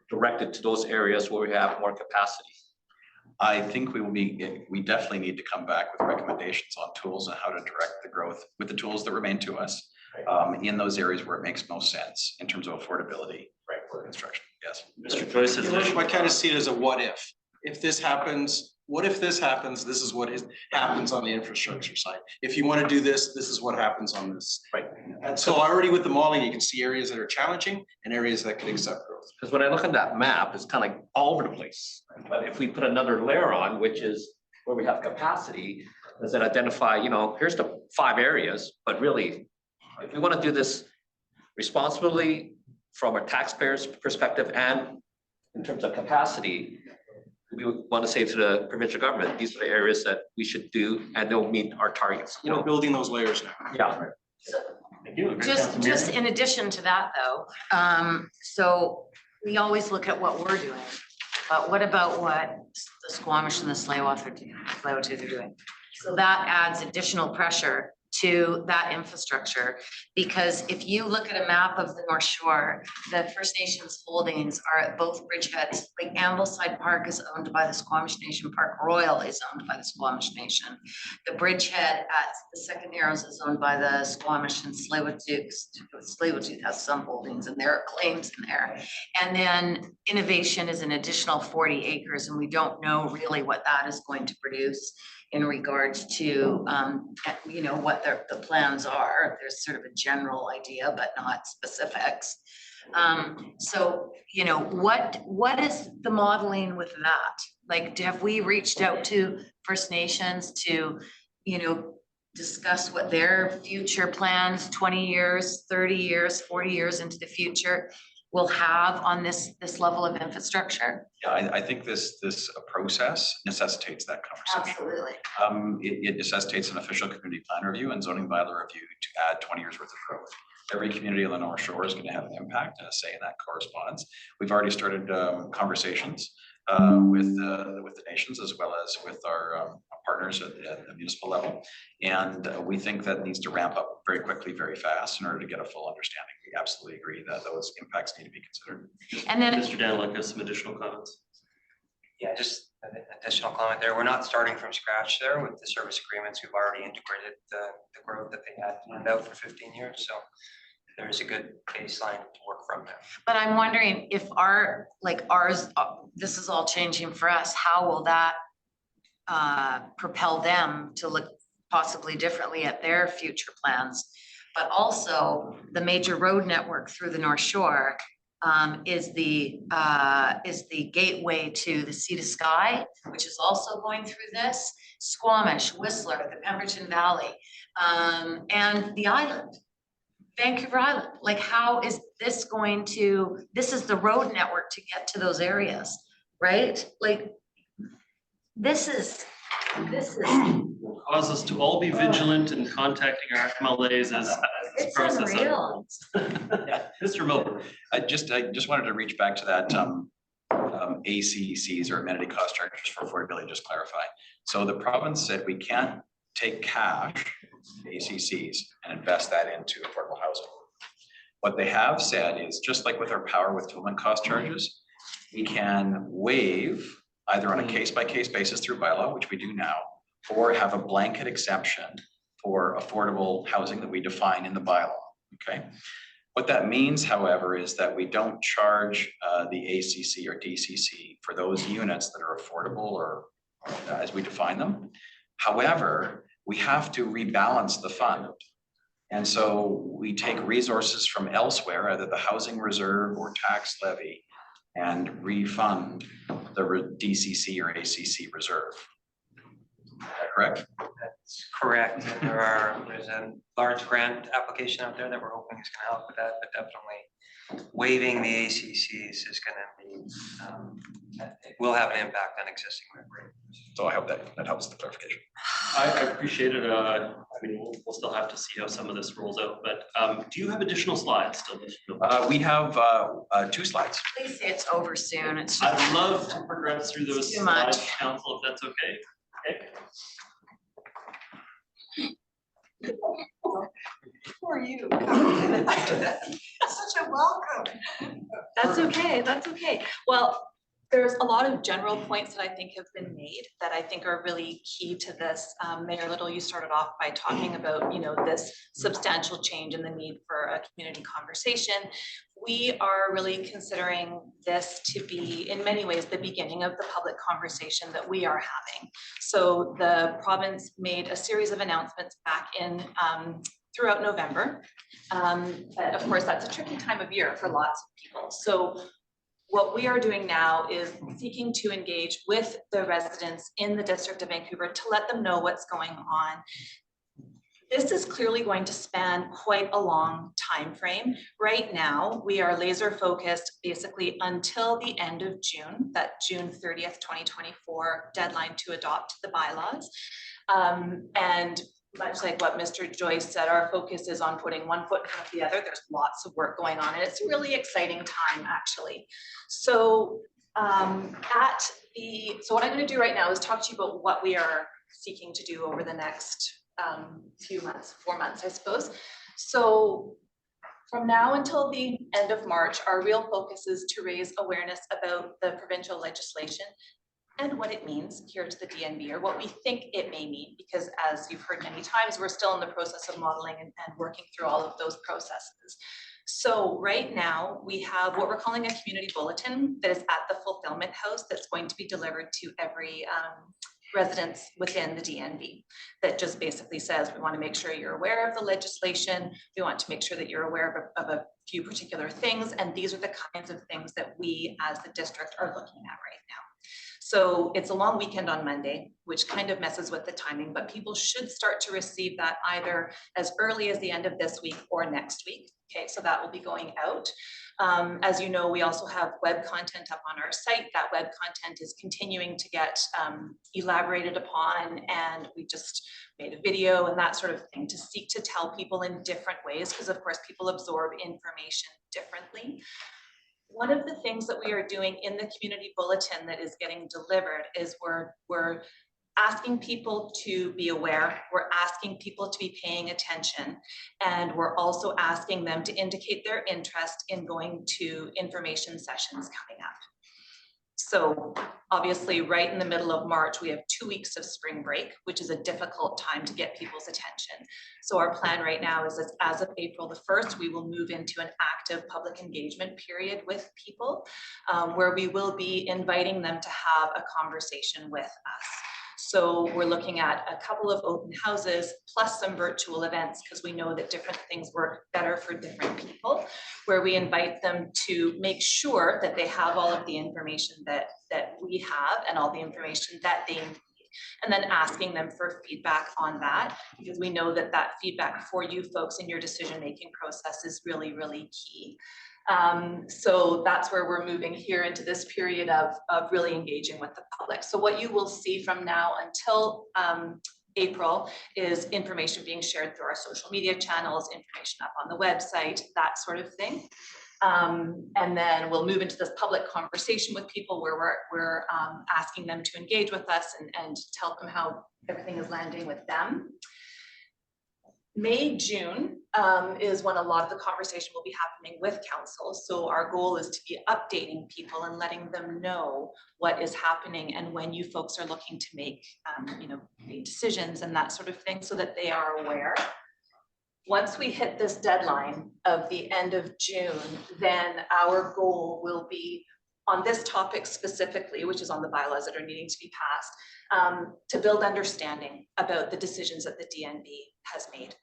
direct it to those areas where we have more capacity? I think we definitely need to come back with recommendations on tools and how to direct the growth with the tools that remain to us in those areas where it makes most sense in terms of affordability, right, for construction. Yes. Mr. Joyce has. I kind of see it as a what if. If this happens, what if this happens, this is what happens on the infrastructure side. If you want to do this, this is what happens on this. Right. And so already with the modeling, you can see areas that are challenging and areas that could accept growth. Because when I look at that map, it's kind of like all over the place. But if we put another layer on, which is where we have capacity, does it identify, you know, here's the 5 areas, but really, if we want to do this responsibly from a taxpayer's perspective and in terms of capacity, we would want to say to the provincial government, these are the areas that we should do and they'll meet our targets, you We're know? building those layers now. Yeah. Thank you. Just in addition to that though, so we always look at what we're doing. But what about what the Squamish and the Tsleil-Waututh are doing? So that adds additional pressure to that infrastructure. Because if you look at a map of the North Shore, the First Nations holdings are at both bridgeheads. Like Ambleside Park is owned by the Squamish Nation, Park Royal is owned by the Squamish Nation. The bridgehead at the Second Narrows is owned by the Squamish and Tsleil-Waututh. Tsleil-Waututh has some holdings and there are claims in there. And then Innovation is an additional 40 acres and we don't know really what that is going to produce in regards to, you know, what the plans are. There's sort of a general idea, but not specifics. So, you know, what is the modeling with that? Like, have we reached out to First Nations to, you know, discuss what their future plans, 20 years, 30 years, 40 years into the future will have on this level of infrastructure? Yeah, I think this process necessitates that conversation. Absolutely. It necessitates an official community plan review and zoning bylaw review to add 20 years worth of growth. Every community on the North Shore is going to have an impact and a say in that correspondence. We've already started conversations with the nations as well as with our partners at the municipal level. And we think that needs to ramp up very quickly, very fast in order to get a full understanding. We absolutely agree that those impacts need to be considered. And then Mr. Daniluk has some additional comments. Yeah, just an additional comment there. We're not starting from scratch there with the service agreements. We've already integrated the growth that they had planned out for 15 years. So there is a good baseline to work from there. But I'm wondering if ours, this is all changing for us, how will that propel them to look possibly differently at their future plans? But also the major road network through the North Shore is the gateway to the Sea to Sky, which is also going through this, Squamish, Whistler, the Pemberton Valley, and the island. Vancouver Island, like how is this going to, this is the road network to get to those areas, right? Like, this is. Will cause us to all be vigilant in contacting our MLAs as this It's process unreal. unfolds. Mr. Milburn. I just wanted to reach back to that ACCs or amenity cost charges for affordability, just clarify. So the province said we can't take cash, ACCs, and invest that into affordable housing. What they have said is, just like with our power withholdment cost charges, we can waive either on a case-by-case basis through bylaw, which we do now, or have a blanket exception for affordable housing that we define in the bylaw, okay? What that means, however, is that we don't charge the ACC or DCC for those units that are affordable or as we define them. However, we have to rebalance the fund. And so we take resources from elsewhere, either the housing reserve or tax levy, and refund the DCC or ACC reserve. Is that correct? That's correct. And there's a large grant application out there that we're hoping is going to help with that, but definitely waiving the ACCs is going to be, it will have an impact on existing rate. So I hope that helps the clarification. I appreciate it. I mean, we'll still have to see how some of this rolls out, but do you have additional slides still? We have 2 slides. Please say it's over soon. It's just I'd love to progress through those Too much. slides, council, if that's okay. Okay. Who are you? Such a welcome. That's okay, that's okay. Well, There's a lot of general points that I think have been made that I think are really key to this. Mayor Little, you started off by talking about, you know, this substantial change and the need for a community conversation. We are really considering this to be, in many ways, the beginning of the public conversation that we are having. So the province made a series of announcements back in throughout November. But of course, that's a tricky time of year for lots of people. So what we are doing now is seeking to engage with the residents in the District of Vancouver to let them know what's going on. This is clearly going to span quite a long time frame. Right now, we are laser focused basically until the end of June, that June 30th, 2024 deadline to adopt the bylaws. And much like what Mr. Joyce said, our focus is on putting one foot in front of the other. There's lots of work going on and it's a really exciting time actually. So so what I'm going to do right now is talk to you about what we are seeking to do over the next few months, 4 months, I suppose. So from now until the end of March, our real focus is to raise awareness about the provincial legislation and what it means here to the DNB, or what we think it may mean, because as you've heard many times, we're still in the process of modeling and working through all of those processes. So right now we have what we're calling a community bulletin that is at the fulfillment house that's going to be delivered to every residents within the DNB that just basically says, we want to make sure you're aware of the legislation. We want to make sure that you're aware of a few particular things. And these are the kinds of things that we as the district are looking at right now. So it's a long weekend on Monday, which kind of messes with the timing, but people should start to receive that either as early as the end of this week or next week. Okay, so that will be going out. As you know, we also have web content up on our site. That web content is continuing to get elaborated upon, and we just made a video and that sort of thing to seek to tell people in different ways, because of course people absorb information differently. One of the things that we are doing in the community bulletin that is getting delivered is we're asking people to be aware, we're asking people to be paying attention, and we're also asking them to indicate their interest in going to information sessions coming up. So obviously right in the middle of March, we have 2 weeks of spring break, which is a difficult time to get people's attention. So our plan right now is that as of April the 1st, we will move into an active public engagement period with people, where we will be inviting them to have a conversation with us. So we're looking at a couple of open houses plus some virtual events, because we know that different things work better for different people, where we invite them to make sure that they have all of the information that we have and all the information that they need. And then asking them for feedback on that, because we know that that feedback for you folks in your decision-making process is really, really key. So that's where we're moving here into this period of really engaging with the public. So what you will see from now until April is information being shared through our social media channels, information up on the website, that sort of thing. And then we'll move into this public conversation with people where we're asking them to engage with us and tell them how everything is landing with them. May, June is when a lot of the conversation will be happening with council. So our goal is to be updating people and letting them know what is happening and when you folks are looking to make, make decisions and that sort of thing, so that they are aware. Once we hit this deadline of the end of June, then our goal will be on this topic specifically, which is on the bylaws that are needing to be passed, to build understanding about the decisions that the DNB has made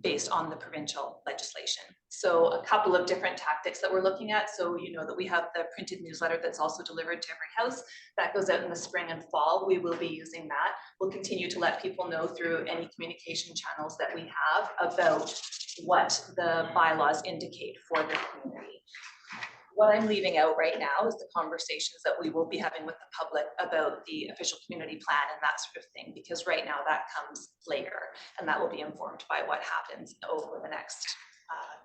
based on the provincial legislation. So a couple of different tactics that we're looking at. So you know that we have the printed newsletter that's also delivered to every house. That goes out in the spring and fall. We will be using that. We'll continue to let people know through any communication channels that we have about what the bylaws indicate for the community. What I'm leaving out right now is the conversations that we will be having with the public about the official community plan and that sort of thing, because right now that comes later and that will be informed by what happens over the next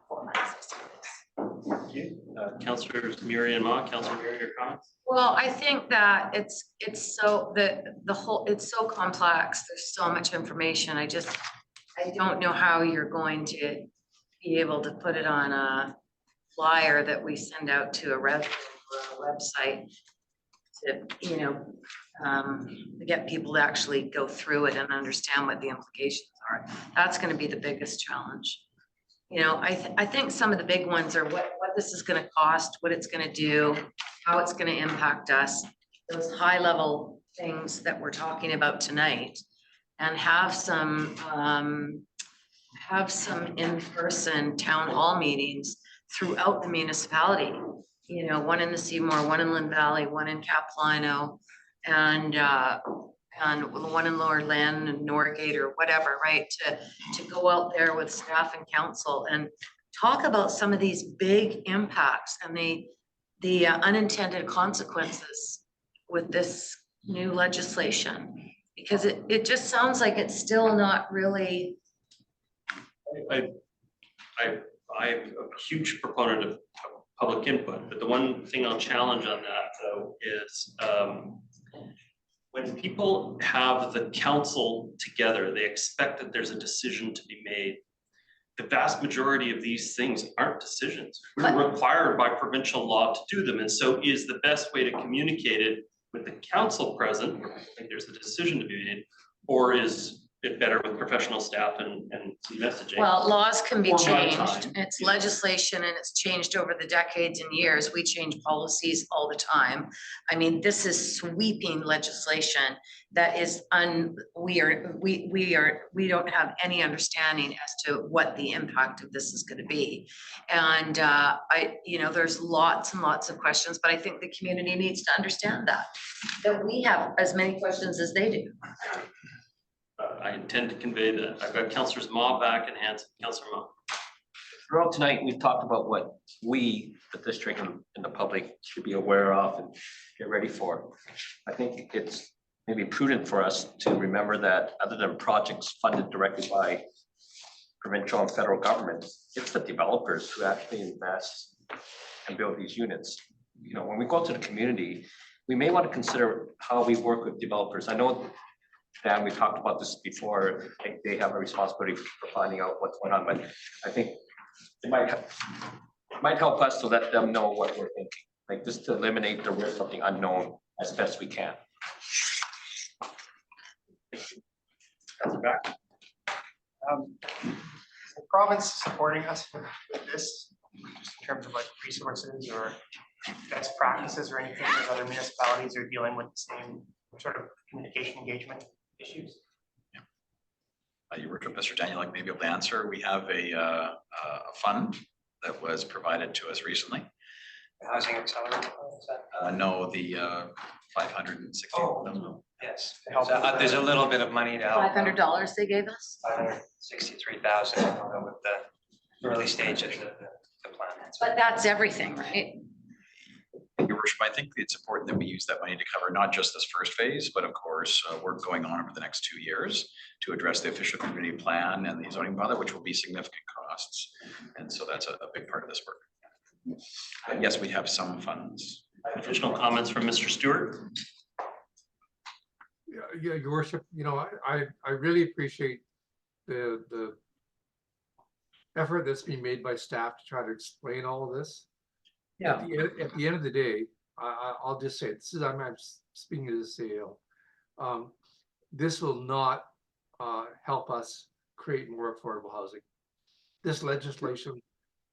4 months, I suppose. Thank you. Councillors Murray and Ma, Councillor Murray, your comments? Well, I think that it's so it's so complex. There's so much information. I don't know how you're going to be able to put it on a flyer that we send out to a resident website to, you know, to get people to actually go through it and understand what the implications are. That's gonna be the biggest challenge. You know, I think some of the big ones are what this is gonna cost, what it's gonna do, how it's gonna impact us. Those high level things that we're talking about tonight, and have some in-person town hall meetings throughout the municipality. You know, one in the Seymour, one in Lynn Valley, one in Capilano, and one in Lower Lynn and Norgate or whatever, right? To go out there with staff and council and talk about some of these big impacts and the unintended consequences with this new legislation. Because it just sounds like it's still not really. I'm a huge proponent of public input, but the one thing I'll challenge on that though is when people have the council together, they expect that there's a decision to be made. The vast majority of these things aren't decisions. We're required by provincial law to do them. And so is the best way to communicate it with the council present, where I think there's a decision to be made, or is it better with professional staff and messaging? Well, laws can be Or by changed. time, It's you know. legislation and it's changed over the decades and years. We change policies all the time. I mean, this is sweeping legislation that is we don't have any understanding as to what the impact of this is going to be. And there's lots and lots of questions, but I think the community needs to understand that we have as many questions as they do. I intend to convey that. I've got Councillors Ma back and Hanson. Councillor Ma. Throughout tonight, we've talked about what we, the district and the public should be aware of and get ready for. I think it's maybe prudent for us to remember that other than projects funded directly by provincial and federal governments, it's the developers who actually invest and build these units. You know, when we go to the community, we may want to consider how we work with developers. I know, Dan, we talked about this before. I think they have a responsibility for finding out what's going on, but I think it might help us to let them know what we're thinking, like just to eliminate the risk of the unknown as best we can. Councillor back. The province supporting us with this, just in terms of like resources or best practices or anything, as other municipalities are dealing with the same sort of communication engagement issues? Your worship, Mr. Daniel, like maybe able to answer. We have a fund that was provided to us recently. The Housing Accelerator, is that? No, the 560. Oh, yes. To help There's a little bit of money to help. $500 they gave us. 563,000 with the early stage of the plan. But that's everything, right? Your worship, I think it's important that we use that money to cover not just this first phase, but of course, work going on over the next 2 years to address the official community plan and the zoning bylaw, which will be significant costs. And so that's a big part of this work. But yes, we have some funds. Additional comments from Mr. Stewart? Yeah, your worship, you know, I really appreciate the effort that's being made by staff to try to explain all of this. Yeah. At the end of the day, I'll just say, this is, I'm speaking as a CEO. This will not help us create more affordable housing. This legislation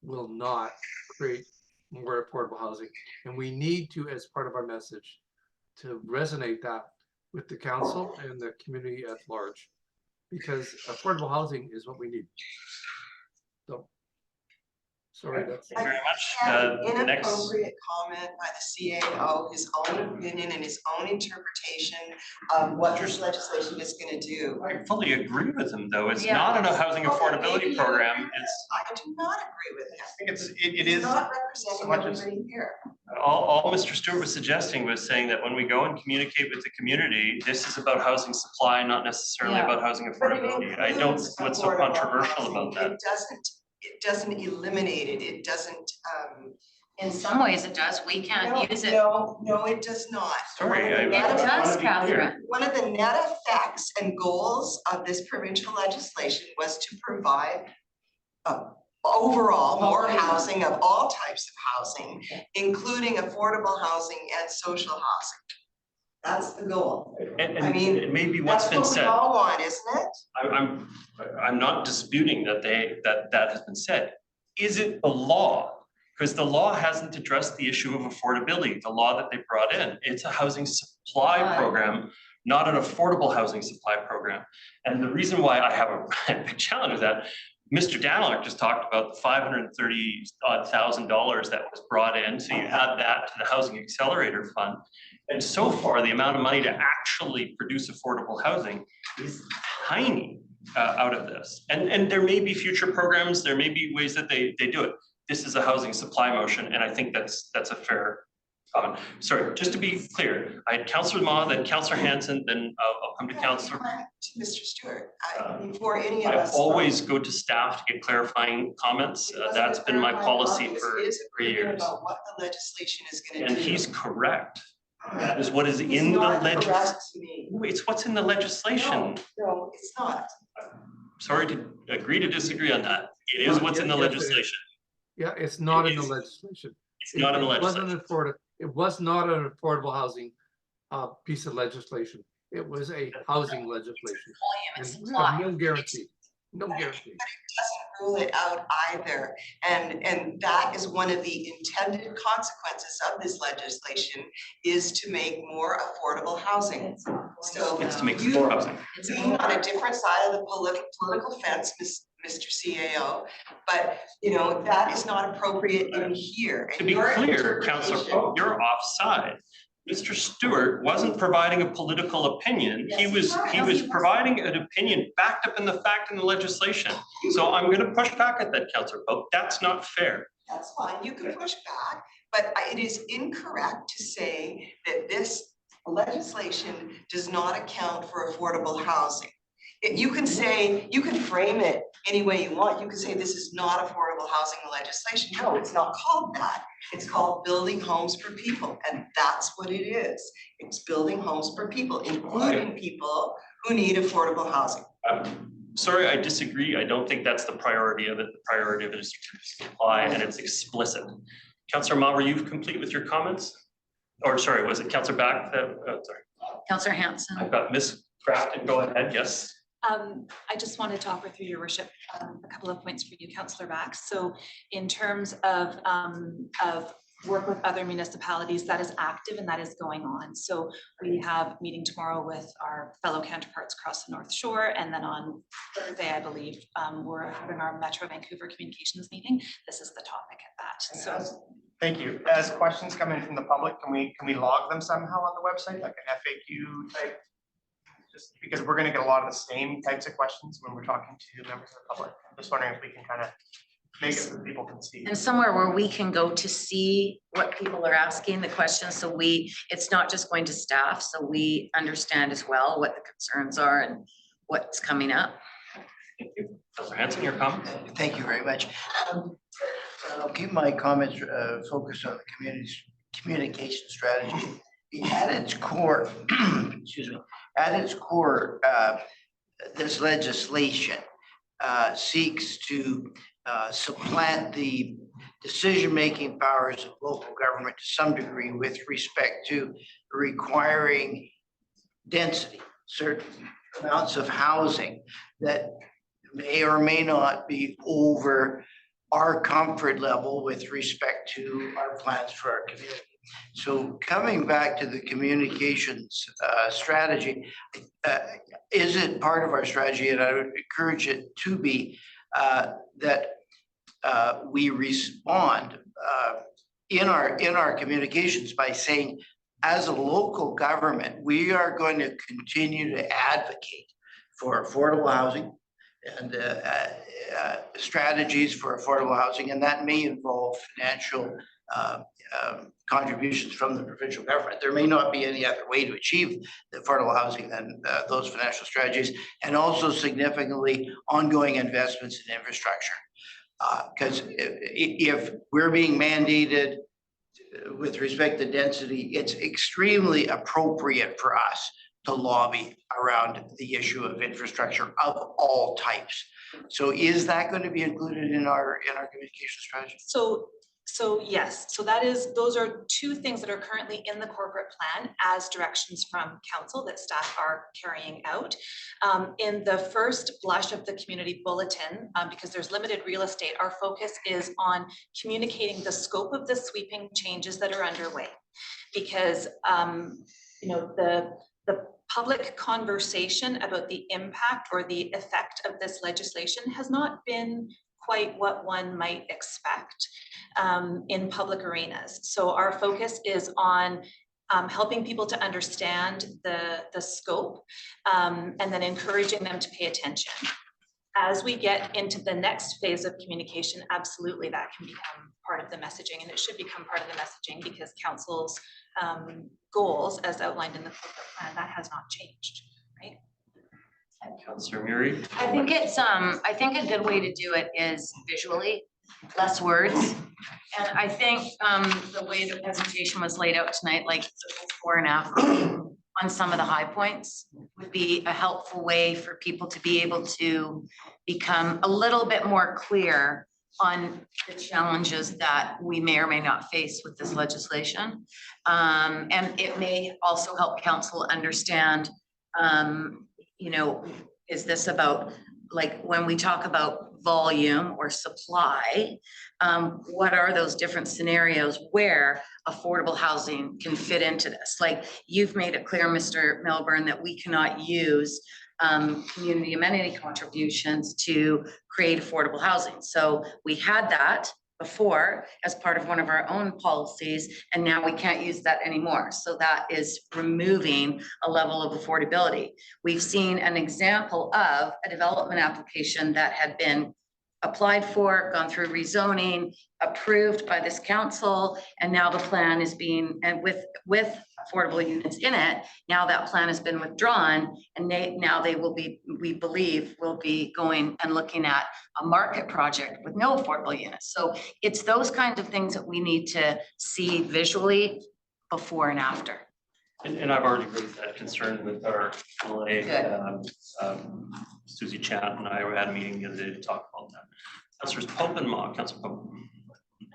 will not create more affordable housing. And we need to, as part of our message, to resonate that with the council and the community at large, because affordable housing is what we need. So, sorry, that's. Thank you very An much. The next, inappropriate comment by the CAO, his own opinion and his own interpretation of what this legislation is gonna do. I fully agree with him, though. It's Yeah. not a housing affordability program. It's I do not agree with that. I think it He's is. not so representing much as- everybody here. all Mr. Stewart was suggesting was saying that when we go and communicate with the community, this is about housing supply, not necessarily Yeah. about housing But it affordability. I don't, includes what's so affordable controversial housing. about that? It doesn't eliminate it. It doesn't, In some ways it does. We can't use it. No, it does not. Sorry, It I does, wanna be clear. Catherine. One of the net effects and goals of this provincial legislation was to provide overall, more housing of all types of housing, including affordable housing and social housing. That's the goal. I mean, And maybe what's That's been what we said. all want, isn't it? I'm not disputing that that has been said. Is it the law? Because the law hasn't addressed the issue of affordability, the law that they brought in. It's a housing supply program, not an affordable housing supply program. And the reason why I have a big challenge with that, Mr. Daniluk just talked about the $530,000 that was brought in. So you add that to the Housing Accelerator Fund. And so far, the amount of money to actually produce affordable housing is tiny out of this. And there may be future programs, there may be ways that they do it. This is a housing supply motion, and I think that's a fair comment. Sorry, just to be clear, I had Councillor Ma, then Councillor Hanson, then I'll come to Councillor. Mr. Stewart, before any of I us. always go to staff to get clarifying comments. That's been my policy for It is a 3 years. About what the legislation is gonna do. And he's correct. That is what is It's in the not legislation. correct to me. It's what's in the legislation. No, it's not. Sorry to agree to disagree on that. It is what's in the Yes, it is. legislation. Yeah, it's not It in the is. legislation. It's not in the It wasn't legislation. it was not an affordable housing piece of legislation. It was a housing legislation. Volume and And we have supply. no guarantee, no guarantee. Doesn't rule it out either. And that is one of the intended consequences of this legislation, is to make more affordable housing. So It's to make you- more housing. being on a different side of the political fence, Mr. CAO, but that is not appropriate in here. To be clear, Councillor Pope, you're offside. Mr. Stewart wasn't providing a political opinion. He was providing an opinion backed up in the fact in the legislation. So I'm gonna push back at that, Councillor Pope. That's not fair. That's fine, you can push back, but it is incorrect to say that this legislation does not account for affordable housing. You can frame it any way you want. You can say this is not affordable housing legislation. No, it's not called that. It's called building homes for people, and that's what it is. It's building homes for people, including people who need affordable housing. Sorry, I disagree. I don't think that's the priority of it. The priority of it is to supply, and it's explicit. Councillor Ma, were you complete with your comments? Or sorry, was it Councillor Back? Sorry, Councillor Hanson. I've got Ms. Crafton. Go ahead. Yes. I just wanted to offer through your worship a couple of points for you, Councillor Bax. So in terms of work with other municipalities, that is active and that is going on. So we have a meeting tomorrow with our fellow counterparts across the North Shore, and then on Thursday, I believe, we're having our Metro Vancouver Communications meeting. This is the topic at that. So Thank you. As questions come in from the public, can we log them somehow on the website, like an FAQ type? Just because we're gonna get a lot of the same types of questions when we're talking to members of the public. I'm just wondering if we can kind of make it so people can see. And somewhere where we can go to see what people are asking, the questions, so it's not just going to staff, so we understand as well what the concerns are and what's coming up. Thank you. Councillor Hanson, your comments? Thank you very much. I'll keep my comments focused on the community's communication strategy. At its core, excuse me, at its core, this legislation seeks to supplant the decision-making powers of local government to some degree with respect to requiring density, certain amounts of housing that may or may not be over our comfort level with respect to our plans for our community. So coming back to the communications strategy, is it part of our strategy, and I would encourage it to be, that we respond in our communications by saying, as a local government, we are going to continue to advocate for affordable housing and strategies for affordable housing, and that may involve financial contributions from the provincial government. There may not be any other way to achieve the affordable housing than those financial strategies, and also significantly ongoing investments in infrastructure. Because if we're being mandated with respect to density, it's extremely appropriate for us to lobby around the issue of infrastructure of all types. So is that going to be included in our communication strategy? So yes, so those are two things that are currently in the corporate plan as directions from council that staff are carrying out. In the first blush of the community bulletin, because there's limited real estate, our focus is on communicating the scope of the sweeping changes that are underway. Because the public conversation about the impact or the effect of this legislation has not been quite what one might expect in public arenas. So our focus is on helping people to understand the scope and then encouraging them to pay attention. As we get into the next phase of communication, absolutely that can become part of the messaging, and it should become part of the messaging because council's goals as outlined in the corporate plan, that has not changed, right? Councillor Murray? I think it's, I think a good way to do it is visually, less words. And I think the way the presentation was laid out tonight, like the before and after on some of the high points would be a helpful way for people to be able to become a little bit more clear on the challenges that we may or may not face with this legislation. And it may also help council understand, you know, is this about, like, when we talk about volume or supply, what are those different scenarios where affordable housing can fit into this? Like, you've made it clear, Mr. Milburn, that we cannot use community amenity contributions to create affordable housing. So we had that before as part of one of our own policies, and now we can't use that anymore. So that is removing a level of affordability. We've seen an example of a development application that had been applied for, gone through rezoning, approved by this council, and now the plan is being, and with affordable units in it, now that plan has been withdrawn, and now they will be, we believe, will be going and looking at a market project with no affordable units. So it's those kinds of things that we need to see visually before and after. And I've already raised that concern with our LA, Susie Chan and I had a meeting the other day to talk about that. Councillors Pope and Ma, Councillor Pope.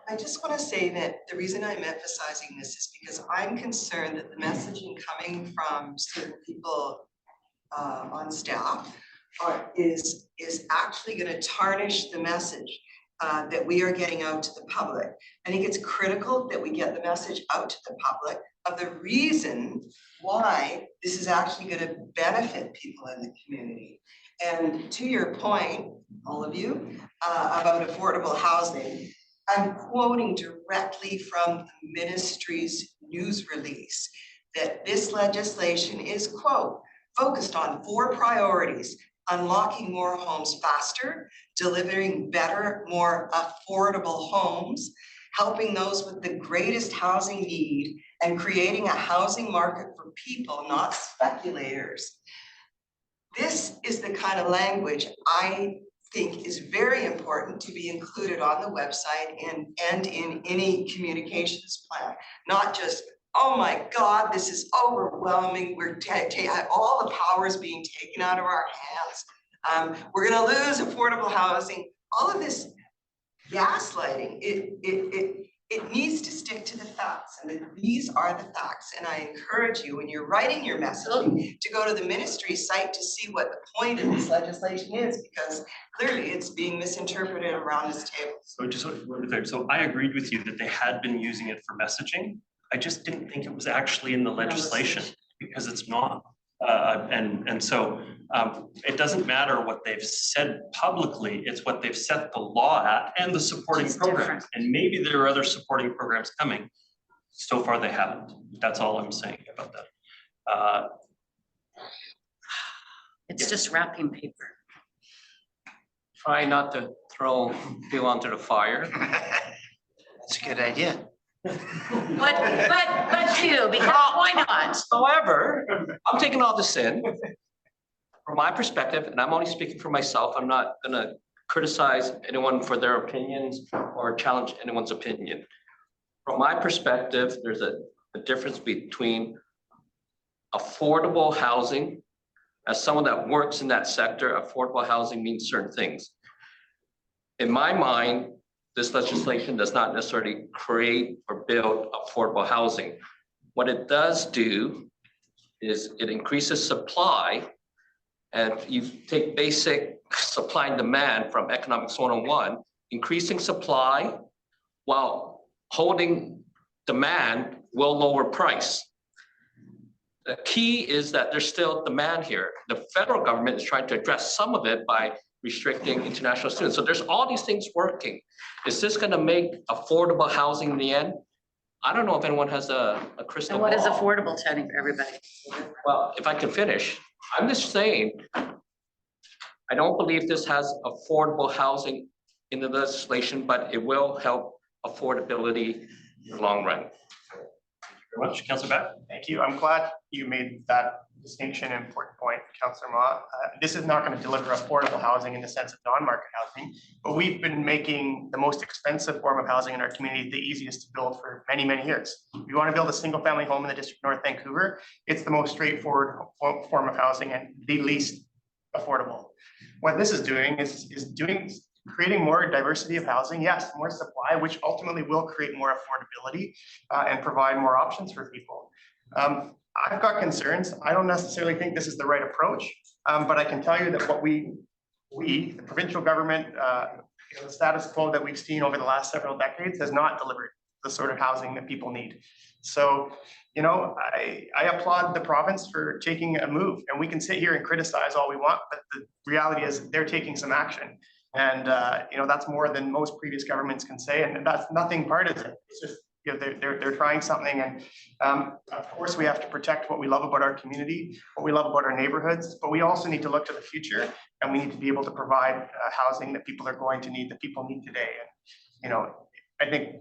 I just want to say that the reason I'm emphasizing this is because I'm concerned that the messaging coming from certain people on staff is actually going to tarnish the message that we are getting out to the public. I think it's critical that we get the message out to the public of the reason why this is actually going to benefit people in the community. And to your point, all of you, about affordable housing, I'm quoting directly from the ministry's news release that this legislation is, quote, focused on 4 priorities: unlocking more homes faster, delivering better, more affordable homes, helping those with the greatest housing need, and creating a housing market for people, not speculators. This is the kind of language I think is very important to be included on the website and in any communications plan, not just, oh my God, this is overwhelming. We're all the power is being taken out of our hands. We're gonna lose affordable housing. All of this gaslighting, it needs to stick to the facts, and these are the facts. And I encourage you, when you're writing your messaging, to go to the ministry site to see what the point of this legislation is, because clearly it's being misinterpreted around this table. So just so I agreed with you that they had been using it for messaging. I just didn't think it was actually in the legislation, because it's not. And so it doesn't matter what they've said publicly, it's what they've set the law at and the supporting programs. And maybe there are other supporting programs coming. So far they haven't. That's all I'm saying about that. It's just wrapping paper. Try not to throw fuel onto the fire. That's a good idea. But too, because why not? However, I'm taking all this in. From my perspective, and I'm only speaking for myself, I'm not gonna criticize anyone for their opinions or challenge anyone's opinion. From my perspective, there's a difference between affordable housing, as someone that works in that sector, affordable housing means certain things. In my mind, this legislation does not necessarily create or build affordable housing. What it does do is it increases supply. And you take basic supply and demand from Economics 101, increasing supply while holding demand will lower price. The key is that there's still demand here. The federal government is trying to address some of it by restricting international students. So there's all these things working. Is this going to make affordable housing in the end? I don't know if anyone has a crystal And ball. what is affordable, Teddy, for everybody? Well, if I can finish, I'm just saying, I don't believe this has affordable housing in the legislation, but it will help affordability in the long run. Very much, Councillor Beck. Thank you. I'm glad you made that distinction and important point, Councillor Ma. This is not going to deliver affordable housing in the sense of non-market housing, but we've been making the most expensive form of housing in our community the easiest to build for many, many years. If you want to build a single family home in the District North Vancouver, it's the most straightforward form of housing and the least affordable. What this is doing is creating more diversity of housing, yes, more supply, which ultimately will create more affordability and provide more options for people. I've got concerns. I don't necessarily think this is the right approach, but I can tell you that what we, the provincial government, the status quo that we've seen over the last several decades has not delivered the sort of housing that people need. So, I applaud the province for taking a move, and we can sit here and criticize all we want, but the reality is they're taking some action. And, that's more than most previous governments can say, and that's nothing partisan. It's just, they're trying something, and of course we have to protect what we love about our community, what we love about our neighborhoods, but we also need to look to the future, and we need to be able to provide housing that people are going to need, that people need today. And, I think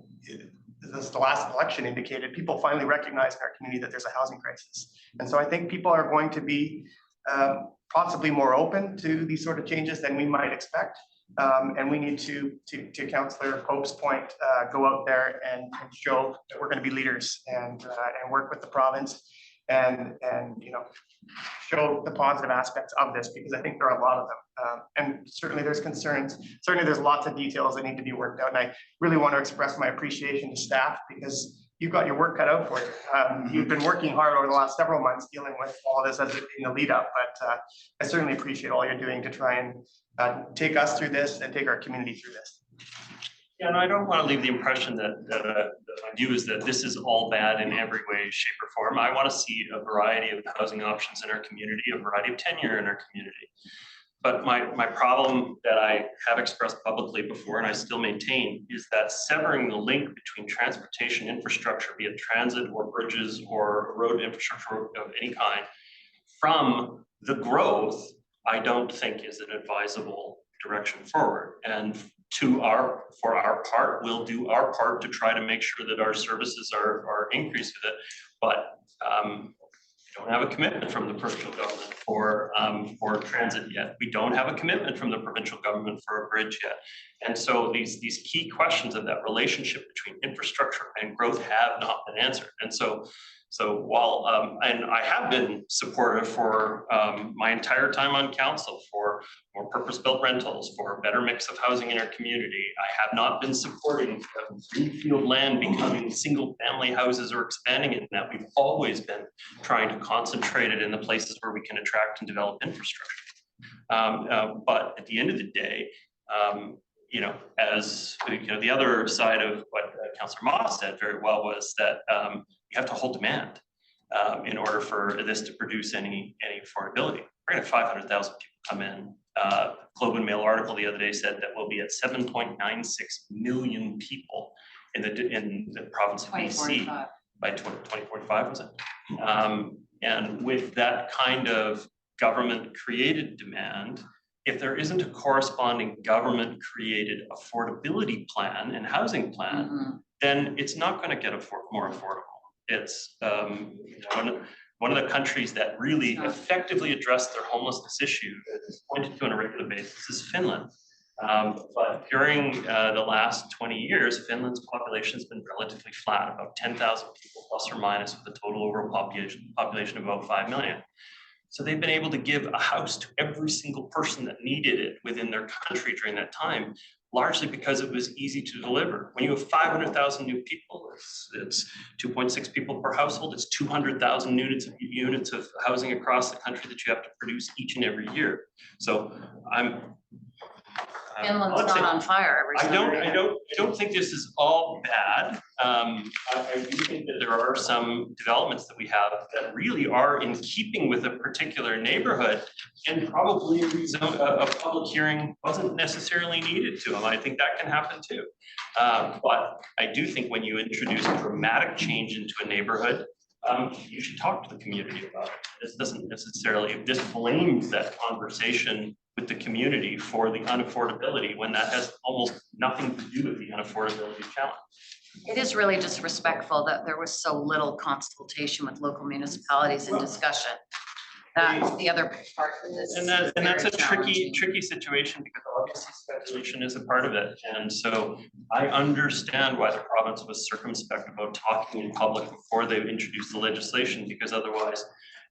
this the last election indicated, people finally recognize in our community that there's a housing crisis. And so I think people are going to be possibly more open to these sort of changes than we might expect. And we need to Councillor Pope's point, go out there and show that we're going to be leaders and work with the province and show the positive aspects of this, because I think there are a lot of them. And certainly there's concerns. Certainly there's lots of details that need to be worked out. And I really want to express my appreciation to staff, because you've got your work cut out for you. You've been working hard over the last several months dealing with all this as in the lead up, but I certainly appreciate all you're doing to try and take us through this and take our community through this. Yeah, and I don't want to leave the impression that my view is that this is all bad in every way, shape, or form. I want to see a variety of housing options in our community, a variety of tenure in our community. But my problem that I have expressed publicly before, and I still maintain, is that severing the link between transportation infrastructure, be it transit or bridges or road infrastructure of any kind, from the growth, I don't think is an advisable direction forward. And for our part, we'll do our part to try to make sure that our services are increased with it. But we don't have a commitment from the provincial government for transit yet. We don't have a commitment from the provincial government for a bridge yet. And so these key questions of that relationship between infrastructure and growth have not been answered. And so while, and I have been supportive for my entire time on council for more purpose-built rentals, for a better mix of housing in our community, I have not been supporting greenfield land becoming single-family houses or expanding it. That we've always been trying to concentrate it in the places where we can attract and develop infrastructure. But at the end of the day, as the other side of what Councillor Ma said very well was that you have to hold demand in order for this to produce any affordability. We're going to have 500,000 people come in. Globe and Mail article the other day said that we'll be at 7.96 million people in the province of BC by 2045, was it? And with that kind of government-created demand, if there isn't a corresponding government-created affordability plan and housing plan, then it's not going to get more affordable. It's one of the countries that really effectively addressed their homelessness issue, that is pointed to on a regular basis, is Finland. But during the last 20 years, Finland's population has been relatively flat, about 10,000 people plus or minus, with a total overall population of about 5 million. So they've been able to give a house to every single person that needed it within their country during that time, largely because it was easy to deliver. When you have 500,000 new people, it's 2.6 people per household, it's 200,000 units of housing across the country that you have to produce each and every year. So Finland's not on fire every I summer. don't think this is all bad. I do think that there are some developments that we have that really are in keeping with a particular neighborhood, and probably a public hearing wasn't necessarily needed to them. I think that can happen too. But I do think when you introduce a dramatic change into a neighborhood, you should talk to the community about it. This doesn't necessarily, this blames that conversation with the community for the unaffordability, when that has almost nothing to do with the unaffordability challenge. It is really disrespectful that there was so little consultation with local municipalities and discussion. That's the other part of this. And that's a Very challenging. tricky situation, because obviously speculation is a part of it. And so I understand why the province was circumspect about talking in public before they introduced the legislation, because otherwise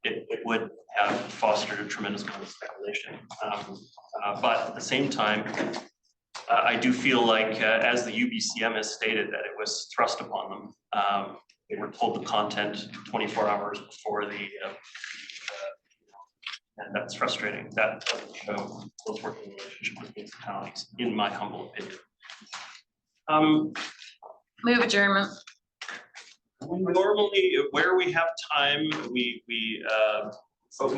it would have fostered a tremendous amount of speculation. But at the same time, I do feel like, as the UBCM has stated, that it was thrust upon them. They were told the content 24 hours before the and that's frustrating. That doesn't show close working relationship with municipalities, in my humble opinion. Move adjournment. Normally, where we have time, we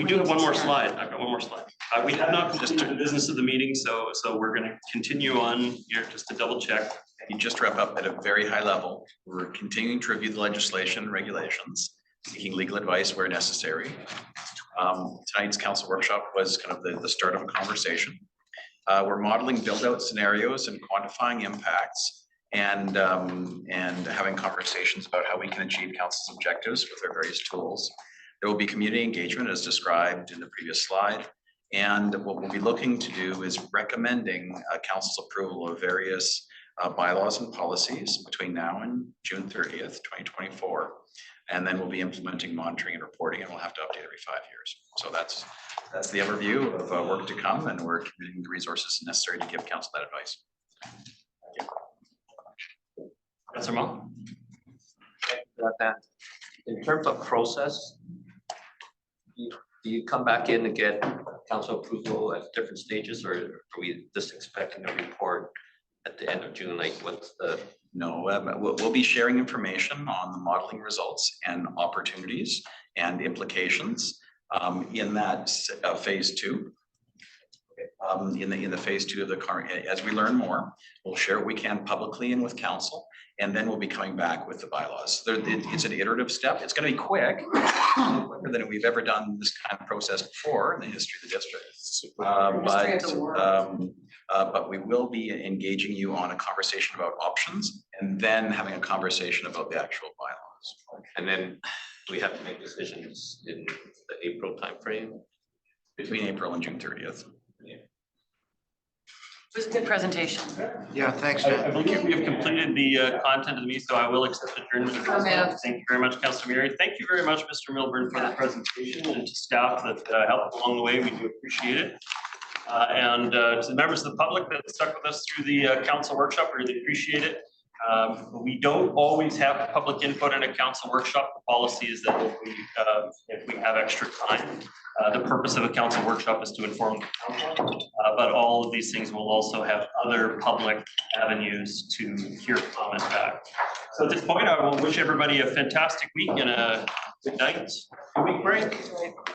do have one more slide. I've got one more slide. We have not completed the business of the meeting, so we're going to continue on here just to double check. You just wrap up at a very high level. We're continuing to review the legislation and regulations, seeking legal advice where necessary. Tonight's council workshop was kind of the start of a conversation. We're modeling build-out scenarios and quantifying impacts, and having conversations about how we can achieve council's objectives with our various tools. There will be community engagement as described in the previous slide. And what we'll be looking to do is recommending council's approval of various bylaws and policies between now and June 30th, 2024. And then we'll be implementing monitoring and reporting, and we'll have to update every 5 years. So that's the overview of work to come, and we're committing the resources necessary to give council that advice. Councilor Mull? That. In terms of process, do you come back in and get council approval at different stages, or are we just expecting a report at the end of June? Like, what's the? No, we'll be sharing information on the modeling results and opportunities and implications in that phase 2. In the phase 2 of the current, as we learn more, we'll share what we can publicly and with council, and then we'll be coming back with the bylaws. It's an iterative step. It's going to be quicker than we've ever done this kind of process before in the history of the district. But we will be engaging you on a conversation about options, and then having a conversation about the actual bylaws. And then we have to make decisions in the April timeframe. Between April and June 30th. It was a good presentation. Yeah, thanks. I believe we have completed the content of the meeting, so I will accept adjournment. Thank you very much, Councilor Murray. Thank you very much, Mr. Milburn, for the presentation, and to staff that helped along the way. We do appreciate it. And to the members of the public that stuck with us through the council workshop, we really appreciate it. We don't always have public input in a council workshop. The policy is that if we have extra time, the purpose of a council workshop is to inform the council, but all of these things will also have other public avenues to hear comment back. So at this point, I will wish everybody a fantastic week and a good night, 2-week break.